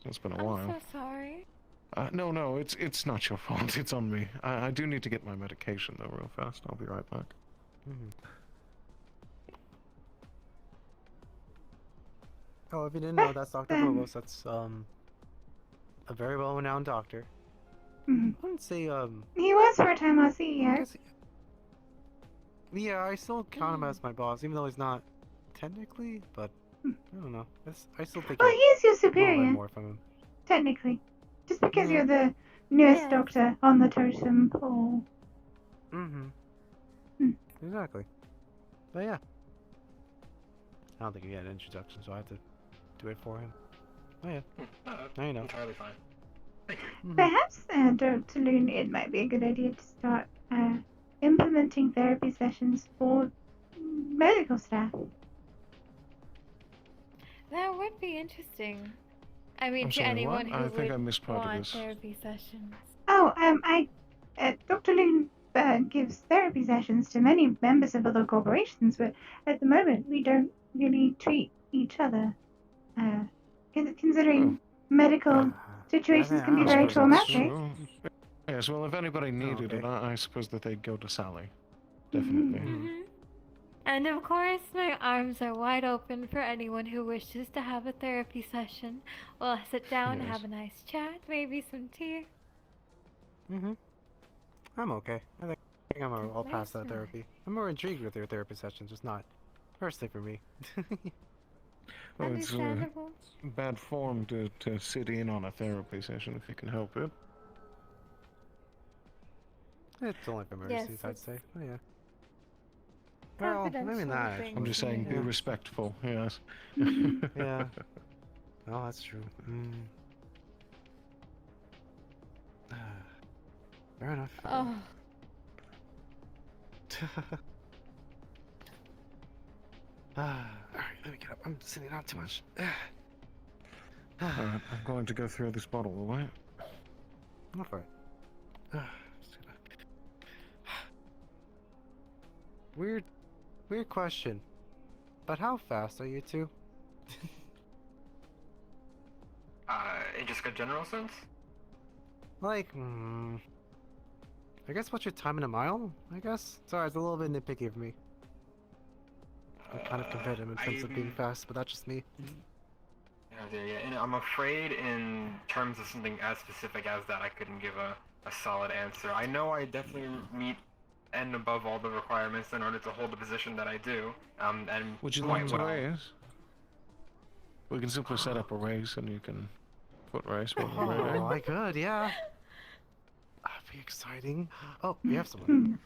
It's been a while. I'm so sorry. No, it's not your fault. It's on me. I do need to get my medication though, real fast. I'll be right back. Oh, if you didn't know, that's Dr. Phobos. That's a very well-renowned doctor. I wouldn't say He was for a time our CEO. Yeah, I still count him as my boss, even though he's not technically. But I don't know. I still think. Well, he is your I will learn superior, more from him. technically. Just because you're the newest doctor on the totem pole. Exactly. But yeah. I don't think he had an introduction, so I have to do it for him. Oh yeah. Now you know. Entirely fine. Thank you. Perhaps, Dr. Loon, it might be a good idea to start implementing therapy sessions for medical staff. That would be interesting. I mean, I'm to sorry, anyone what? who I think I would missed part of want this. therapy sessions. Oh, Dr. Loon gives therapy sessions to many members of other corporations, but at the moment we don't really treat each other. Considering medical situations can be very traumatic. Yes, well, if anybody needed it, I suppose that they'd go to Sally. Mm-hmm. Definitely. And of course, my arms are wide open for anyone who wishes to have a therapy session. We'll sit down, Yes. have a nice chat, maybe some tea. I'm okay. I think I'm all past that therapy. I'm more intrigued with your therapy sessions, just not personally for me. Well, it's Understandable. bad form to sit in on a therapy session if you can help it. It's only for Yes, mercies, I'd it's say. Oh yeah. Well, maybe not. thing. I'm just saying, be Yeah. respectful, yes. Yeah. Oh, that's true. Fair enough. Oh. Alright, let me get up. I'm sitting down too much. Alright, I'm going to go throw this bottle away. Go for it. Weird question. But how fast are you two? In just a general sense? Like, I guess what's your time in a mile? I guess? Sorry, it's a little bit nitpicky of me. I'm kind of competitive in terms of being fast, but that's just me. Yeah, and I'm afraid in terms of something as specific as that, I couldn't give a solid answer. I know I definitely meet and above all the requirements in order to hold the position that I do, and Would you quite like to well. raise? We can simply set up a race and you can foot race when you're ready. Oh, I could, yeah. That'd be exciting. Oh, we have someone.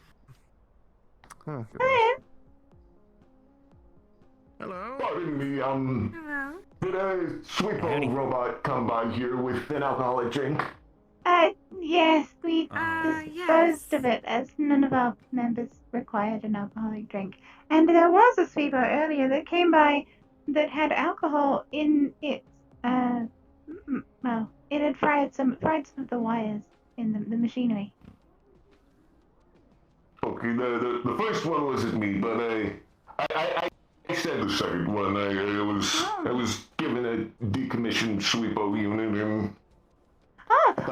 Oh, Hello? Pardon me, did a sweeper robot come by here with an alcoholic drink? Yes, we disposed of it as none of our members required an alcoholic drink. And there was a sweeper earlier that came by that had alcohol in its, well, it had fried some of the wires in the machinery. Okay, the first one wasn't me, but I said the second one. I was given a decommissioned sweeper unit and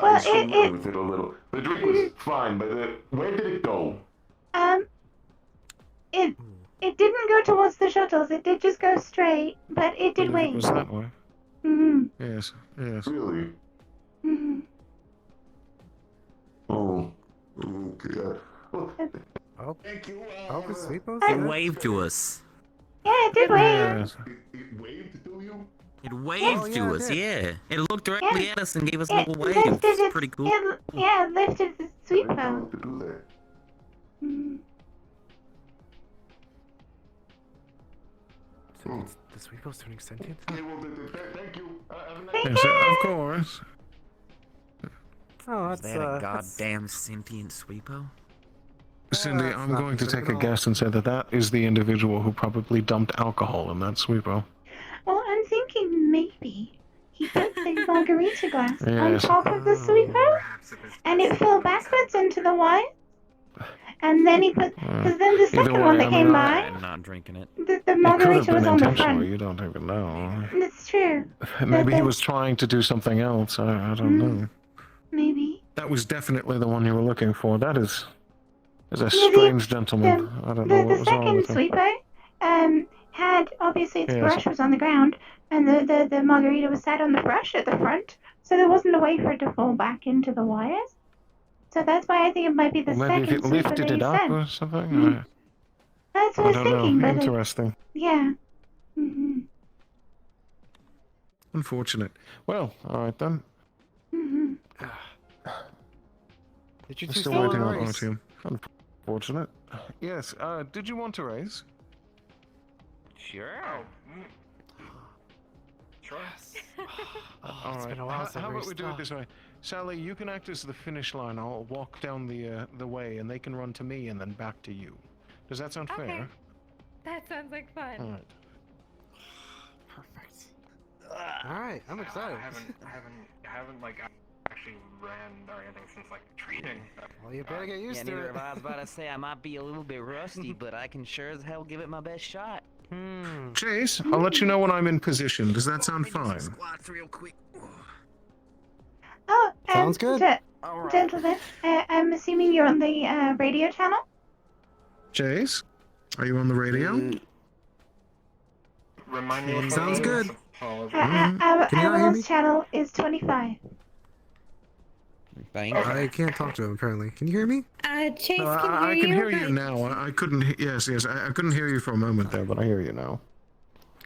Well, screwed with it a little. The drink was fine, but where did it go? It didn't go towards the shuttles. It did just go straight, but it did It wait. was that way. Mm-hmm. Yes, yes. Really? Mm-hmm. Oh, okay. Oh, thank you. the sweeper? It waved to us. Yeah, it did wait. Yes. It waved to you? It waved to us, yeah. It looked directly at us and gave us a little wave. Lifted It's its- pretty cool. It lifted the sweeper. To do that. Mm. So the sweeper's turning sentient? Thank you. Yes, of course. Oh, Is that's, that a that's... goddamn sentient sweepo? Cindy, that's I'm not going to true take at a all. guess and say that that is the individual who probably dumped alcohol in that sweeper. Well, I'm thinking maybe he put the margarita glass on Yes. top of the sweeper, and it fell backwards into the wine. And then he put, because then the second one that came by, I'm not drinking it. the It could have margarita was been on the intentional, front. you don't even know. That's true. Maybe he was trying to do something else, I don't know. Maybe. That was definitely the one you were looking for. That is a Yeah, strange gentleman. I don't know The what was wrong second with him. sweeper had, obviously its Yes. brush was on the ground, and the margarita was sat on the brush at the front, so there wasn't a way for it to fall back into the wires. So that's why I think it might be the Well, maybe if second it sweeper lifted that it you up said. or something. Mhm. That's what I I was don't thinking, know. but Interesting. yeah. Mm-hmm. Unfortunate. Well, all right then. Mm-hmm. Did you I'm two still still waiting want on to race? Artyom. Unfortunate. Yes, did you want to raise? Sure. Sure. It's been a while since I How about we raced. do it this way? Sally, you can act as the finish line. I'll walk down the way, and they can run to me and then back to you. Does that sound Okay. fair? That sounds like fun. All right. Perfect. All right, I'm excited. I haven't like actually ran or anything since like treating. Well, you better get used Yeah, to neither it. have I. I was about to say I might be a little bit rusty, but I can sure as hell give it my best shot. Chase, I'll let you know when I'm in position. Does that sound fine? Squats real quick. Oh, Sounds good. Gentlemen, I'm assuming you're on the radio channel? Chase, are you on the radio? Remind me what Sounds that is. good. Mm-hmm. Can you not hear me? Avalon's channel is 25. I can't talk to him apparently. Can you hear me? Chase No, can I hear can you. hear you now. I couldn't. Yes, I couldn't hear you for a moment there, but I hear you now.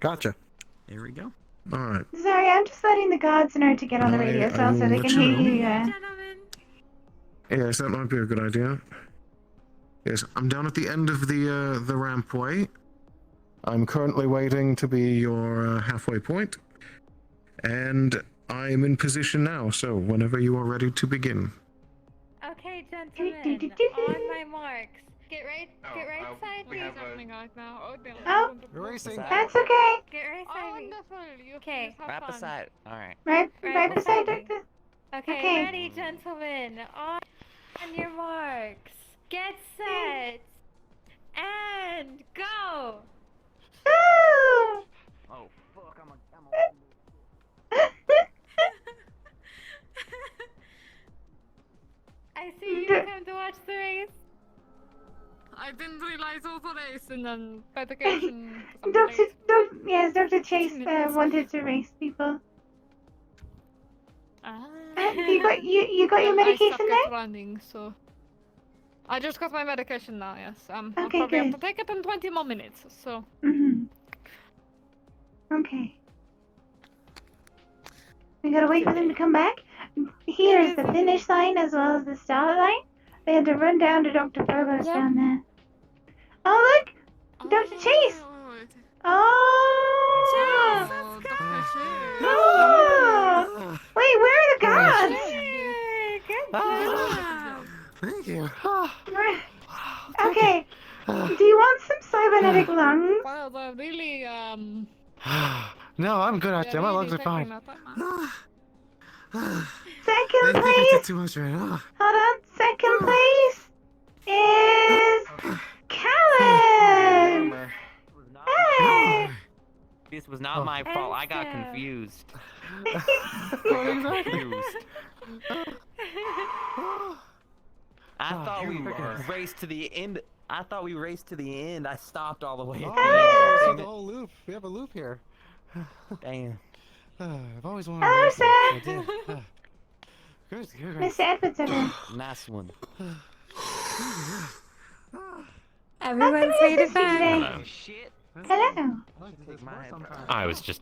Gotcha. Here we go. All right. Sorry, I'm just letting the gods know to get on the radio I cell so will they let can you hear you. know. Yes, that might be a good idea. Yes, I'm down at the end of the rampway. I'm currently waiting to be your halfway point, and I'm in position now. So whenever you are ready to begin. Okay, gentlemen, on my marks. Get right side me. Happening right now. Oh, damn. Oh, You're racing. that's okay. Get right side me. Okay. Right beside. All right. Right beside Doctor. Okay, Okay. ready, gentlemen. On your marks. Get set. And go. Woo! Oh fuck! I'm I see you come to watch the race. I didn't realize it was a race and then medication. Dr. Chase wanted to race people. You got your medication I suck there? at running, so I just got my medication now. Yes. I'll Okay, probably have good. to take it in 20 more minutes. So. Okay. We gotta wait for them to come back. Here is the finish line as well as the start line. They had to run down to Dr. Phobos down there. Oh look! Dr. Chase! Oh! Oh! Wait, where are the gods? Good job. Thank you. Okay. Do you want some cybernetic lungs? Wow, they're really No, I'm good actually. My lungs are taking fine. their time. Second I think I place. did too much right now. Hold on. Second place is Callan. Hey. This was not my fault. I got confused. Confused. I thought we raced to the end. I thought we raced to the end. I stopped all the way at Oh, the see end. the whole loop. We have a loop here. Damn. I've always wanted Hello, to race sir. it. I did. Good. Mr. Edwards over. Nice one. Everyone's made it back. Hello. I was just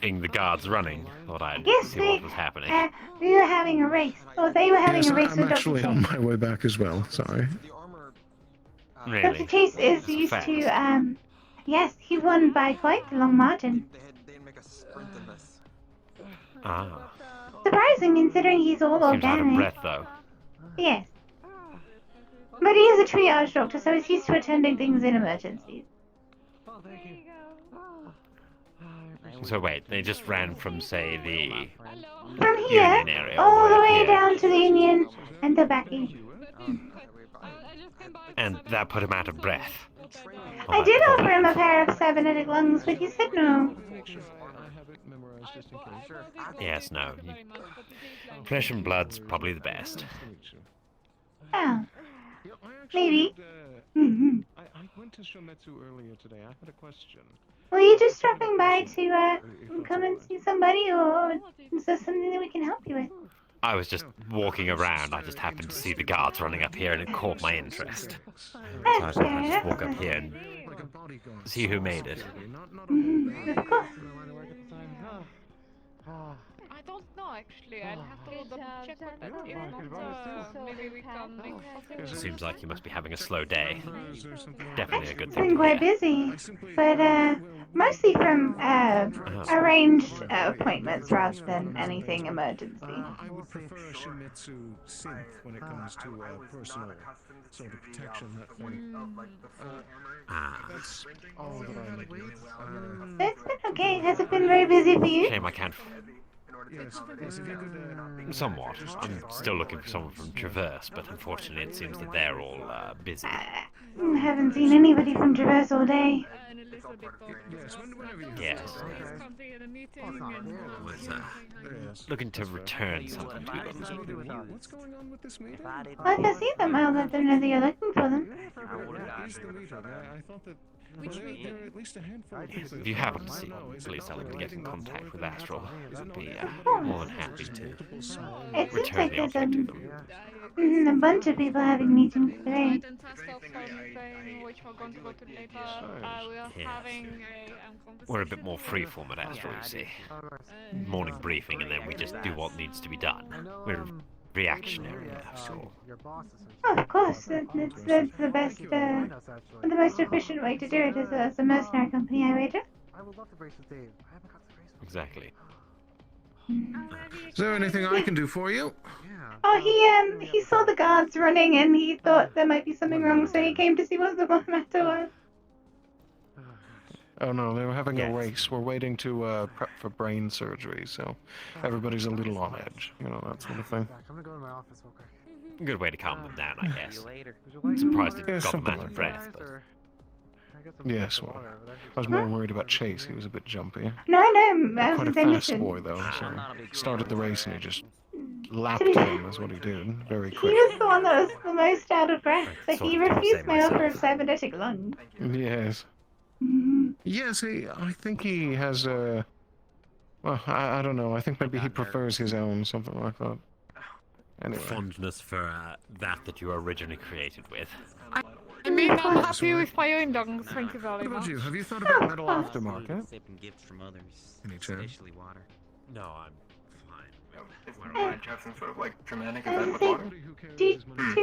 seeing the guards running. Thought I'd Yes, see what was happening. we were having a race. Or they were having Yes, a race I'm with Dr. actually Chase. on my way back as well. Sorry. Really? Dr. Chase is used fast. to, yes, he won by quite a long margin. Ah. Surprising considering he's all Seems out of organic. breath though. Yes. But he is a triage doctor, so he's used to attending things in emergencies. So wait, they just ran from say the From here, Union area all the up way here, down to the Union and the back east. and that put him out of breath. I did offer him a pair of cybernetic lungs, but he said no. Yes, no. Flesh and blood's probably the best. Oh. Maybe. Mm-hmm. I went to Shometsu earlier today. I had a question. Were you just dropping by to come and see somebody, or is there something that we can help you with? I was just walking around. I just happened to see the guards running up here, and it caught my interest. So I thought I'd just walk up here and see who made it. Of course. I don't know. actually. I'll have to double check with that. If not, maybe we can make something. Seems like you must be having a slow day. I've Definitely a good been thing to quite hear. busy, but mostly from arranged appointments rather than anything emergency. I would prefer a Shimizu synth when it comes to personal sort of protection, that thing. That's all that I need. It's been okay. Has it been very busy for you? Shame I can't. Yes, if you could, Somewhat. I'm still looking for someone from Traverse, but unfortunately it seems that they're all busy. Haven't seen anybody from Traverse all day. Yes. Was looking to return something to them. What's going on with this meter? Well, if I see them, I'll let them know that you're looking for them. Where's the meter? I thought that there are at least a handful of people. If you happen to see them, please tell them to get in contact with Astral. I'd be more than happy to It seems return like the there's object to them. a bunch of people having meetings today. Which we're going to go to later. We're having a We're a bit more freeform at Astral, you see. Morning briefing, and then we just do what needs to be done. We're reactionary, so. Oh, of course, that's the best, the most efficient way to do it as a mercenary company, I wager. I would love to brace with Dave. I haven't got the bracelet. Exactly. Is there anything I can do for you? Oh, he saw the guards running and he thought there might be something wrong, so he came to see what the matter was. Oh no, they were having a race. We're waiting to prep for brain surgery, so everybody's a little on edge. You know, that sort of thing. I'm gonna go to my office real quick. Good way to calm them down, I guess. Surprised it got them out of breath, but. Yes, well, I was more worried about Chase. He was a bit jumpy. No, I Quite a was saying, fast listen, boy, though, so started the race and he just lapped To be fair, him, is what he did. Very he quick. was the one that was the most out of breath, so he Sort of refused my say offer of myself. cybernetic lunge. Yes. Yes, I think he has a... Well, I don't know. I think maybe he prefers his own, something like that. Anyway. Fondness for that you were originally created with. I mean, I'm happy with my own dunks, thank you very What about much. you? Have you thought about metal aftermarket? Sipping gifts from others. Any chance? Especially water. No, I'm fine. Is Ryan have some sort of like dramatic event with water? Do you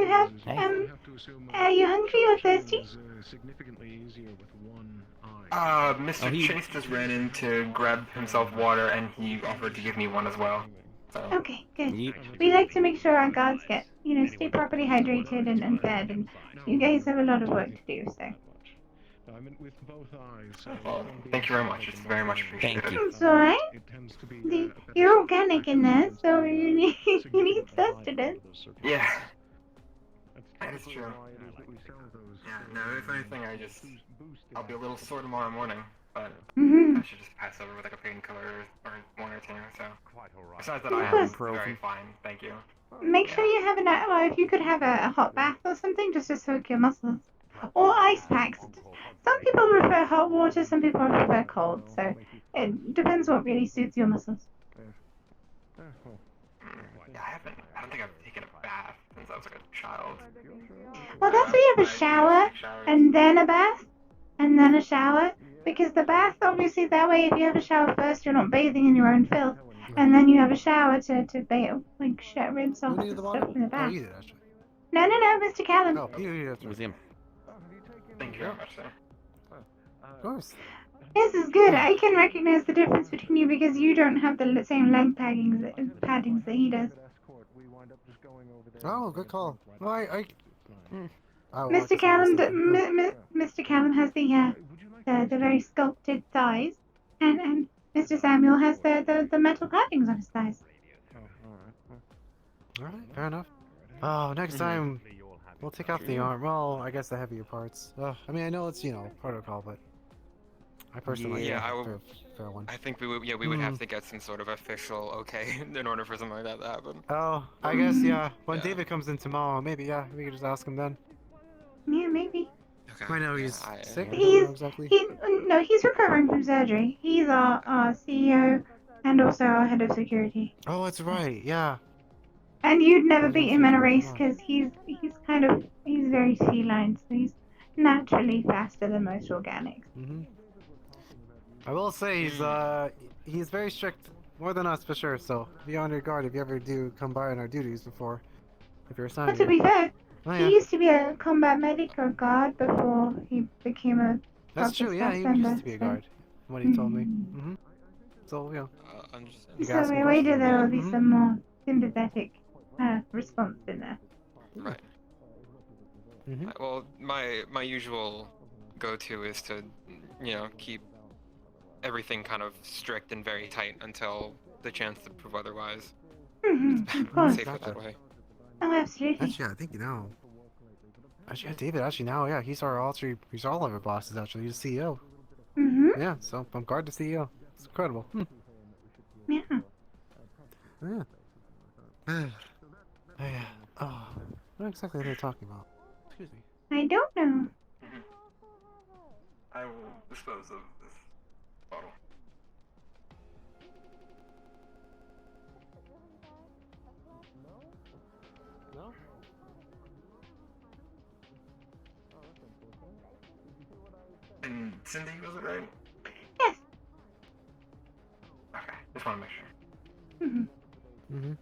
have, are you hungry or thirsty? Significantly easier with one Mr. Chase just ran in to grab himself water and he offered to give me one as well. So. Okay, good. We like to make sure our guards get, stay properly hydrated and fed, and you guys have a lot of work to do, so. With both eyes. Well, thank you very much. It's very much appreciated. It's alright. You're organic in there, so you need sustenance. Yeah. That is true. Yeah, no, if anything, I'll be a little sore tomorrow morning, but I should just pass over with like a painkiller or one or two, so. Besides that, I am very fine, thank you. Make sure you have if you could have a hot bath or something just to soak your muscles. Or ice packs. Some people prefer hot water, some people prefer cold, so it depends what really suits your muscles. Yeah, I don't think I've taken a bath since I was like a child. Well, that's where you have a shower, and then a bath, and then a shower. Because the bath, obviously, that way if you have a shower first, you're not bathing in your own filth. And then you have a shower to bathe, like, rinse off the stuff in the bath. No, Mr. Callum. Oh, you With him. Thank you very much, sir. Of course. This is good. I can recognize the difference between you because you don't have the same leg paddings that he does. Oh, good call. No, Mr. Callum, Mr. Callum has the very sculpted thighs, and Mr. Samuel has the metal paddings on his thighs. Alright, fair enough. Oh, next time we'll take off the arm. Well, I guess the heavier parts. I mean, I know it's protocol, but I personally fair one. I think we would have to get some sort of official okay in order for something like that to happen. Oh, I guess when David comes in tomorrow, maybe we could just ask him then. Yeah, maybe. I know he's sick. He's recovering from surgery. He's our CEO and also our head of security. Oh, that's right. Yeah. And you'd never beat him in a race because he's very feline, so he's naturally faster than most organics. I will say he's very strict more than us for sure. So be on your guard if you ever do come by on our duties before, if you're assigned. But to be fair, Oh, he yeah. used to be a combat medic or guard before he became a That's proper true. Yeah, staff he member. used to be a so- guard. What he told me. Mm-hmm. So yeah. You can So ask him we questions. waited there will be Mhm. some more sympathetic response in there. Right. Mm-hmm. Well, my usual go-to is to, keep everything kind of strict and very tight until the chance to prove otherwise. Of course. Safer that way. Oh, absolutely. Actually, I think you know. Actually, yeah, David. Actually, now, yeah, he's all of our bosses. Actually, he's the CEO. Mm-hmm. Yeah, so I'm guard the CEO. It's incredible. Yeah. Yeah. Oh, yeah. Oh, what exactly are they talking about? Excuse me. I don't know. I will dispose of this bottle. No? And Cyn-D, was it right? Yes. Okay, just want to make sure. Mm-hmm.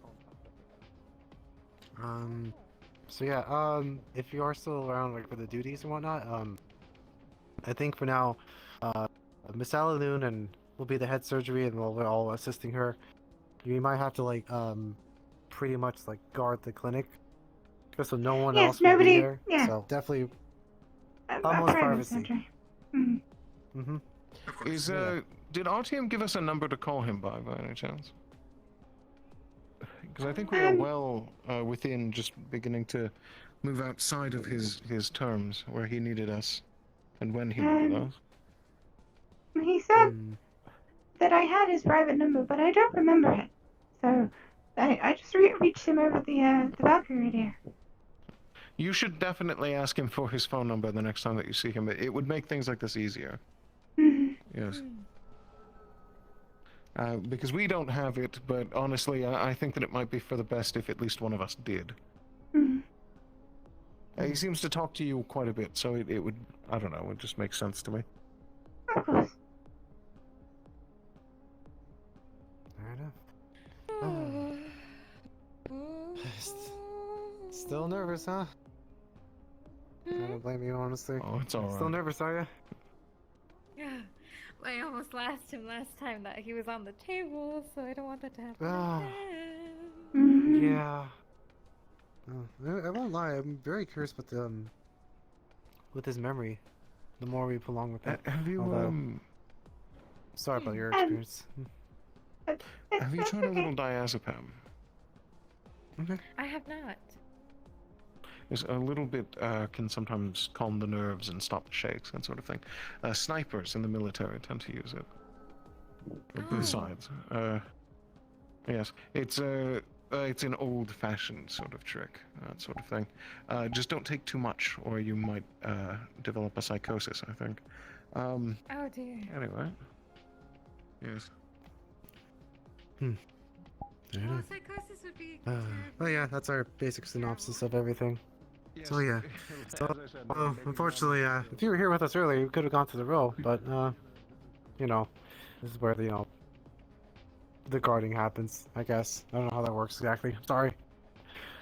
So yeah, if you are still around, like, for the duties and whatnot, I think for now, Miss Alaloon and will be the head surgery, and we're all assisting her. You might have to, like, pretty much, like, guard the clinic, just so no one else will be there. Yeah. So definitely, A almost private privacy. surgery. Mm-hmm. Mm-hmm. Is did RTM give us a number to call him by any chance? Because I think we are well within just beginning to move outside of his terms where he needed us, and when he needed us. He said that I had his private number, but I don't remember it. So I just reached him over the Valkyrie radio. You should definitely ask him for his phone number the next time that you see him. It would make things like this easier. Yes. Because we don't have it, but honestly, I think that it might be for the best if at least one of us did. He seems to talk to you quite a bit, so it would, I don't know, it would just make sense to me. Of course. Fair enough. Still nervous, huh? I don't blame you, honestly. Oh, it's alright. Still nervous, are you? Yeah. I almost lost him last time that he was on the table, so I don't want that to happen Ah. again. Yeah. I won't lie. I'm very curious with his memory. The more we prolong with it. Have you Although, sorry about your experience. Have you tried a little diazepam? Okay. I have not. It's a little bit can sometimes calm the nerves and stop the shakes, that sort of thing. Snipers in the military tend to use it. Both sides. Yes, it's an old-fashioned sort of trick, that sort of thing. Just don't take too much, or you might develop a psychosis, I think. Oh dear. Anyway. Yes. Well, psychosis would be. Well, yeah, that's our basic synopsis of everything. So yeah, so unfortunately, if you were here with us earlier, you could have gone to the row, but you know, this is where the guarding happens. I guess I don't know how that works exactly. Sorry.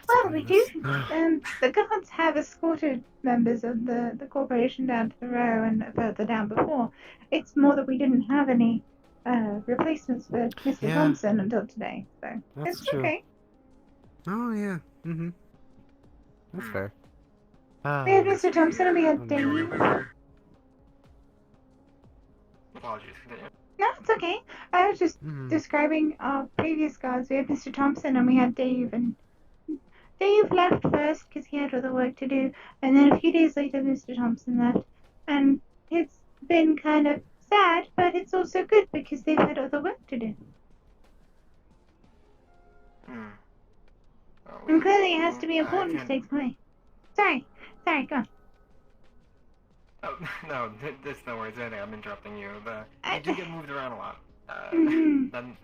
Well, we do. The guards have escorted members of the corporation down to the row and further down before. It's more that we didn't have any replacements for Mr. Thompson until today, so That's it's true. okay. Oh yeah. Mm-hmm. That's fair. We had Mr. Thompson and we had Dave. Apologies, continue. No, it's okay. I was just describing our previous guards. We had Mr. Thompson and we had Dave, and Dave left first because he had other work to do, and then a few days later Mr. Thompson left, and it's been kind of sad, but it's also good because they've had other work to do. And clearly it has to be important to take away. Sorry, go on. Oh, no, there's no worries. I'm interrupting you. You do get moved around a lot. Then,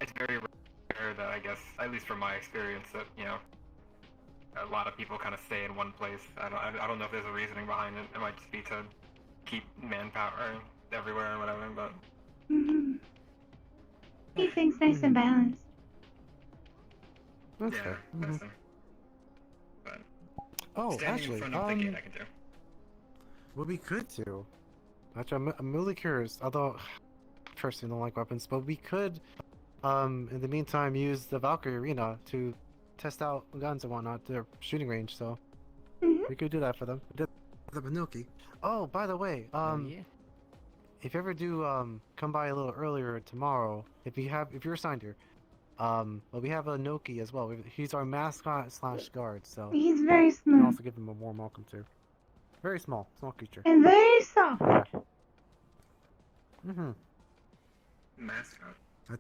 it's very rare that, I guess, at least from my experience, that, a lot of people kind of stay in one place. I don't know if there's a reasoning behind it. It might just be to keep manpower everywhere or whatever, but... Keep things nice and balanced. That's Yeah, fair. that's them. But Oh, standing actually, in front of the gate, I can do. what we could do, actually, I'm really curious, although, personally don't like weapons, but we could, in the meantime, use the Valkyrie Arena to test out guns and whatnot, their shooting range, so we could do that for them. The Minoki. Oh, by the way, if you ever do, come by a little earlier tomorrow, if you're assigned here, well, we have a Noki as well. He's our mascot / guard, so He's very we can small. also give him a warm welcome too. Very small creature. And very soft. Mascot. I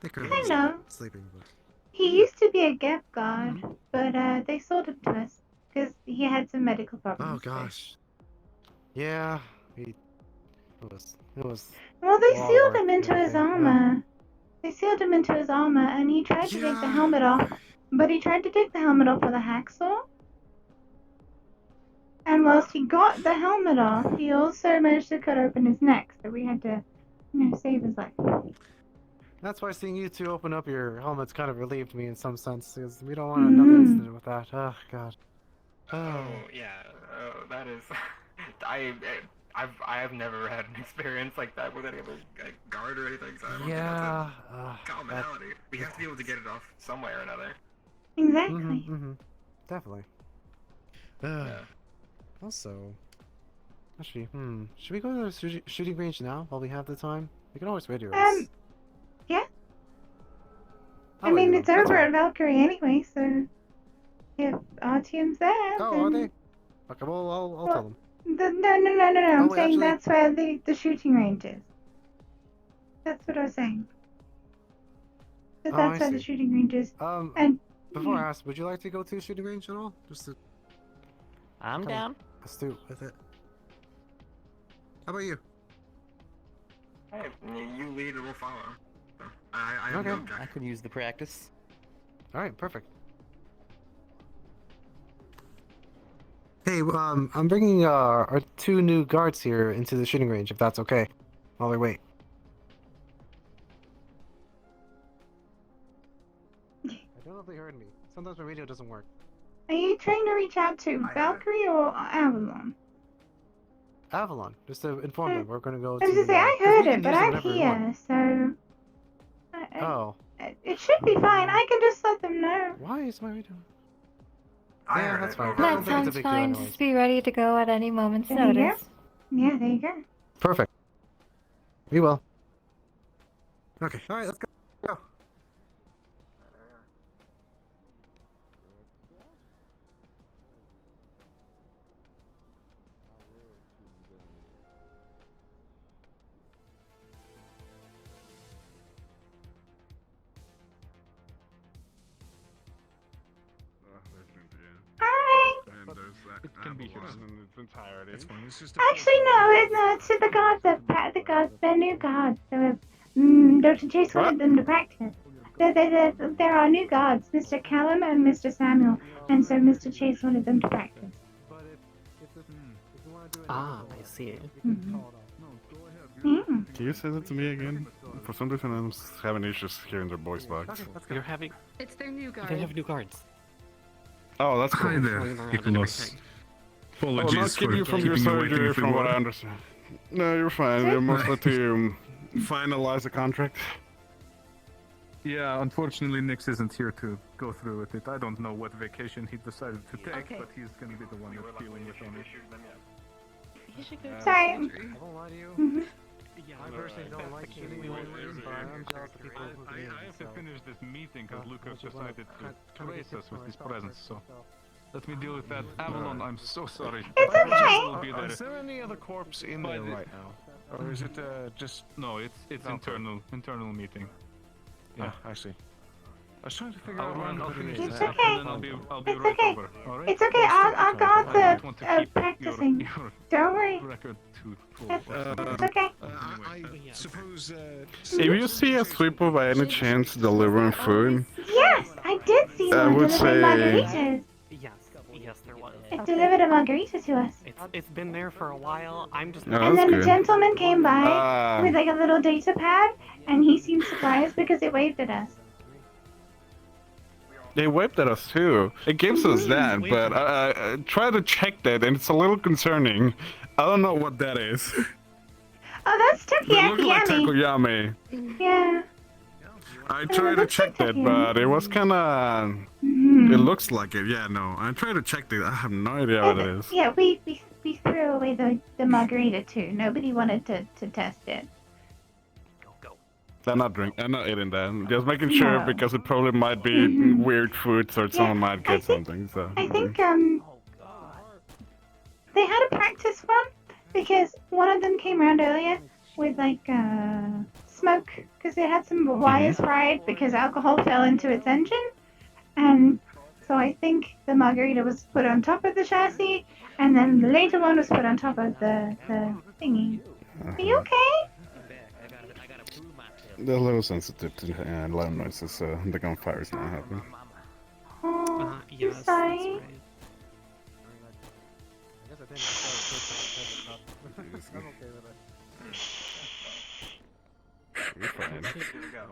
think I know. sleeping, but He used to be a Gap guard, but they sold him to us because he had some medical problems. oh gosh, yeah, it was. Well, they a lot of sealed work him into and his everything, armor. They sealed him into his armor, and he tried to take the helmet off. But he tried to take the helmet off with a hacksaw. And whilst he got the helmet off, he also managed to cut open his neck, so we had to, save his life. That's why seeing you two open up your helmets kind of relieved me in some sense, because we don't want another incident with that. Oh god. Oh yeah, that is. I've never had an experience like that with any other guard or anything. So I don't think that's a commonality. We have to be able to get it off some way or another. Exactly. Definitely. Yeah. Also, actually, should we go to the shooting range now while we have the time? We can always radio race. Yeah. How I are mean, you? it's over at Valkyrie anyway, so if our team's there, Oh, then... are they? Okay, well, I'll tell them. No. I'm wait, saying actually- that's where the shooting range is. That's what I was saying. That Oh, that's I where the see. shooting range is. And Before I ask, would you like to go to the shooting range at all? Just to I'm kinda down. astute with it. How about you? Hey, you lead and we'll follow. So, I have no I objection. could use the practice. Alright, perfect. Hey, I'm bringing our 2 new guards here into the shooting range, if that's okay, while we wait. I don't know if they heard me. Sometimes my radio doesn't work. are you trying to reach out to Valkyrie or Avalon? Avalon, just to inform them, we're gonna go I was to... gonna say, I 'cause heard we can it, but use I'm whenever we want. here, so... Oh. It should be fine. I can just let them know. Why is my radio... I Yeah, heard that's it. fine. I That don't think it's a sounds big deal fine. anyways. Just be ready to go at any moment's There you go. notice. Yeah, there you go. Perfect. We will. Okay, alright, let's go. Go. Hi. And there's that It can be Avalon used. in its entirety. It's fine. It's just Actually, no, it's the guards. The guards. They're new guards. So, Dr. Chase wanted them to practice. They're our new guards, Mr. Callum and Mr. Samuel, and so Mr. Chase wanted them to practice. Ah, I see. Can you say that to me again? For some reason, I'm having issues hearing their voice box. You're having. It's their new guard. They have new guards. Oh, that's cool. Hi there, Going around and Nicholas. Oh, not Apologies keep for you from your keeping you waiting surgery, if you from what were. I understand. No, you're fine. You're mostly to finalize the contract. Yeah, unfortunately, Nix isn't here to go through with it. I don't know what vacation he decided to take, Okay. but he's gonna be the one that's dealing with on it. You should go to Sorry. surgery. I won't lie to you. Mhm. I personally don't like shooting ranges, but I am jealous of people who do. I have to finish this meeting because Lucas would you wanna decided kinda to get race tips us with for his myself presence, first, so let me deal with that. Avalon, I'm so sorry. It's okay. Will be there. Is there any other corpse in there right now? Or is it just... No, it's internal meeting. Yeah, I see. I was trying to figure I'll out run, what I'll it finish is. It's this okay. and then I'll be It's right okay. over. Alright? It's okay. Our guards I don't want to are keep practicing. your Don't worry. record too full. It's okay. I suppose... If you see a sweeper by any chance delivering food, Yes, I did see I one would delivering say- margaritas. Yes, there was. It delivered a margarita to us. It's been there for a while. I'm just. Oh, And that's then the good. gentleman came by with like a little data pad, and he seemed surprised because it waved at us. They wiped at us too. It gives us that, but I try to check that, and it's a little concerning. I don't know what that is. Oh, that's It looks like takoyaki. takoyami. Yeah. I tried to check that, but it was kind of. Mm-hmm. It looks like it. Yeah, no. I tried to check that. I have no idea what it is. Yeah, we threw away the margarita too. Nobody wanted to test it. I'm not eating that. Just making sure No. because it probably might be weird foods or someone might get something. So. I think they had a practice one because one of them came around earlier with like smoke because it had some wires fried because alcohol fell into its engine, and so I think the margarita was put on top of the chassis, and then the later one was put on top of the thingy. Are you okay? They're a little sensitive to loud noises, so the gunfire is not happening. Oh, yes, I'm sorry. You're fine. Here we go.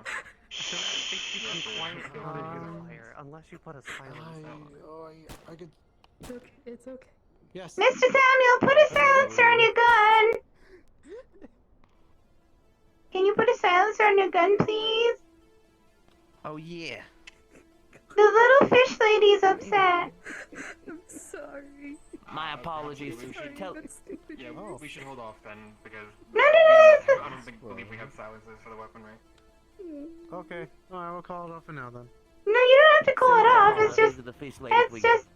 Unless you put a silencer on. I could. It's okay. It's okay. Yes. Mr. Samuel, put a silencer on your gun. Can you put a silencer on your gun, please? Oh yeah. The little fish lady's upset. I'm sorry. My apologies. Tell. Yeah, we should hold off then because No. I don't believe we have silencers for the weaponry. Okay. Alright, we'll call it off for now then. No, you don't have to call it off. It's just. The fish lady, It's please. just.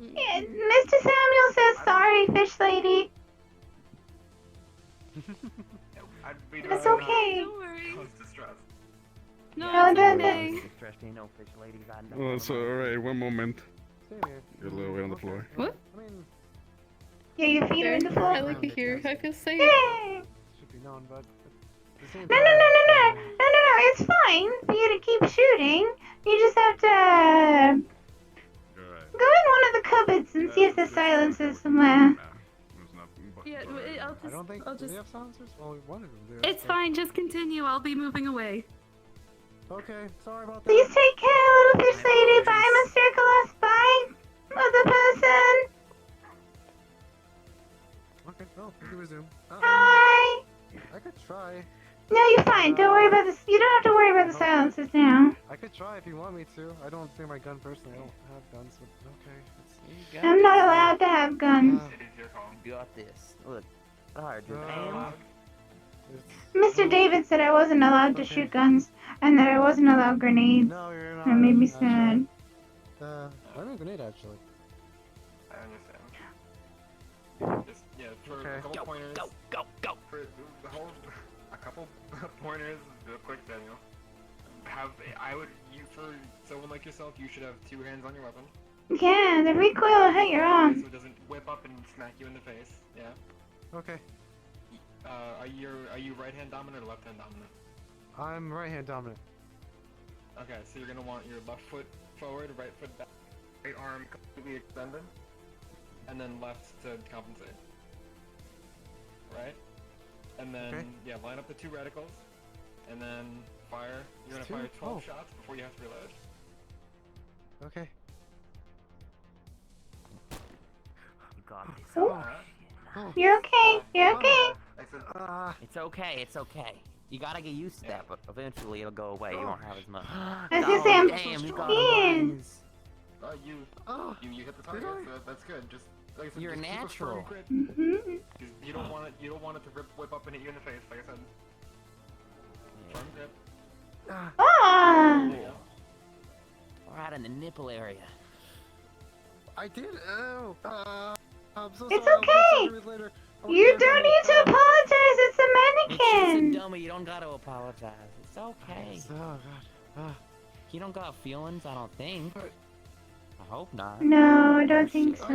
Yeah, Mr. Samuel says sorry, fish lady. It's okay. Don't worry. Distress. No, No, it's don't. okay. No fish ladies, I know. Oh, it's alright. One moment. Stay here. You're a little way on the floor. What? I mean, Yeah, your feet are in the floor. I like it here. I feel safe. Yay! should be known, but. No, it's fine for you to keep shooting. You just have to go in one of the cupboards and see if there's silencers somewhere. Yeah, I'll just. Do they have silencers? Well, one of them do. It's fine. Just continue. I'll be moving away. Okay, sorry about that. Please take care, little fish lady. Bye, Mr. Nicholas. Bye, other person. Okay, well, we can resume. Bye. I could try. No, you're fine. Don't worry about this. You don't have to worry about the silencers now. I could try if you want me to. I don't think my gun personally. I don't have guns, but okay. I'm not allowed to have guns. You got this. Look. Alright, dude. Mr. David said I wasn't allowed to shoot guns and that I wasn't allowed grenades. No, you're not. That made me sad. I need a grenade actually. I understand. Just, yeah, for a couple pointers. Go. For the whole, a couple pointers, real quick, Daniel. For someone like yourself, you should have 2 hands on your weapon. Yeah, the recoil will hurt your arm. So it doesn't whip up and smack you in the face. Yeah. Okay. Are you right hand dominant or left hand dominant? I'm right hand dominant. Okay, so you're gonna want your left foot forward, right foot back, right arm completely extended, and then left to compensate. Right? And then, yeah, line up the 2 reticles, and then fire. You're gonna fire 12 shots before you have to reload. Okay. You got this. You're okay. You're okay. It's okay. It's okay. You gotta get used to that, but eventually it'll go away. You won't have as much. I was gonna say, I'm damn, you got Yes. You hit the target, so that's good. Just like I said, You're just keep a natural. firm grip. Mhm. You don't want it to whip up and hit you in the face, like I said. Firm grip. Ah. Right in the nipple area. I did. Oh. I'm so It's sorry. okay. You don't need to apologize. It's a It's just a mannequin. dummy. You don't gotta apologize. It's okay. Oh god. You don't got feelings, I don't think. I hope not. No, I don't think so.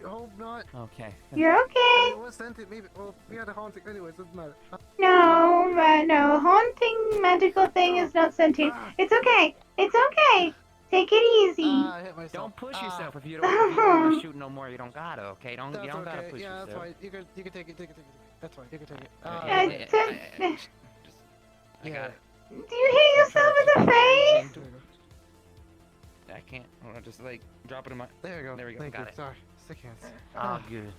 I hope not. Okay. You're okay. It was sent it. Maybe. Well, we had a haunting. Anyways, doesn't matter. No, haunting magical thing is not sentient. It's okay. It's okay. Take it easy. I hit myself. Don't push yourself if you don't want to shoot no more. You don't gotta, okay? You That's don't gotta okay. push Yeah, yourself. that's fine. You can take it. That's fine. You can take it. I got it. Do you hit yourself in the face? I can't. Hold on, just like drop it in my. There you go. There we go. Thank Got you. it. Sorry. Sick hands. Oh, good.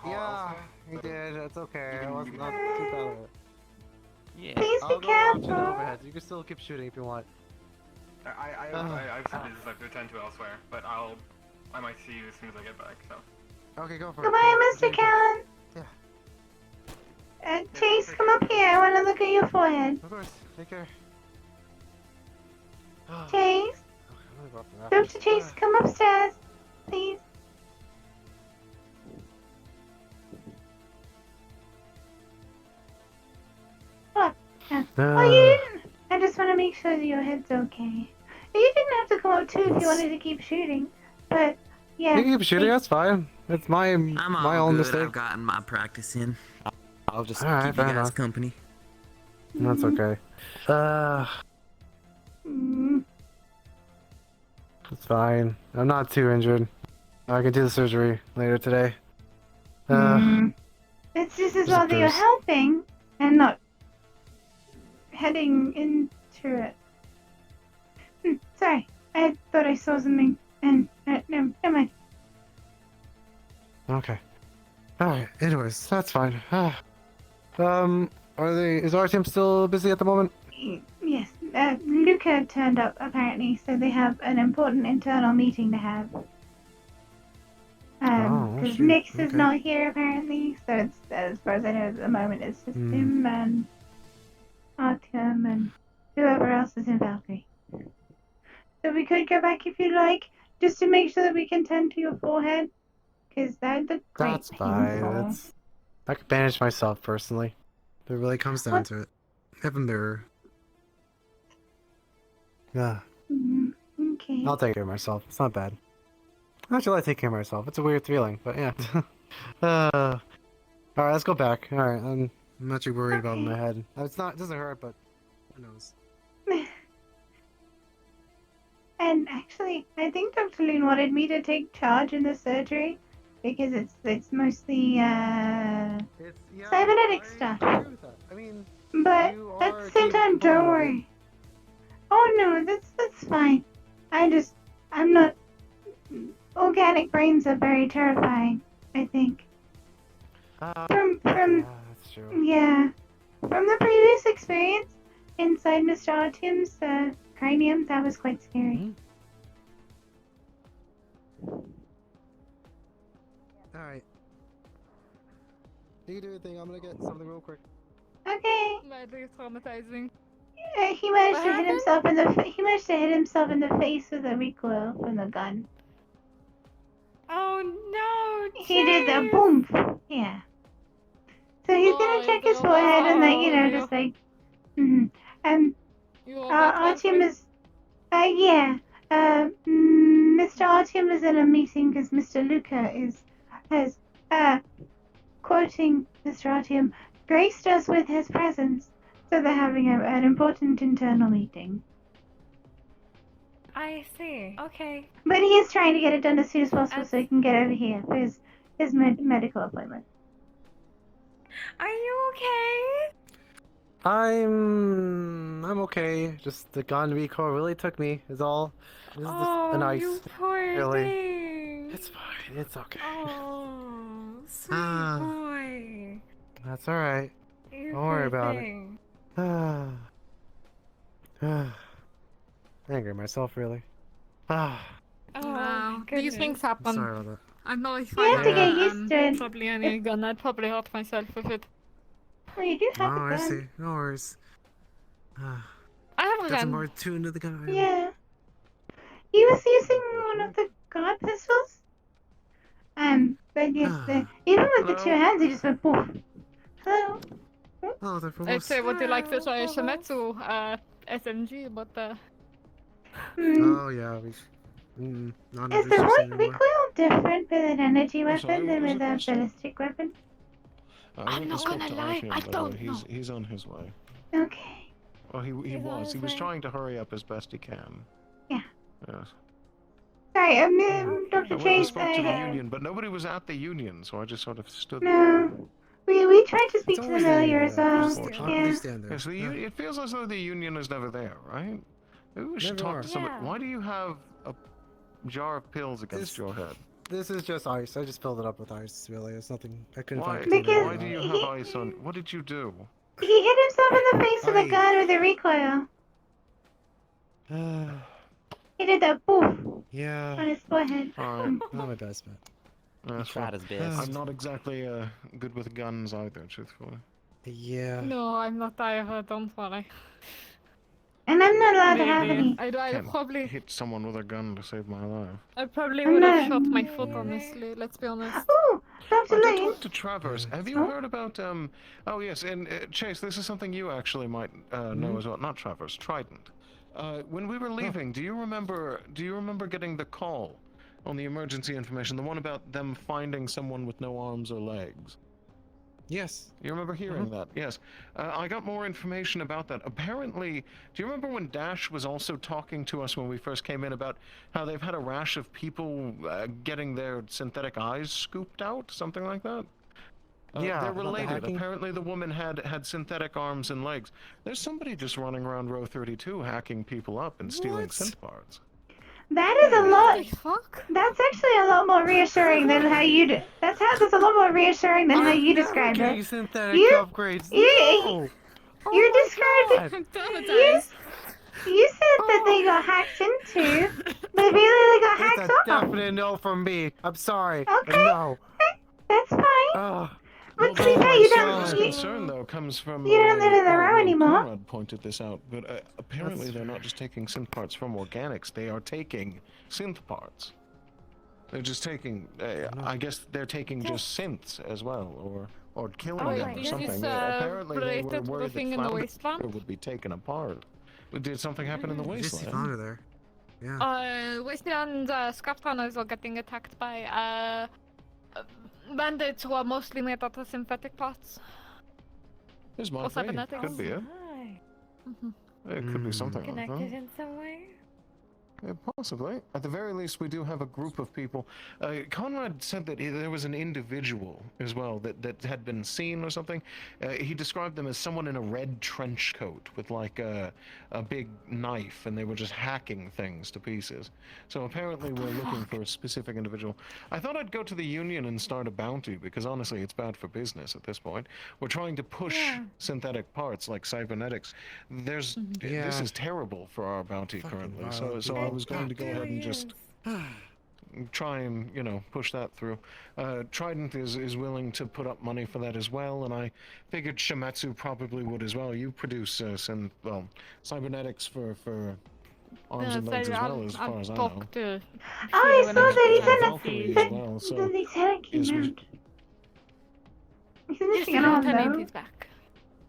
Yeah, you did. That's okay. I was not too bad of it. Yeah. Please I'll be go careful. option overheads. You can still keep shooting if you want. I've some business I have to attend to elsewhere, but I might see you as soon as I get back. So. Okay, go for it. Goodbye, Go. Mr. Callan. Yeah. Chase, come up here. I want to look at your forehead. Of course. Take care. Chase. I'm gonna go after that. Dr. Chase, come upstairs. Please. What? Oh, you didn't. I just want to make sure that your head's okay. You didn't have to come up too if you wanted to keep shooting. But, yeah. You can keep shooting. That's fine. It's my my own good. mistake. I've gotten my practice in. I'll just Alright, keep you fair guys enough. company. That's okay. It's fine. I'm not too injured. I can do the surgery later today. It's just as Just well that you're appears. helping and not heading into it. Sorry, I thought I saw something and never mind. Okay. Alright, anyways, that's fine. Is our team still busy at the moment? Yes, Luca turned up apparently, so they have an important internal meeting to have. Because shoot, Nyx is okay. not here apparently, so it's, as far as I know at the moment, it's just him and Artyom and whoever else is in Valkyrie. So we could go back if you like, just to make sure that we can tend to your forehead, because that looked quite That's fine. painful. I can manage myself personally. If it really comes down to it. I have a mirror. Yeah. Okay. I'll take care of myself. It's not bad. Actually, I take care of myself. It's a weird feeling, but yeah. Alright, let's go back. Alright, I'm not too worried about my head. It doesn't hurt, but who knows. And actually, I think Dr. Loon wanted me to take charge in the surgery because it's mostly cybernetic stuff. I mean, but at the same time, don't worry. Oh no, that's fine. I'm not. Organic brains are very terrifying, I think. From that's true. yeah, from the previous experience inside Mr. Artyom's cranium, that was quite scary. Alright. You can do your thing. I'm gonna get something real quick. Okay. Madly traumatizing. He managed What to hit happened? himself in the face with a recoil from the gun. Oh no! He did the boom. Yeah. So he's gonna check his forehead and then just like. And Artyom is. Yeah. Mr. Artyom is in a meeting because Mr. Luca has quoting Mr. Artyom, graced us with his presence. So they're having an important internal meeting. I see. Okay. But he is trying to get it done as soon as possible so he can get over here for his medical appointment. Are you okay? I'm okay. Just the gun recoil really took me. Is all. This is just an ice. You poor really. thing. It's fine. It's okay. Oh, sweet boy. That's all right. You Don't worry poor about thing. Angry at myself, really. Wow, these things happen. Sorry about that. I know if You have to get used to it. probably any gun, I'd probably hurt myself with it. Well, you do have Oh, a I gun. see. No worries. I have a Got some gun. more tune to the gun. Yeah. He was using one of the guard pistols. But yes, even with the two hands, he just went poof. Hello. Oh, they're I'd say, would you like to try a Shimetsu SMG, but Oh yeah, not Is the recoil different with an energy weapon than with a ballistic weapon? I'm not gonna lie, I don't know. He's on his way. Okay. Well, he He's on was. his He was way. trying to hurry up as best he can. Yeah. Yes. Sorry, I Dr. went and Chase, spoke to the union, but nobody was at the union, so I just sort of stood there. No. We tried to speak to always them the earlier union, as well. Unfortunately. Yeah. stand there. Yes, it feels as though the union is never there, right? Maybe we should Never talk are. to somebody. Yeah. Why do you have a jar of pills against your head? This is just ice. I just filled it up with ice, really. It's nothing. I couldn't Why? find container Why or do you not. have ice on? What did you do? He hit himself in the face with a gun with a recoil. He did that poof on Yeah. his forehead. Alright. Not my best bet. That's tried his best. I'm not exactly good with guns either, truthfully. Yeah. No, I'm not either, don't worry. And I'm not allowed to have Maybe. any. I Can't probably hit someone with a gun to save my life. I probably I'm would have not- shot my foot, honestly, let's be honest. Ooh, Dr. I did Lane. talk to Travers. Have you heard about Oh yes, and Chase, this is something you actually might know as well. Not Travers, Trident. When we were leaving, do you remember getting the call on the emergency information, the one about them finding someone with no arms or legs? Yes. You remember hearing that? Yes. I got more information about that. Apparently, do you remember when Dash was also talking to us when we first came in about how they've had a rash of people getting their synthetic eyes scooped out? Something like that? Yeah, they're about the related. hacking. Apparently the woman had synthetic arms and legs. There's somebody just running around row 32 hacking people up and stealing synth parts. That is a lot. That's actually a lot more reassuring than how you. That's a lot more reassuring than how you described getting it. synthetic You- upgrades. You No. you described it. I'm traumatized. You said that they got hacked into, but really they got It's hacked a off. definite no from me. I'm sorry. Okay. No. That's fine. Ugh. But to be fair, you This don't. concern, though, comes from... You don't live in the row anymore. Conrad pointed this out, but apparently they're not just taking synth parts from organics, they are taking synth parts. They're just taking... I guess they're taking just synths as well, or killing Oh, them or this something. is, Apparently they were related to the worried thing that in the Flounder wasteland? would be taken apart. Did something happen in the Just wasteland? found her there. Yeah. Wasteland scrap runners are getting attacked by bandits who are mostly made out of synthetic parts. This Or might be. cybernetics. Could be it. Hi. It could be something like that. Connected in some way? Yeah, possibly. At the very least, we do have a group of people. Conrad said that there was an individual as well that had been seen or something. He described them as someone in a red trench coat with like a big knife, and they were just hacking things to pieces. So apparently we're looking for a specific individual. I thought I'd go to the union and start a bounty, because honestly it's bad for business at this point. We're trying to push synthetic parts like cybernetics. This is terrible for our bounty currently. So I was going to go ahead and just try and, push that through. Trident is willing to put up money for that as well, and I figured Shimetsu probably would as well. You produce cybernetics for arms and legs as well, as far as I know. To Oh, I saw that he said Valkyrie as well, so that his head came is we- out. He's Yes, missing an arm Lieutenant though. is back.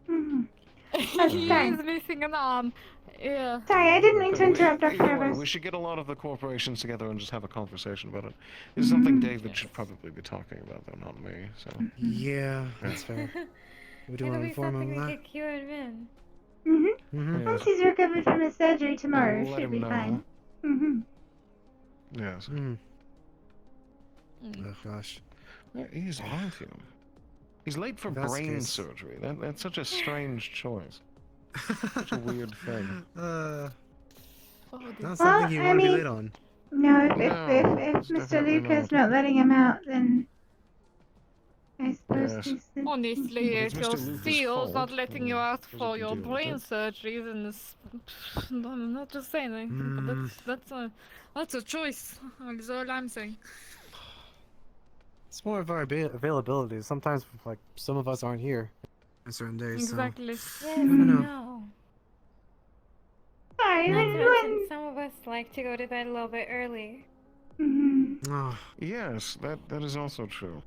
Mhm. He sorry. is missing an arm. Yeah. Sorry, I didn't mean to interrupt, Dr. Anyway, Travers. we should get a lot of the corporations together and just have a conversation about it. This is something David should probably be talking about, though, not me. So Yeah, that's fair. We do It'll want to be inform something him of we that. could cue him in. Mhm. Once he's recovered from his surgery tomorrow, We'll let should him be know. fine. Mhm. Yes. Oh gosh. Where is Lithium? He's late for That's brain case. surgery. That's such a strange choice. Such a weird thing. Not something you I want to be mean- late on. No, if it's Mr. definitely Lucas not. not letting him out, then I suppose Yes. he's the... Honestly, But it's if your Mr. Lucas' CEO's not fault. letting you out Suppose for we your can deal with brain it. surgery, then I'm not just saying anything, but that's a choice. That's all I'm saying. It's more of our availability. Sometimes, like, some of us aren't here on certain days. Exactly. Yes, I don't know. no. Sorry, Not to when... mention, some of us like to go to bed a little bit early. Mhm. So. Yes, that is also true.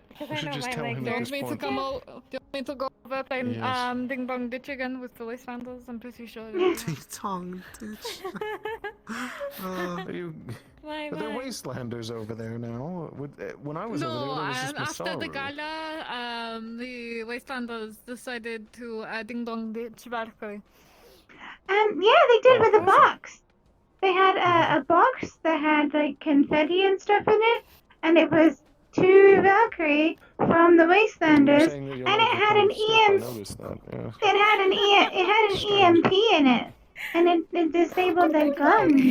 Because We I should know just my tell legs him are... at Want this me to point. come out? Do you want me to go over playing Yes. Ding Dong Ditch again with the Wastelanders? I'm pretty sure. Ding Dong Ditch. Are you? My, Are there my. Wastelanders over there now? When I was over there, No, there was just after the Masaru. gala, the Wastelanders decided to ding dong ditch Valkyrie. Yeah, they did with a box. They had a box that had like confetti and stuff in it, and it was to Valkyrie from the Wastelanders, and it had an EMP in it, and it disabled their guns.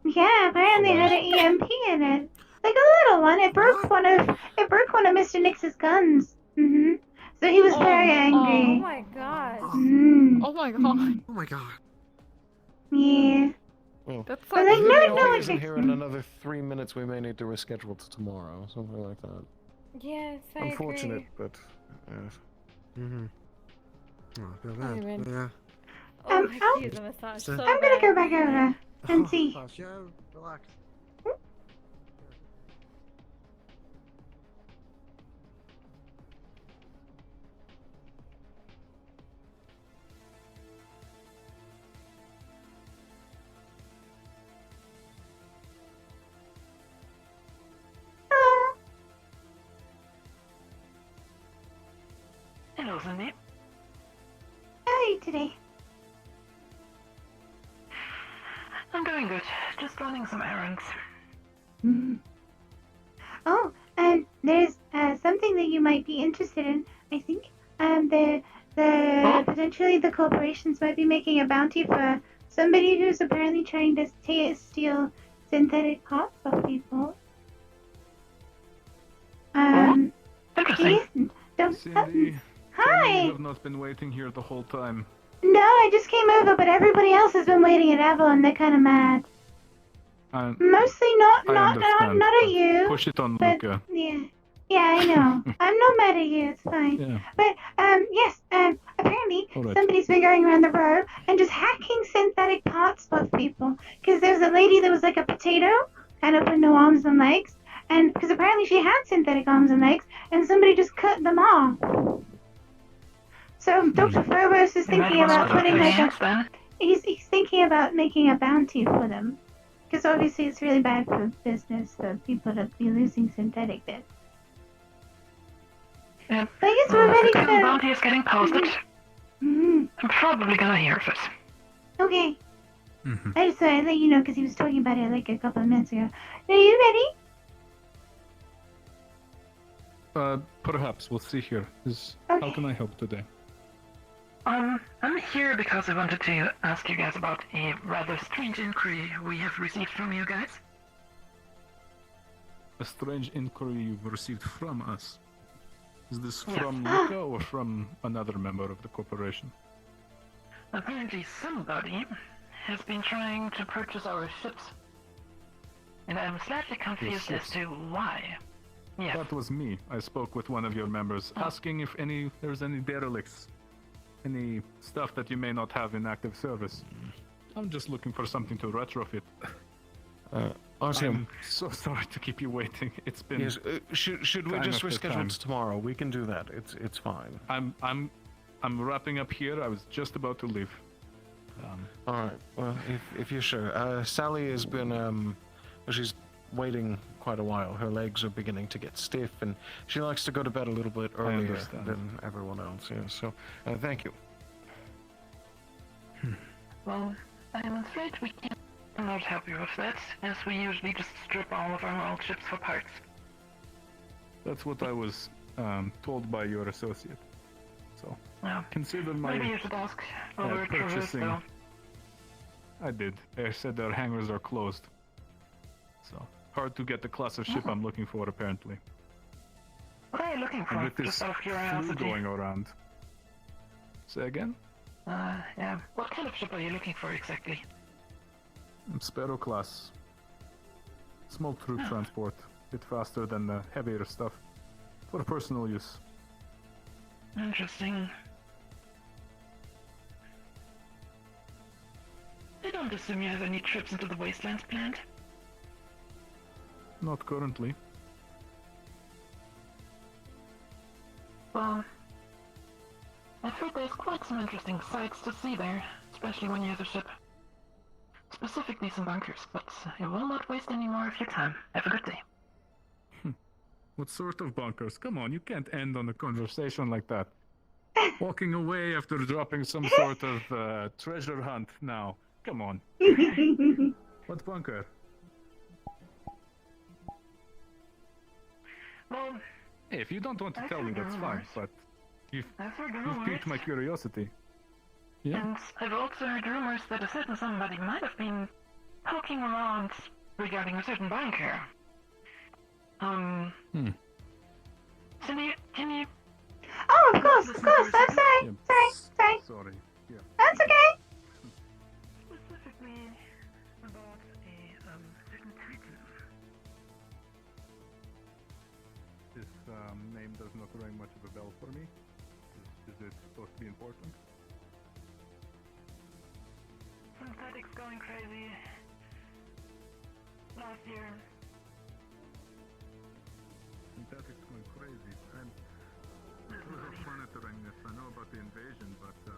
Yeah, apparently it had an EMP in it, like a little one. It broke one of Mr. Nix's guns. So he was very angry. Oh my god. Oh my god. Oh my god. Yeah. Well, That's But like, if no he one isn't takes here in another 3 minutes, we may need to reschedule to tomorrow, something like that. Yes, I Unfortunate, agree. but Oh, I feel Sorry, bad. man. Yeah. Oh, I could use a massage so I'm gonna go back bad. over and see. Joe, relax. Hello, Cyn-D. How are you today? I'm doing good. Just running some errands. Oh, and there's something that you might be interested in. I think potentially the corporations might be making a bounty for somebody who's apparently trying to steal synthetic parts off people. Interesting. Cyn-D, Hi. you have not been waiting here the whole time. No, I just came over, but everybody else has been waiting at Avalon. They're kind of mad. Mostly not at you. Push it on but, Luca. Yeah, I know. I'm not mad at you. It's fine. Yeah. But yes, apparently All right. somebody's been going around the row and just hacking synthetic parts off people. Because there's a lady that was like a potato, kind of with no arms and legs, and because apparently she had synthetic arms and legs, and somebody just cut them off. So Dr. Phobos is thinking about putting like a. He's thinking about making a bounty for them. Because obviously it's really bad for business for people to be losing synthetic bits. Yep. But I guess we're ready The to... bounty is getting posted. I'm probably gonna hear of it. Okay. I just thought I'd let you know because he was talking about it like a couple of minutes ago. Are you ready? Perhaps we'll see here. How can I help today? I'm here because I wanted to ask you guys about a rather strange inquiry we have received from you guys. A strange inquiry you've received from us. Is this Yes. from Luca or from another member of the corporation? Apparently somebody has been trying to purchase our ships. And I'm slightly confused as to why. Yeah. That was me. I spoke with one of your members, asking if there's any derelicts. Any stuff that you may not have in active service. I'm just looking for something to retrofit. Artyom. I'm so sorry to keep you waiting. It's been. Yes, should we time just after reschedule time. to tomorrow? We can do that. It's fine. I'm wrapping up here. I was just about to leave. All right. Well, if you're sure. Sally has been she's waiting quite a while. Her legs are beginning to get stiff, and she likes to go to bed a little bit earlier understand. than everyone else. Yeah. So, thank you. Well, I'm afraid we cannot help you with that, as we usually just strip all of our old ships for parts. That's what I was told by your associate. So Well, consider my maybe you should ask over at Traverse, purchasing. though. I did. They said their hangars are closed. So hard to get the class of ship I'm looking for, apparently. What are you looking And for, with this just out of flu curiosity? going around. Say again? Yeah. What kind of ship are you looking for exactly? Sparrow class. Small troop transport. Bit faster than the heavier stuff. For personal use. Interesting. I don't assume you have any trips into the Wastelands planned. Not currently. Well, I've heard there's quite some interesting sights to see there, especially when you have a ship. Specifically some bunkers, but I will not waste any more of your time. Have a good day. What sort of bunkers? Come on, you can't end on a conversation like that. Walking away after dropping some sort of treasure hunt now. Come on. What bunker? Well, Hey, if you don't want to I've tell me, heard that's fine, rumors. but you've I've heard piqued rumors. my curiosity. Yeah? And I've also heard rumors that a certain somebody might have been poking around regarding a certain banker. Cyn-D, can you... Oh, of course. I'm sorry. Sorry. Sorry. Yeah. That's okay. Specifically about a certain titan. This name does not ring much of a bell for me. Is it supposed to be important? Synthetics going crazy. Last year. Synthetics going crazy. And it was of monitoring this. I know about the invasion, but I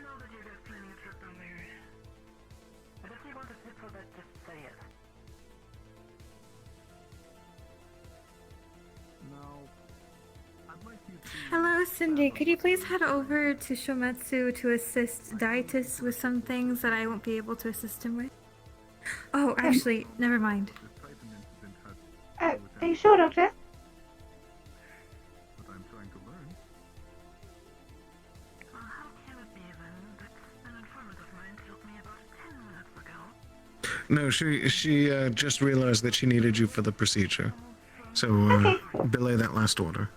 know that you guys planning a trip down there. But if you want to sit for that, just say it. now I'd like you to... Hello, Cyn-D. Could you please head over to Shometsu to assist Daitis with some things that I won't be able to assist him with? Oh, actually, never mind. Are you sure, Doctor? But I'm trying to learn. Well, how can it be then that an informant of mine killed me about 10 minutes ago? No, she just realized that she needed you for the procedure. So, belay that last order.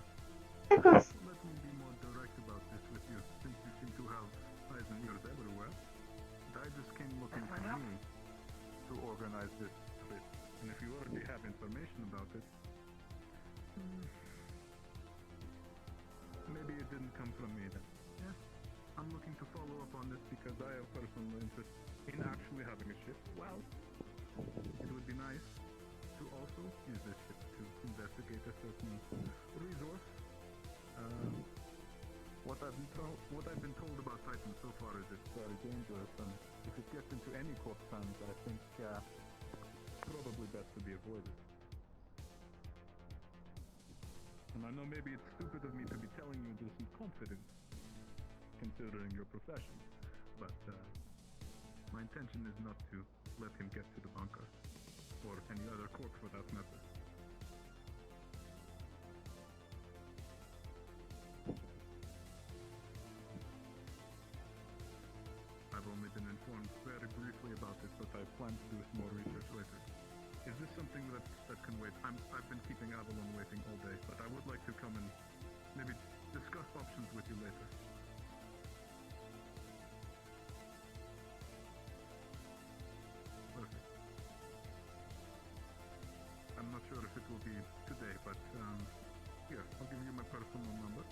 Of course. Let me be more direct about this with you, since you seem to have eyes and ears everywhere. I just came looking for me to organize this trip, and if you already have information about it, maybe it didn't come from me then. Yeah, I'm looking to follow up on this because I have personal interest in actually having a ship. Well, it would be nice to also use this ship to investigate a certain resource. What I've been told about Titan so far is it's very dangerous, and if it gets into any corpse hands, I think probably best to be avoided. And I know maybe it's stupid of me to be telling you this in confidence, considering your profession, but my intention is not to let him get to the bunker, or any other corpse for that matter. I've only been informed very briefly about it, but I plan to do some more research later. Is this something that can wait? I've been keeping Avalon waiting all day, but I would like to come and maybe discuss options with you later. Perfect. I'm not sure if it will be today, but here, I'll give you my personal number.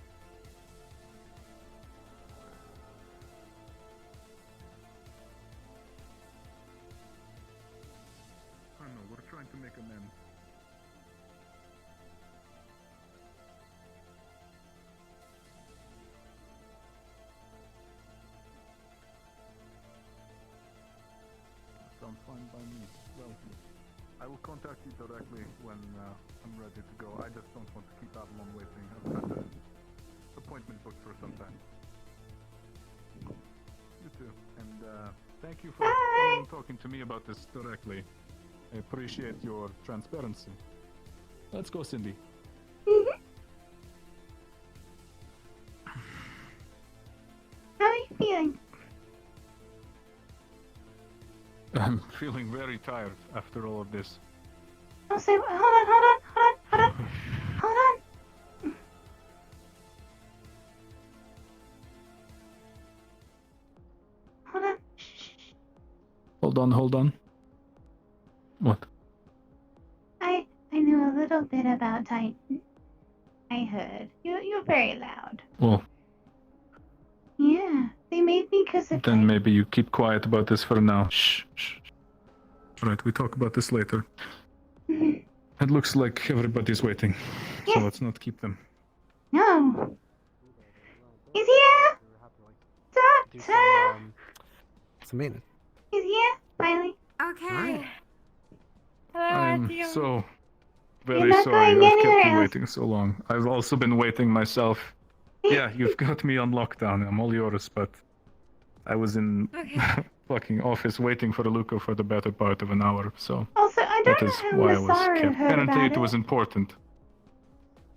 I know, we're trying to make amends. Sounds fine by me. Well, I will contact you directly when I'm ready to go. I just don't want to keep Avalon waiting. I've had an appointment booked for some time. You too. And thank you for coming and talking to me about this directly. I appreciate your transparency. Let's go, Cyn-D. How are you feeling? I'm feeling very tired after all of this. Oh, say, hold on. Hold on. What? I knew a little bit about Titan. I heard. You're very loud. Well, Yeah, they made me because of then maybe you keep quiet about this for now. Shh. Alright, we talk about this later. It looks like everybody's waiting, so let's not keep them. No. He's here! Doctor! It's a meeting. He's here, finally. Okay. I'm so Very not sorry going I've kept anywhere you else. waiting so long. I've also been waiting myself. Yeah, you've got me on lockdown. I'm all yours, but I was in fucking office waiting for Luca for the better part of an hour, so Also, I that don't is know how why I was Masaru kept. heard Apparently about it was it. important.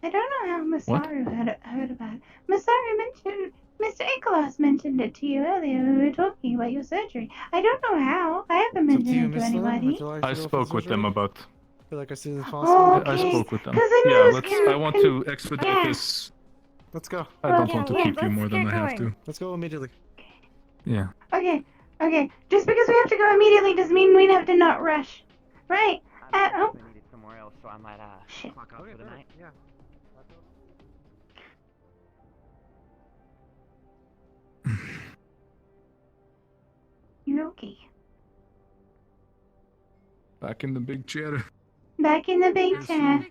I don't know how What? Masaru heard about it. Masaru mentioned, Mr. Ikolas mentioned it to you earlier when we were talking about your surgery. I don't know how. I haven't It's up to you, mentioned it to Miss Lynn. anybody. Would you like to I go for spoke with them surgery? about. Feel like as soon as Oh, possible. okay. I spoke with them. 'Cause I know Yeah, it was let's. I want to expedite this. Let's go. I don't want to keep you more than I have to. Let's go immediately. Yeah. Okay, okay. Just because we have to go immediately doesn't mean we have to not rush. Right. Oh. needed somewhere else, so I might clock out for the night. Yeah. You're okay. Back in the big chair. Back in the big chair.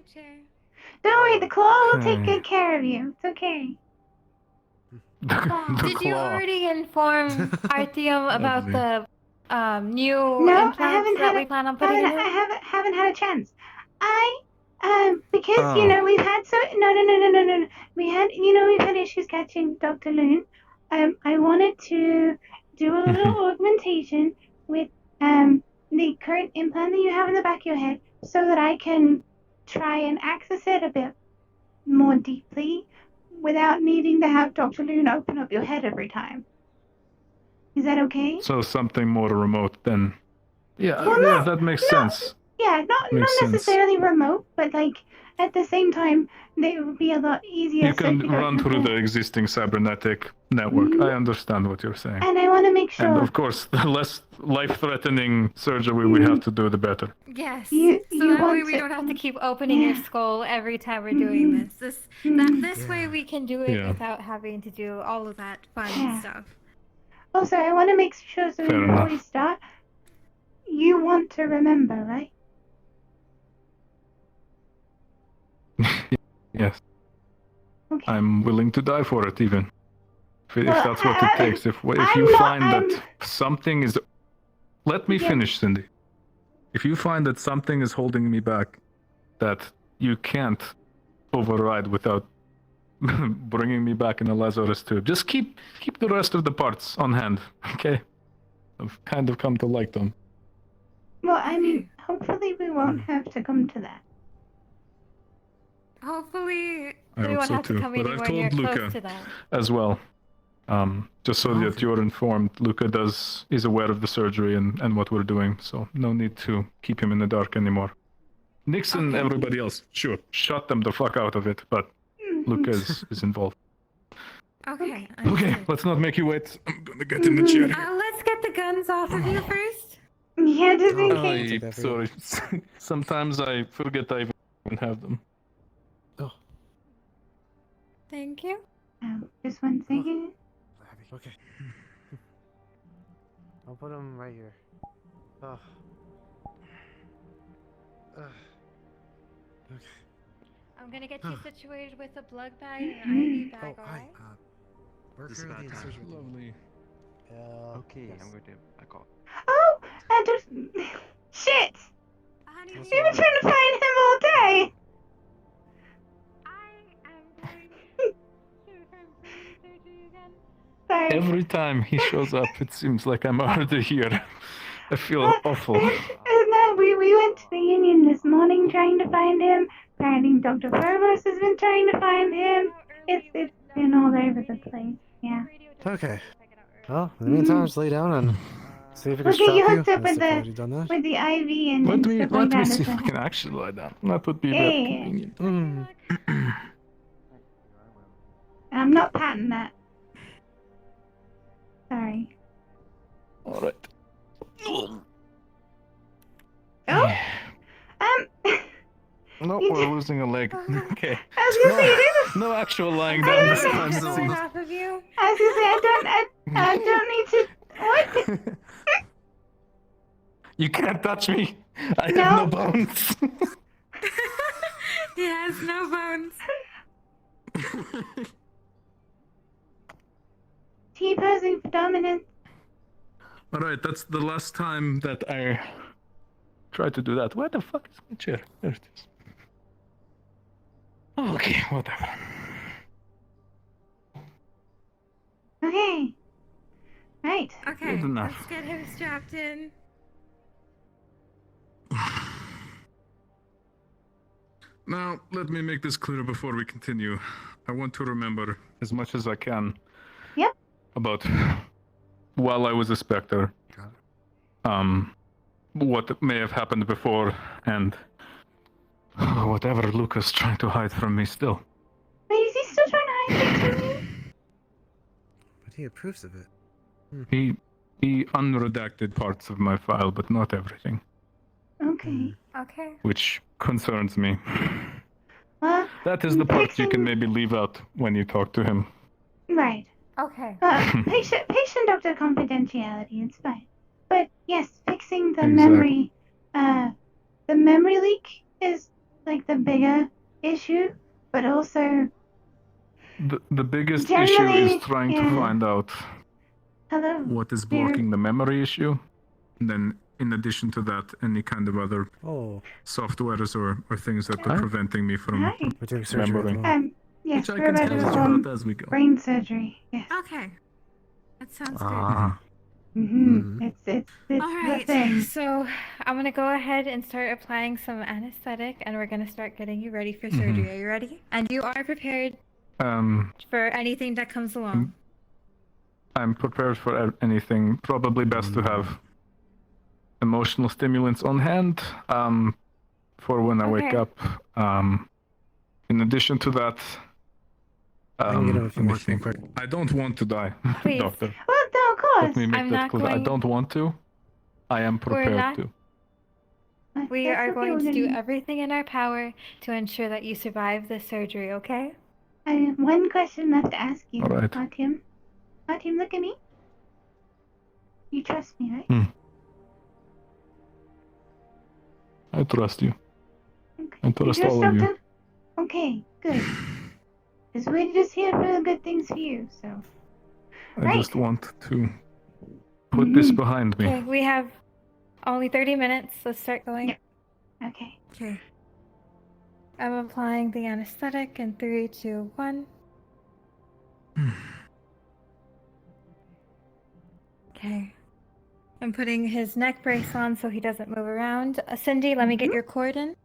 Don't worry, the claw will take Okay. good care of you. It's okay. The Did you claw. already inform Artyom about Lovely. the new No, implants I haven't that had we plan on putting in? I haven't had a chance. Because Oh. you know we've had no. We've had issues catching Dr. Loon. I wanted to do a little augmentation with the current implant that you have in the back of your head, so that I can try and access it a bit more deeply, without needing to have Dr. Loon open up your head every time. Is that okay? So something more remote than. Yeah, Well, yeah, no, that makes no. sense. Yeah, not Makes sense. necessarily remote, but like at the same time, they would be a lot easier. You so can if you don't run have through to- the existing cybernetic network. I understand what you're saying. And I want to make sure. And of course, the less life-threatening surgery we have to do, the better. Yes. You so that way want we to- don't have to keep opening your skull every time we're doing this. This way Yeah. we can do it Yeah. without having to do all of that fun Yeah. stuff. Also, I want to make sure so Fair before enough. we start, you want to remember, right? Yes. Okay. I'm willing to die for it, even. If Well, that's what it takes. If I'm you not- find I'm- that something is. Let me Yeah. finish, Cindy. If you find that something is holding me back, that you can't override without bringing me back in a Lazarus tube, just keep the rest of the parts on hand, okay? I've kind of come to like them. Well, I mean, hopefully we won't have to come to that. Hopefully I we hope won't so have to too. come But I've anywhere near told close Luca to that. as well. Just so that you're informed, Luca is aware of the surgery and what we're doing, so no need to keep him in the dark anymore. Nix and everybody else, sure, shut them the fuck out of it, but Luca is involved. Okay. Okay, let's not make you wait. I'm gonna get in the chair. Let's get the guns off of you first. Yeah, just in case. I'm sorry. Sometimes I forget I even have them. Thank you. Just one second. Okay. I'll put him right here. Oh. Okay. I'm gonna get you situated with a blood bag and an IV bag, Oh, alright? We're This is currently in about surgery. Lovely. Okay, I'm going to back off. Oh, I just shit. Honey, We've been trying to find him all day. Sorry. Every time he shows up, it seems like I'm already here. I feel awful. No, we went to the Union this morning trying to find him. Apparently Dr. Provost has been trying to find him. It's been all over the place. Yeah. Okay. Well, in the meantime, just lay down and see if it can We'll strap get you hooked up Unless with they've already done that. the IV and Let me stuff like that. see as if I well. can actually lie down. That would be Yeah, very yeah, yeah. convenient. I'm not patting that. Sorry. All right. Oh. No, You we're did- losing a leg. Okay. I was gonna say it is. No actual lying I down was this gonna time. say- Cindy. Half of you. I was gonna say I don't need to. What? You can't touch me. I No. have no bones. He has no bones. T-posing for dominance. All right, that's the last time that I tried to do that. Where the fuck is my chair? There it is. Okay, whatever. Okay. Right. Okay, Good enough. let's get him strapped in. Now, let me make this clear before we continue. I want to remember as much as I can. Yep. About while I was a Spectre. What may have happened before, and whatever Lucas trying to hide from me still. Wait, is he still trying to hide things from you? But he approves of it. He unredacted parts of my file, but not everything, Okay. Okay. which concerns me. Well, That is the part you can maybe leave out when you talk to him. right. Okay. Patient doctor confidentiality, it's fine. But yes, fixing the Exactly. the memory leak is like the bigger issue, but also The biggest issue generally, is trying to yeah. find out Hello. what is blocking the memory issue. And then, in addition to that, any kind of other softwares or things that are preventing me from remembering. Yes, Which I we're can about tell to you perform about as we go. brain surgery. Yes. Okay. That sounds Ah. It's All the right. thing. So I'm gonna go ahead and start applying some anesthetic, and we're gonna start getting you ready for surgery. Are you ready? And you are prepared for anything that comes along. I'm prepared for anything. Probably best to have emotional stimulants on hand for when I wake Okay. up. In addition to that, let me think. I don't want to die, Please. doctor. Well, no, of course. Let me make I'm that not clear. I going- don't want to. I am prepared not- to. We That's are okay, going we're to do gonna- everything in our power to ensure that you survive this surgery, okay? I have one question left to ask you, All right. Artyom. Artyom, look at me. You trust me, right? I trust you. I You trust all of you. Doctor? Okay, good. Because we're just here for the good things for you, so. I just want to put this behind me. Okay, we have only 30 minutes. Let's start going. Yep. Okay. Okay. I'm applying the anesthetic in 3, 2, 1. Okay. I'm putting his neck brace on so he doesn't move around. Cindy, let me get your cord in.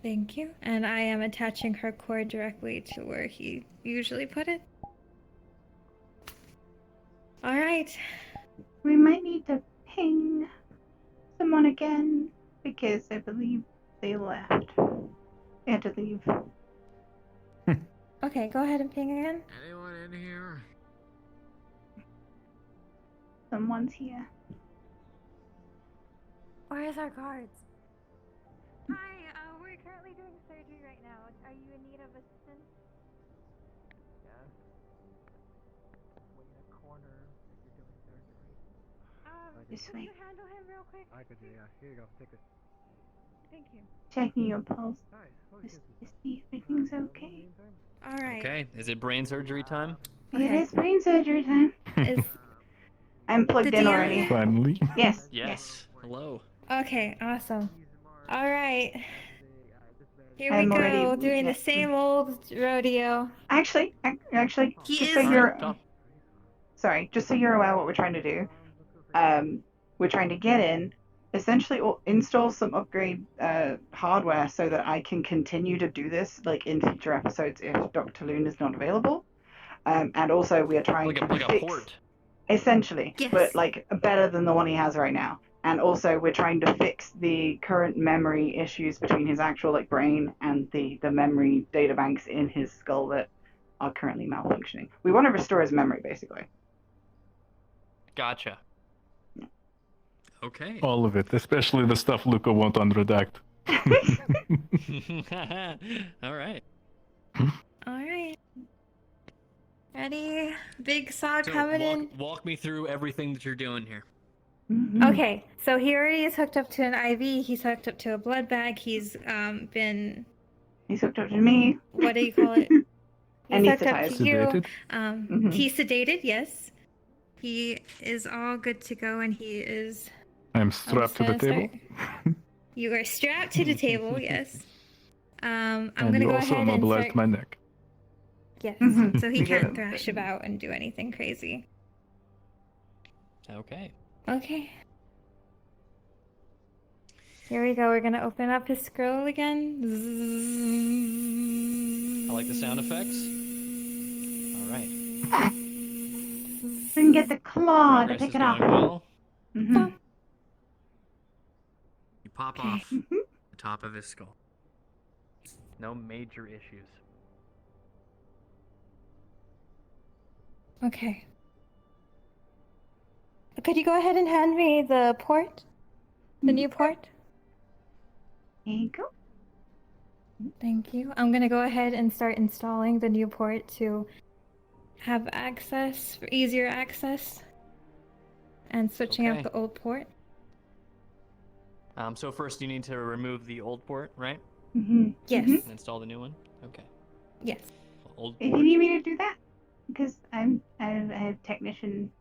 Thank you. And I am attaching her cord directly to where he usually put it. All right. We might need to ping someone again because I believe they left. They had to leave. Okay, go ahead and ping again. Anyone in here? Someone's here. Where's our guards? Hi, we're currently doing surgery right now. Are you in need of assistance? Yes. Wait in a corner if you're doing surgery. This Can way. you handle him real quick? I could do, yeah. Here you go. Take it. Thank you. Checking your pulse. Nice. Just to see if everything's okay. All right. Okay, is it brain surgery time? It is brain surgery time. Is I'm plugged the in DM already. here? Finally. Yes. Yes. Hello. Okay, awesome. All right. Here I'm we go, already- doing yeah. the same old rodeo. Actually, He just is- so you're Alright, sorry, just so you're aware what we're trying to do. We're trying to get in, essentially install some upgrade hardware so that I can continue to do this like in future episodes if Dr. Loon is not available. And also we are trying to Like a fix port. essentially, Yes. but like better than the one he has right now. And also we're trying to fix the current memory issues between his actual like brain and the memory data banks in his skull that are currently malfunctioning. We want to restore his memory basically. Gotcha. Okay. All of it, especially the stuff Luca won't unredact. All right. All right. Ready? Big saw So coming in. walk me through everything that you're doing here. Okay, so he already is hooked up to an IV. He's hooked up to a blood bag. He's been. He's hooked up to me. What do you call it? He's hooked up to Sedated? you. He's sedated. Yes. He is all good to go, and he is. I'm strapped to the just gonna table. You are strapped to the table, yes. I'm And gonna you go also ahead and immobilized start. my neck. Yes, Mhm. so he We can't do. thrash about and do anything crazy. Okay. Okay. Here we go. We're gonna open up his scroll again. I like the sound effects. All right. We can get the claw Progress to pick is it going up. well. Mm-hmm. You pop Okay. off the top of his skull. No major issues. Okay. Could you go ahead and hand me the port? The new port? Here you go. Thank you. I'm gonna go ahead and start installing the new port to have access, for easier access, and switching out Okay. the old port. So first you need to remove the old port, right? Mm-hmm. Yes. And install the new one. Okay. Yes. Old If port. you need me to do that, because I have technician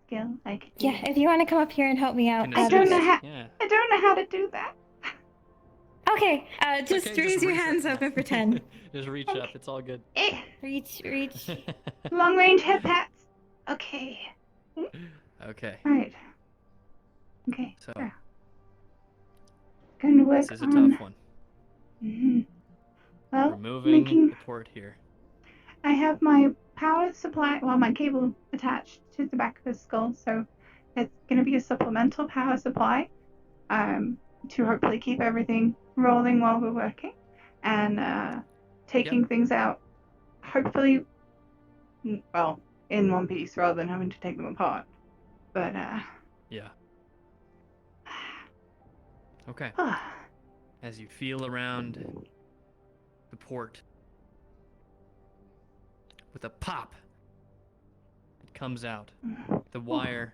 skill, I could do Yeah, that. if you want to come up here and help me out. I don't know how. Yeah. I don't know how to do that. Okay, just okay, raise just your reach hands up and pretend. Just reach up. It's all good. Reach. Long range hip pats. Okay. Okay. Right. Okay. So Sure. Going to work this is a on. tough one. Mm-hmm. Well, Removing the port here. I have my power supply, well, my cable attached to the back of his skull, so it's going to be a supplemental power supply to hopefully keep everything rolling while we're working and taking things out, hopefully, well, in one piece rather than having to take them apart. But, Yeah. Okay. As you feel around the port, with a pop, it comes out. The wire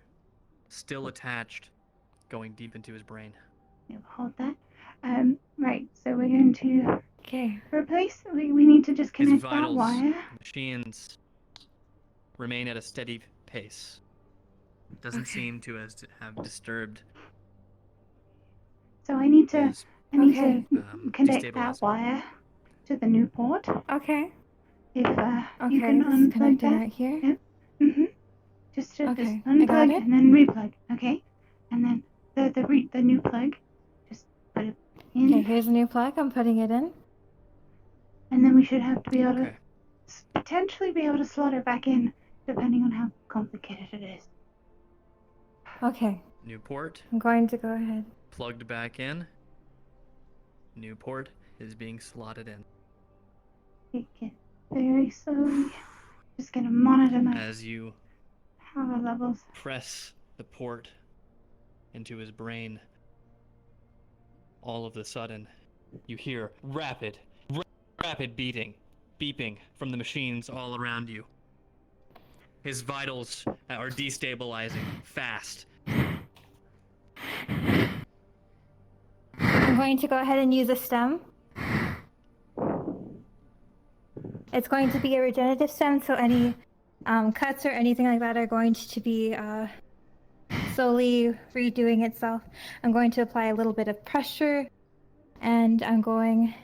still attached, going deep into his brain. hold that. Right, so we're going to Okay. replace, we need to just His connect that vitals, wire. machines, remain at a steady pace. Doesn't seem to have disturbed. So I need to, Is, connect destabilizing. that wire to the new port. Okay. If Okay, you can this is unplug connected that. right here. Yep. Mhm. Just Okay, I unplug got it. and then replug. Okay. And then the new plug. Just put it in. Okay, here's a new plug. I'm putting it in. And then we should have to be able to potentially be able to slot it back in, depending on how complicated it is. Okay. New port, I'm going to go ahead. plugged back in. New port is being slotted in. Take it very slowly. Just gonna monitor my As you power levels. press the port into his brain, all of a sudden, you hear rapid beeping from the machines all around you. His vitals are destabilizing fast. I'm going to go ahead and use a stem. It's going to be a regenerative stem, so any cuts or anything like that are going to be slowly redoing itself. I'm going to apply a little bit of pressure, and I'm going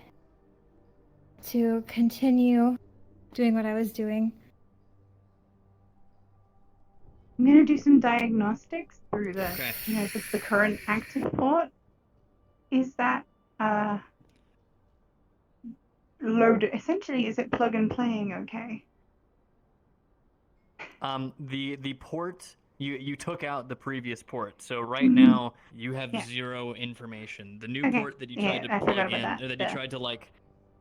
to continue doing what I was doing. I'm gonna do some diagnostics through the, the current active port. Is that loaded? Essentially, is it plug and playing okay? The port, you took out the previous port, so right now you have zero information. The new port that you tried to plug in, or that you tried to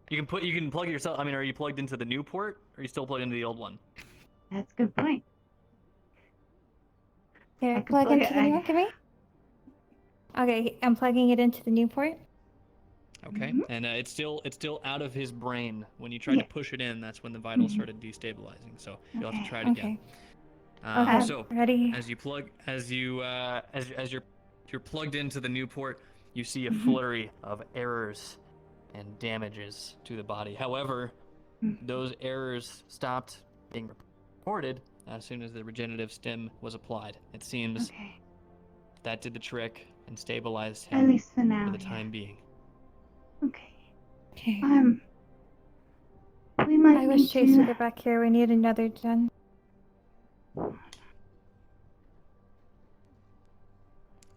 you can plug yourself. I mean, are you plugged into the new port, or are you still plugged into the old one? That's a good point. Here, plug into the new one, give me. Okay, I'm plugging it into the new port. Okay, and it's still out of his brain. When you tried to push it in, that's when the vitals started destabilizing. So you'll have to try it again. So ready. As you're plugged into the new port, you see a flurry of errors and damages to the body. However, those errors stopped being reported as soon as the regenerative stem was applied. It seems that did the trick. and stabilize At him least for now. for the time being. Okay. Okay. We might I need wish Chase to. would get back here. We need another gen.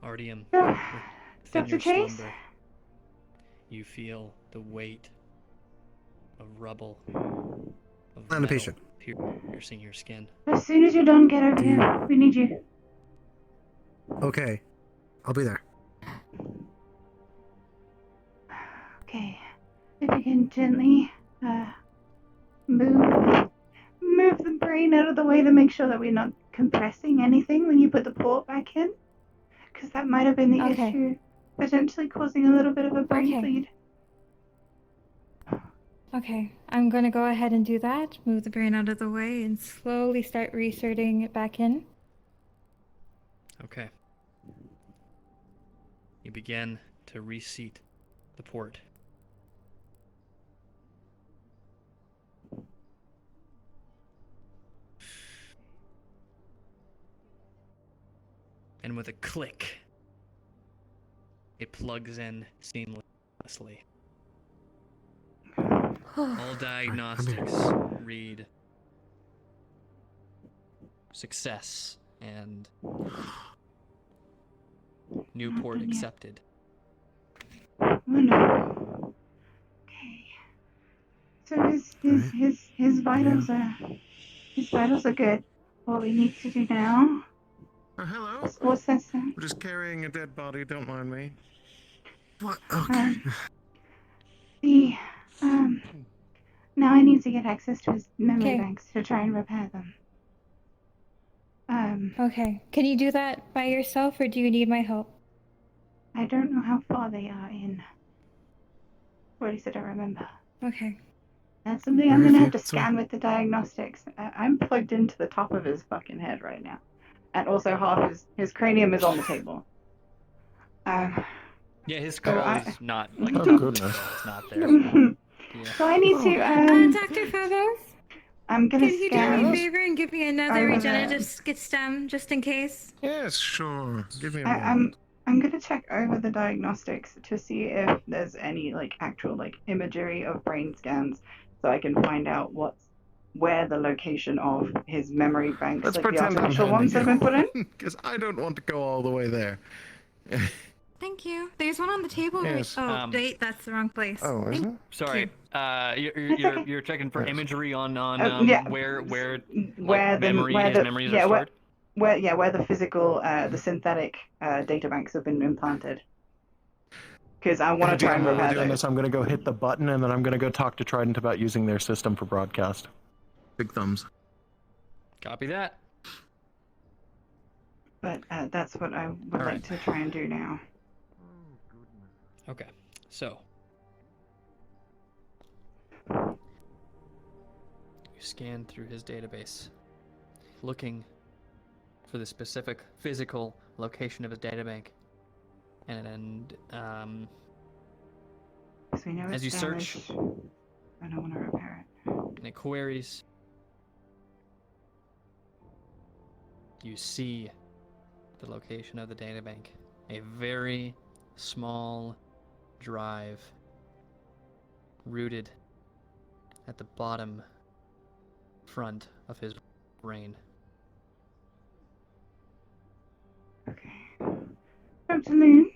Artyom, Dr. within your Chase? slumber, you feel the weight of rubble, of I'm a metal patient. piercing your skin. As soon as you're done, get over here. We need you. Okay, I'll be there. Okay. If you can gently move the brain out of the way to make sure that we're not compressing anything when you put the port back in, because that might have been the issue, potentially causing a little bit of a brain bleed. Okay, I'm gonna go ahead and do that. Move the brain out of the way and slowly start reinserting it back in. Okay. You begin to reseat the port. And with a click, it plugs in seamlessly. All diagnostics read success and new port accepted. Wonderful. Okay. So his vitals are good. What we need to do now. Hello. What's that? We're just carrying a dead body. Don't mind me. What? Okay. Now I need to get access to his memory Okay. banks to try and repair them. Okay, can you do that by yourself or do you need my help? I don't know how far they are in. What is it? I remember. Okay. That's something I'm gonna have to scan with the diagnostics. I'm plugged into the top of his fucking head right now, and also half his cranium is on the table. Yeah, his skull is not like Oh, top goodness. It's not there. So I need to Dr. Phobos? I'm gonna Can you do me a scan. favor and give me another regenerative stem just in case? Yes, sure. Give me a I'm moment. I'm gonna check over the diagnostics to see if there's any actual imagery of brain scans, so I can find out where the location of his memory banks, Let's the pretend I'm artificial ones, have been put in. Because I don't want to go all the way there. Thank you. There's one on the table. Yes. Wait, that's the wrong place. Oh, is it? Sorry, you're checking for imagery on Yeah. where Where the memories are yeah, stored. where the physical the synthetic data banks have been implanted. Because I want to try and While we're repair doing those. this, I'm gonna go hit the button, and then I'm gonna go talk to Trident about using their system for broadcast. Big thumbs. Copy that. But that's what I would like to try and do now. Okay, so you scan through his database, looking for the specific physical location of his databank, and So we know as it's you search, damaged. I don't want to repair it. and it queries, you see the location of the databank. A very small drive rooted at the bottom front of his brain. Dr. Moon,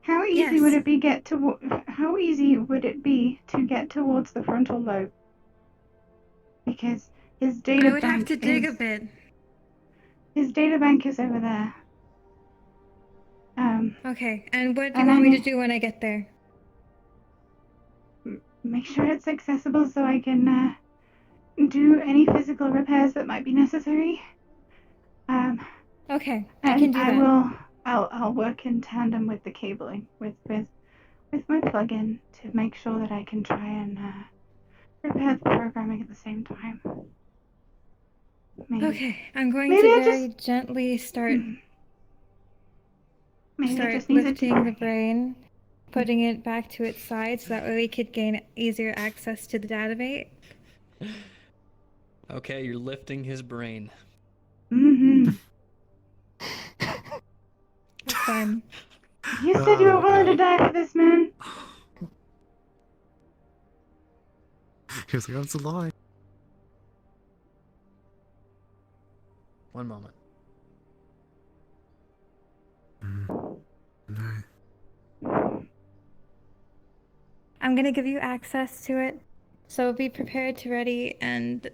how easy Yes. would it be how easy would it be to get towards the frontal lobe? Because his data I would bank have to dig is, a bit. His data bank is over there. Okay, and what do you and want I me to need- do when I get there? Make sure it's accessible so I can do any physical repairs that might be necessary. Okay, And I can do that. I'll work in tandem with the cabling, with my plug-in to make sure that I can try and repair the programming at the same time. Maybe. Okay, I'm going Maybe to I very gently start Maybe I just need to lifting the brain, putting it back to its side so that way we could gain easier access to the database. Okay, you're lifting his brain. Mm-hmm. form. You said you were willing to die for this man. He was like, that's a lie. One moment. I'm gonna give you access to it, so be prepared to ready and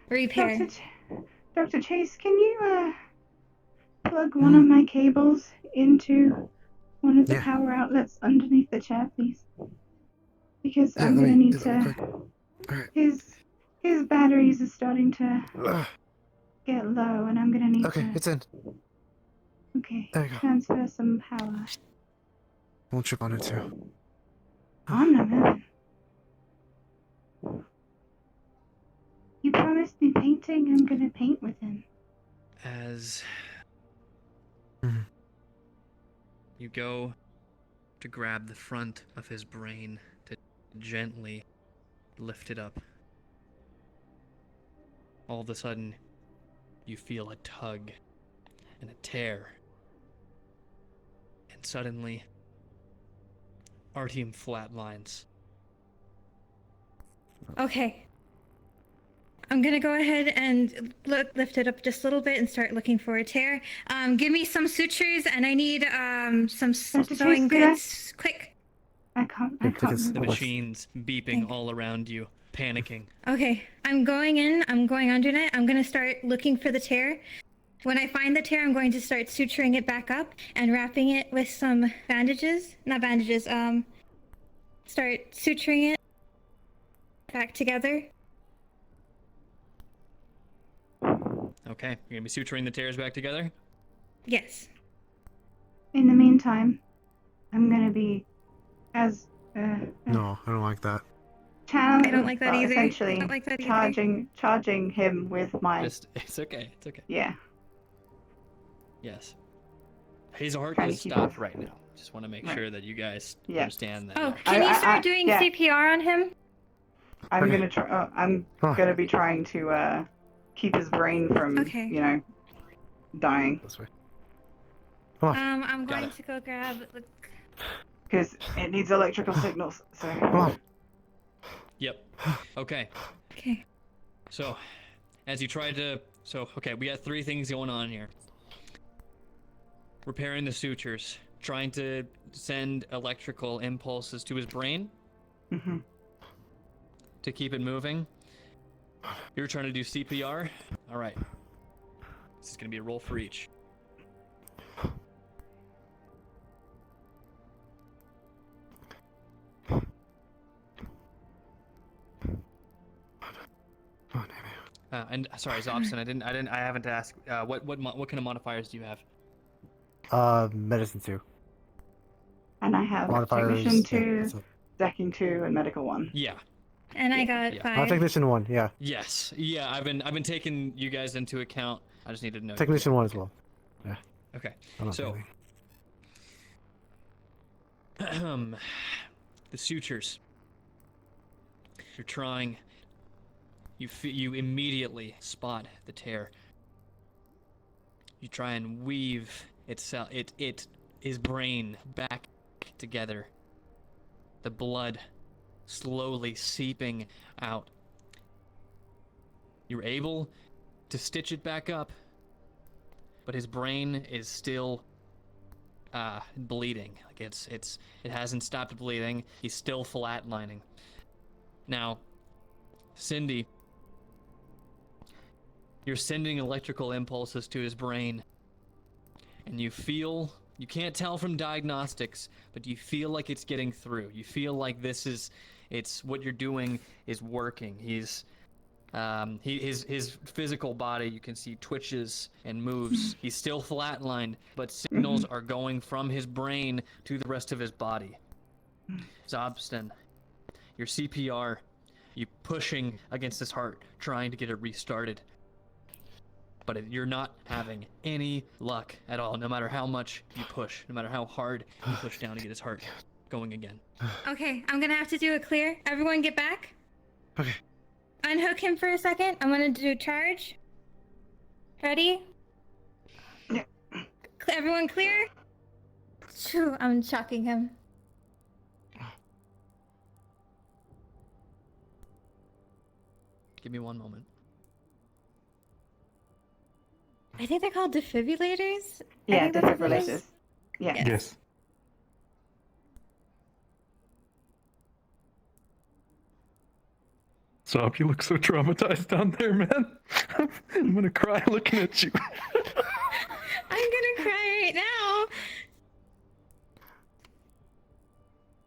repair. Dr. Chase, can you plug one of my cables into one of the power outlets underneath the chair, please? Because I'm gonna need to. His batteries are starting to get low, and I'm gonna need to. Okay, it's in. Okay, There you go. transfer some power. Won't trip on it too. I'm not moving. You promised me painting. I'm gonna paint with him. As you go to grab the front of his brain to gently lift it up, all of a sudden you feel a tug and a tear, and suddenly Artyom flatlines. Okay. I'm gonna go ahead and lift it up just a little bit and start looking for a tear. Give me some sutures, and I need some sewing goods. Quick. I can't. The machines beeping all around you, panicking. Okay, I'm going in. I'm going under it. I'm gonna start looking for the tear. When I find the tear, I'm going to start suturing it back up and wrapping it with some bandages. Not bandages. Start suturing it back together. Okay, you're gonna be suturing the tears back together? Yes. In the meantime, I'm gonna be as No, I don't like that. channeling. I don't like that either. Essentially, I don't like that either. charging him with my. It's okay. It's okay. Yeah. Yes. His heart Trying to is keep stopped right now. Just want to make Right. sure that you guys Yeah. understand that. Oh, can you start doing yeah. CPR on him? I'm gonna try. I'm gonna be trying to keep his brain from, dying. This way. I'm going to go grab the. Because it needs electrical signals. So. Yep. Okay. Okay. So, as you try to... okay, we got 3 things going on here. Repairing the sutures. Trying to send electrical impulses to his brain. To keep it moving. You're trying to do CPR. Alright. This is going to be a roll for each. And sorry, Zobson, I haven't asked. What kind of modifiers do you have? Medicine 2. And I have Modifiers, technician 2, yeah, so- decking 2, and medical 1. Yeah. And I got 5. Technician 1, yeah. Yes. Yeah, I've been taking you guys into account. I just needed to know. Technician 1 as well. Yeah. Okay. I'm not So, feeling. the sutures. You're trying. You immediately spot the tear. You try and weave his brain back together. The blood slowly seeping out. You're able to stitch it back up, but his brain is still bleeding. Like it hasn't stopped bleeding. He's still flatlining. Now, Cyn-D, you're sending electrical impulses to his brain, and you can't tell from diagnostics, but you feel like it's getting through. You feel like it's what you're doing is working. His physical body, you can see, twitches and moves. He's still flatlined, but signals are going from his brain to the rest of his body. Zobston, your CPR, you pushing against his heart, trying to get it restarted. But you're not having any luck at all, no matter how much you push, no matter how hard you push down to get his heart going again. Okay, I'm gonna have to do a clear. Everyone get back. Okay. Unhook him for a second. I'm gonna do charge. Ready? Everyone clear? Phew, I'm shocking him. Give me one moment. I think they're called defibrillators. I Yeah, think that's what it is. defibrillators. Yeah. Yes. Stop, you look so traumatized down there, man. I'm gonna cry looking at you. I'm gonna cry right now.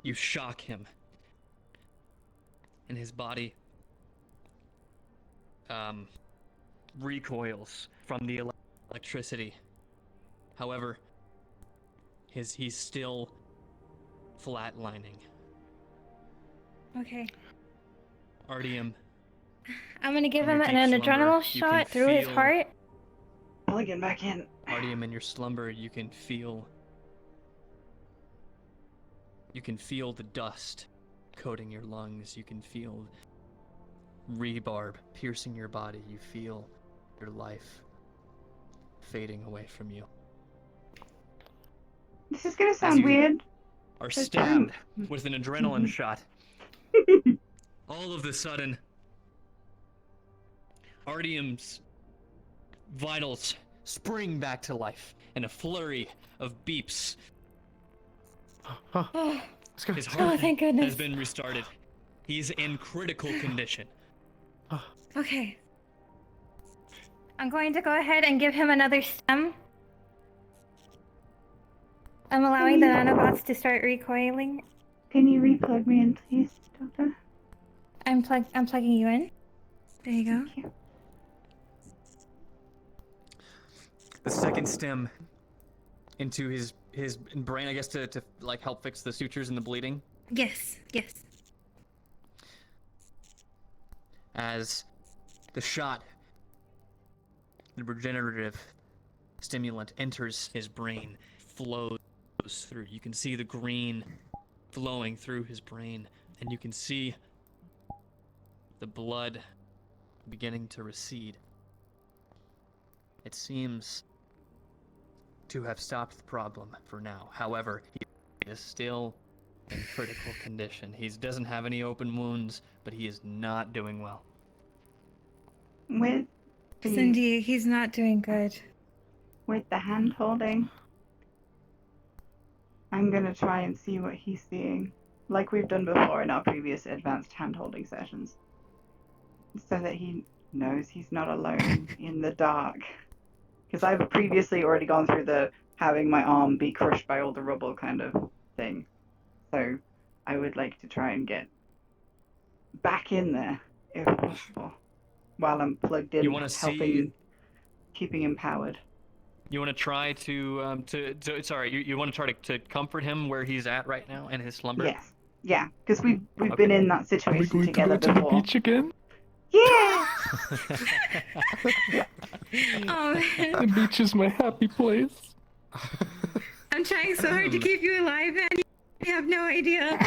You shock him. And his body recoils from the electricity. However, he's still flatlining. Okay. Artyom, I'm gonna give in him your an deep slumber, adrenaline you can shot through his feel- heart. Probably getting back in. Artyom, in your slumber, you can feel the dust coating your lungs. You can feel rebarb piercing your body. You feel your life fading away from you. This is gonna As sound you weird. are but, stabbed with an adrenaline shot. All of a sudden, Artyom's vitals spring back to life, and a flurry of beeps. His heart thank goodness. has been restarted. He's in critical condition. Okay. I'm going to go ahead and give him another stem. I'm allowing the nanobots to start recoiling. Can you replug me in, please, Doctor? I'm plugging you in. There you go. Thank you. The second stem into his brain, I guess, to like help fix the sutures and the bleeding. Yes, yes. As the shot, the regenerative stimulant enters his brain, flows through. You can see the green flowing through his brain, and you can see the blood beginning to recede. It seems to have stopped the problem for now. However, he is still in critical condition. He doesn't have any open wounds, but he is not doing well. With the Cyn-D, he's not doing good. with the hand holding, I'm gonna try and see what he's seeing, like we've done before in our previous advanced hand holding sessions, so that he knows he's not alone in the dark. Because I've previously already gone through the having my arm be crushed by all the rubble kind of thing. So I would like to try and get back in there, if possible, while I'm plugged in, You wanna helping, keeping him powered. You want to try to you want to try to comfort him where he's at right now in his slumber? Yes. Yeah, because we've been in that situation together to before. the beach again? Yeah! Oh, man. The beach is my happy place. I'm trying so hard to keep you alive, man. You have no idea.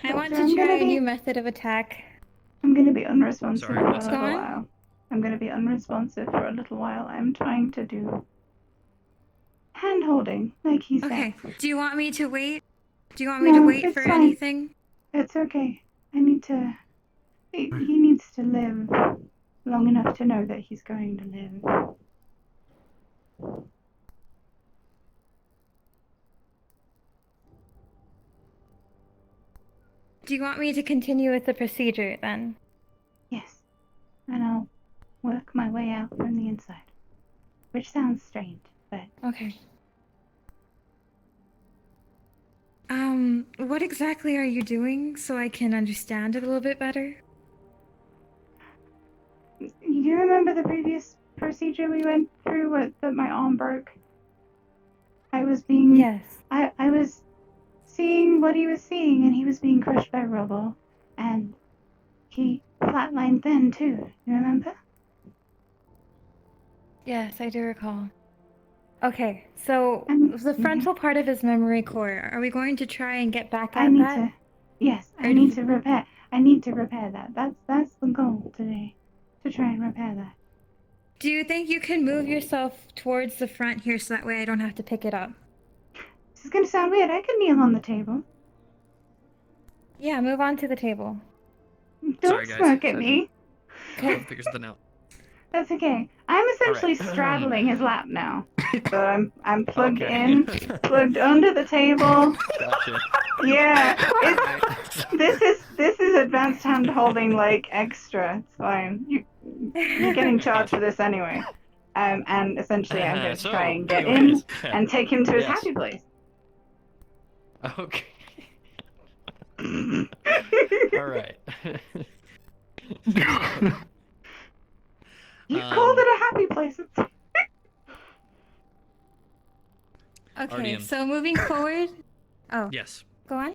I want I'm to try gonna a be- new method of attack. I'm going to be unresponsive Sorry, for a what's little going on? while. I'm going to be unresponsive for a little while. I'm trying to do hand holding, like he said. Okay. Do you want me to wait? Do you want me No, to wait it's for fine. anything? It's okay. I need to. He needs to live long enough to know that he's going to live. Do you want me to continue with the procedure then? Yes. And I'll work my way out from the inside. Which sounds strange, but. Okay. What exactly are you doing so I can understand it a little bit better? You remember the previous procedure we went through that my arm broke? I was being. Yes. I was seeing what he was seeing, and he was being crushed by rubble, and he flatlined then too. You remember? Yes, I do recall. Okay, so the frontal part of his memory core, are we going to try and get back at that? Yes, I need to repair. I need to repair that. That's the goal today, to try and repair that. Do you think you can move yourself towards the front here so that way I don't have to pick it up? This is gonna sound weird. I can kneel on the table. Yeah, move on to the table. Don't Sorry, guys. smirk at me. I'll figure something out. That's okay. I'm essentially straddling his lap now. So I'm plugged in, plugged under the table. Gotcha. Yeah, this is advanced hand holding like extra. It's fine. You're getting charged for this anyway. And essentially I'm going to try and get in and take him to his happy place. Okay. All right. You called it a happy place. Okay, Artyom. so moving forward. Oh. Yes. Go on.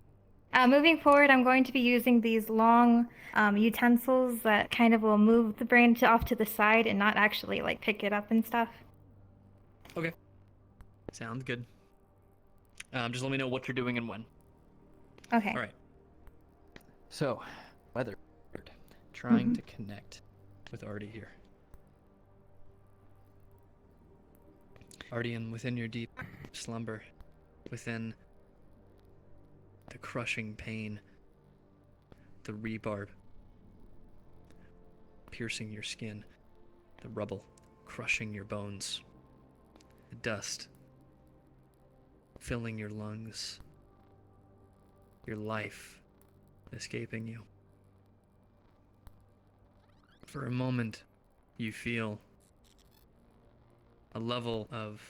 Moving forward, I'm going to be using these long utensils that kind of will move the brain off to the side and not actually like pick it up and stuff. Okay. Sounds good. Just let me know what you're doing and when. Okay. All right. So, Weathered, trying to connect with Artie here. Artyom, within your deep slumber, within the crushing pain, the rebarb piercing your skin, the rubble crushing your bones, the dust filling your lungs, your life escaping you. For a moment, you feel a level of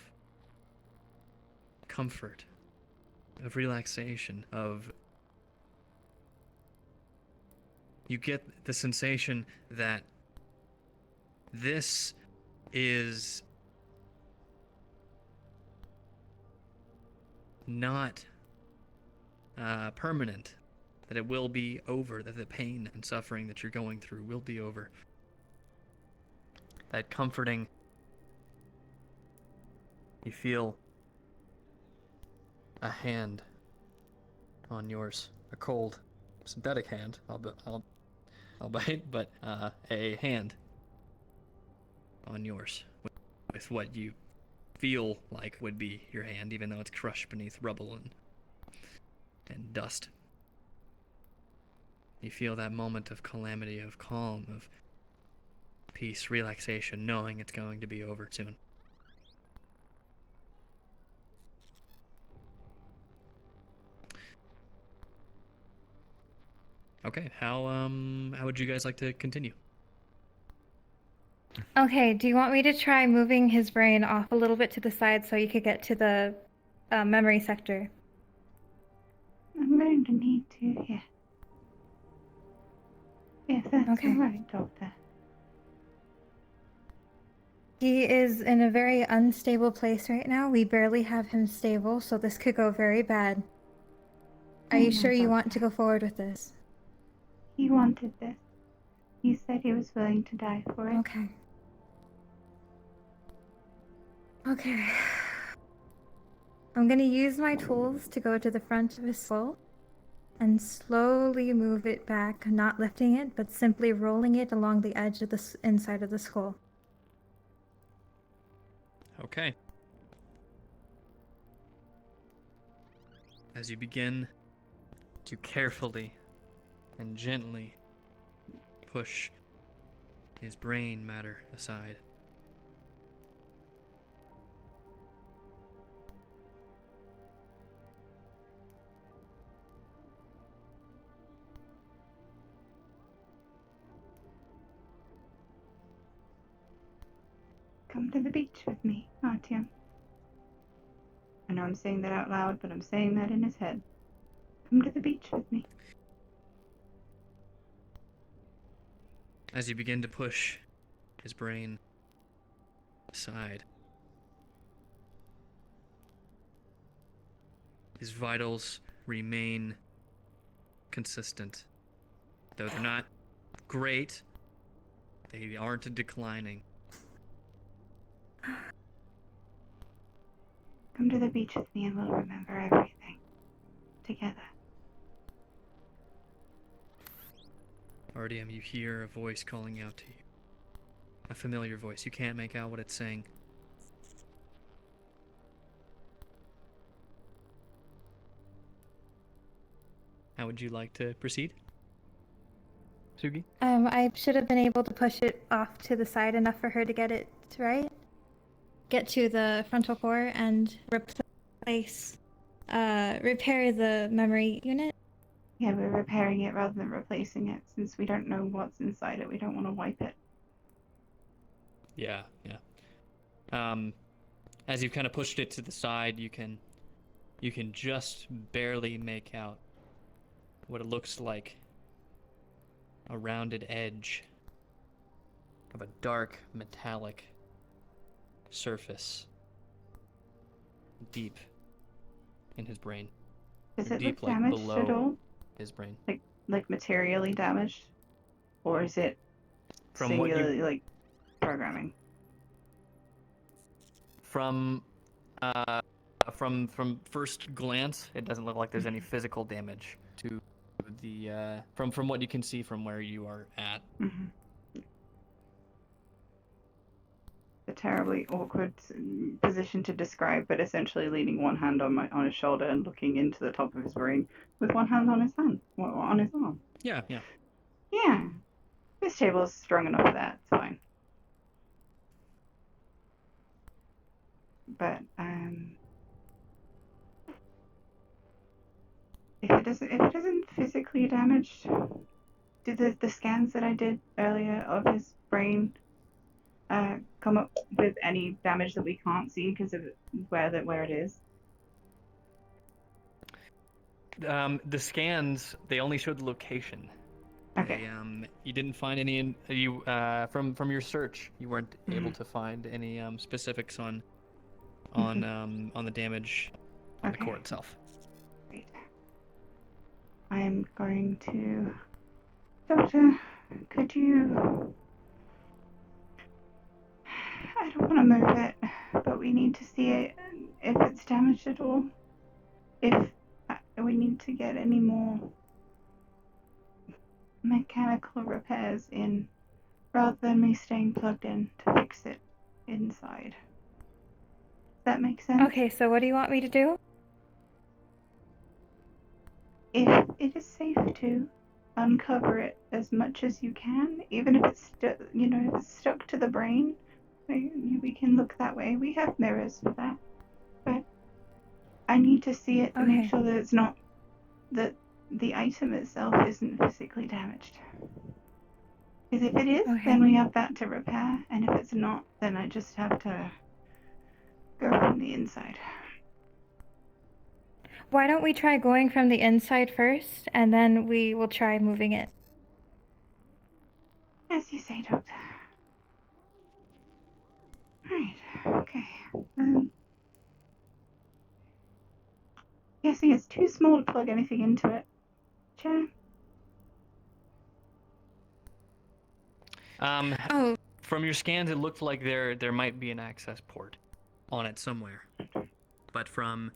comfort, of relaxation, you get the sensation that this is not permanent, that it will be over, that the pain and suffering that you're going through will be over. That comforting, you feel a hand on yours, a cold, synthetic hand, albeit, but a hand on yours with what you feel like would be your hand, even though it's crushed beneath rubble and dust. You feel that moment of calamity, of calm, of peace, relaxation, knowing it's going to be over soon. Okay, how would you guys like to continue? Okay, do you want me to try moving his brain off a little bit to the side so you could get to the memory sector? I'm going to need to, yeah. Yes, that's Okay. all right, Doctor. He is in a very unstable place right now. We barely have him stable, so this could go very bad. Are you sure you want to go forward with this? He wanted this. He said he was willing to die for it. Okay. Okay. I'm gonna use my tools to go to the front of his skull and slowly move it back, not lifting it, but simply rolling it along the edge of the inside of the skull. Okay. As you begin to carefully and gently push his brain matter aside, Come to the beach with me, Artyom. I know I'm saying that out loud, but I'm saying that in his head. Come to the beach with me. as you begin to push his brain aside, his vitals remain consistent. Though they're not great, they aren't declining. Come to the beach with me and we'll remember everything. Together. RDM, you hear a voice calling out to you. A familiar voice. You can't make out what it's saying. How would you like to proceed? Sugi? I should have been able to push it off to the side enough for her to get it right. Get to the frontal core and replace, repair the memory unit. Yeah, we're repairing it rather than replacing it, since we don't know what's inside it. We don't want to wipe it. Yeah. As you've kind of pushed it to the side, you can just barely make out what it looks like a rounded edge of a dark metallic surface deep in his brain. Is Or it deep, look damaged below at all? his brain. Like materially damaged, or is it From what you- singularly like programming? From first glance, it doesn't look like there's any physical damage to the from what you can see from where you are at. A terribly awkward position to describe, but essentially leaning one hand on his shoulder and looking into the top of his brain with one hand on his hand, or on his arm. Yeah. Yeah, this table is strong enough for that. It's fine. But if it isn't physically damaged, do the scans that I did earlier of his brain come up with any damage that we can't see because of where it is? The scans, they only showed the location. Okay. You didn't find any. From your search, you weren't able to find any specifics on the damage on the core itself. Great. I'm going to... Doctor, could you... I don't want to move it, but we need to see it if it's damaged at all. If we need to get any more mechanical repairs in, rather than me staying plugged in to fix it inside. Does that make sense? Okay, so what do you want me to do? If it is safe to uncover it as much as you can, even if it's if it's stuck to the brain, we can look that way. We have mirrors for that, but I need to see it to make sure that it's not that the item itself isn't physically damaged. Because if it is, then we have that to repair, and if it's not, then I just have to go from the inside. Why don't we try going from the inside first, and then we will try moving it? As you say, Doctor. Right, okay. Guessing it's too small to plug anything into it. Chair? From your scans, it looked like there might be an access port on it somewhere, but from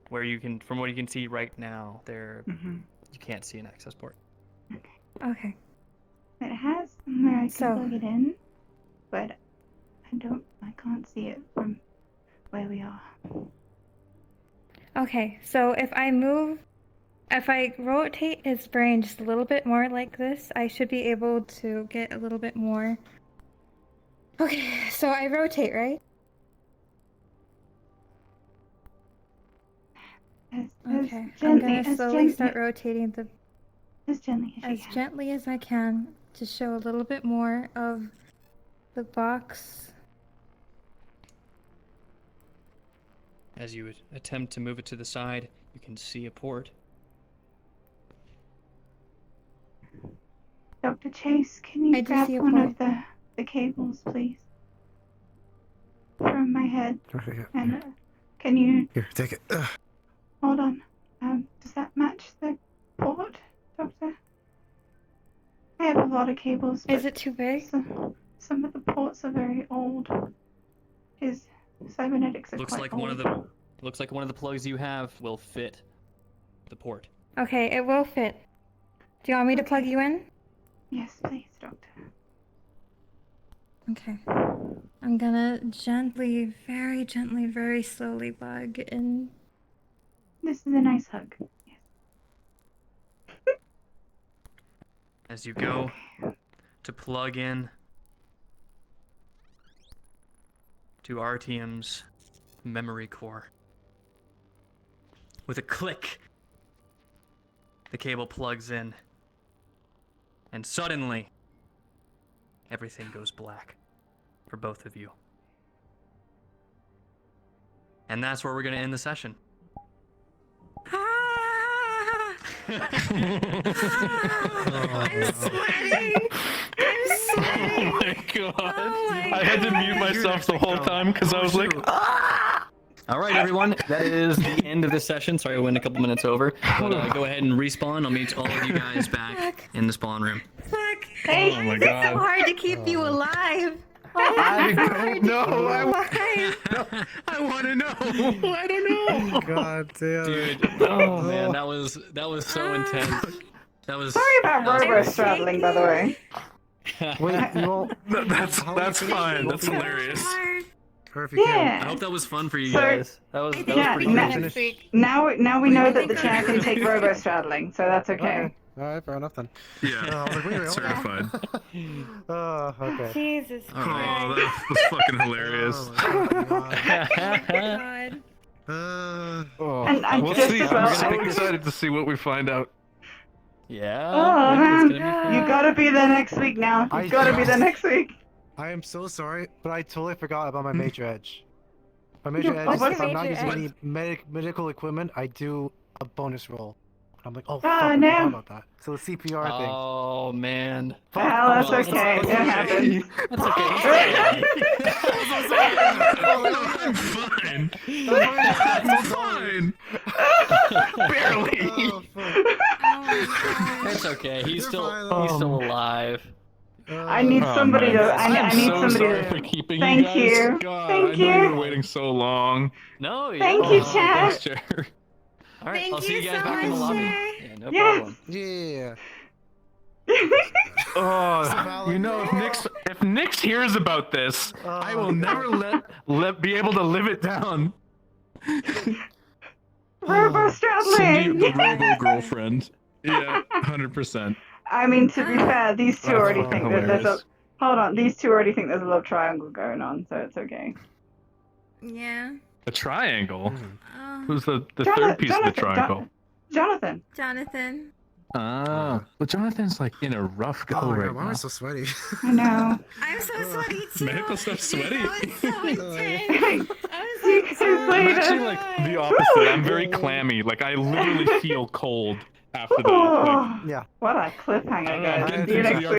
what you can see right now, you can't see an access port. Okay. It has somewhere I can plug it in, but I can't see it from where we are. Okay, so if I rotate his brain just a little bit more like this, I should be able to get a little bit more. Okay, so I rotate, right? Okay, I'm gonna slowly start rotating the as gently as I can to show a little bit more of the box. As you attempt to move it to the side, you can see a port. Dr. Chase, can you grab one of the cables, please? From my head. And can you... Here, take it. Hold on. Does that match the port, Doctor? I have a lot of cables. Is it too big? Some of the ports are very old. His cybernetics are Looks quite like old. looks like one of the plugs you have will fit the port. Okay, it will fit. Do you want me to plug you in? Yes, please, Doctor. Okay. I'm gonna gently, very slowly plug in. This is a nice hug. As you go to plug in to Artyom's memory core. With a click, the cable plugs in, and suddenly, everything goes black for both of you. And that's where we're going to end the session. I'm sweating. I'm sweating. Oh my god. I had to mute myself the whole time because I was like, ah! All right, everyone. That is the end of this session. Sorry, I went a couple minutes over. But go ahead and respawn. I'll meet all of you guys back in the spawn room. Fuck. Hey, oh my It's god. so hard to keep you alive. I don't know. I want to know. I don't know. God damn. Dude, oh man, that was so intense. That was. Sorry about robo straddling, by the way. Wait, you won't. That's fine. That's hilarious. Perfect. Yeah. I hope that was fun for you So- guys. That was Yeah, pretty good. now we know that the chair can take robo straddling, so that's okay. Alright, fair enough then. Yeah, certified. Oh, okay. Jesus Oh, that was fucking hilarious. And We'll just see. as well, I'm so excited to see what we find out. Yeah. Oh man, you gotta be there next week now. You gotta be there next week. I am so sorry, but I totally forgot about my major edge. My major edge is What's if I'm not your using major any medical equipment, I do a bonus roll. I'm like, oh, Oh, fuck, I no. forgot about that. So the CPR thing. Oh man. Well, that's okay. It happens. That's okay. I'm fine. I'm fine. Barely. It's okay. He's still alive. I need somebody to. I need so somebody sorry to. for keeping Thank you you. guys. God, Thank I know you you. were waiting so long. No, yeah. Thank you, Oh, Chad. thanks, Chair. All right, Thank I'll see you you guys so back in the much, lobby. Chair. Yeah, no Yes. problem. Yeah. Oh, you know, if Nix hears about this, I will never be able to live it down. Robo Cindy, straddling. the robo girlfriend. Yeah, 100%. I mean, to be fair, these two That's already fucking think that there's a. hilarious. Hold on, these two already think there's a love triangle going on, so it's okay. Yeah. A triangle? Oh. Who's the third piece of the triangle? Jonathan. Jonathan. Ah, but Jonathan's like in a rough go Oh my right god, why am I now. so sweaty? I know. I'm so sweaty too. Medical stuff sweaty? That was so intense. You guys I'm later. actually like the opposite. I'm very clammy. Like I literally feel cold after that. Like, Oh, Yeah. what a cliffhanger, I don't know, guys. getting See you things next the week.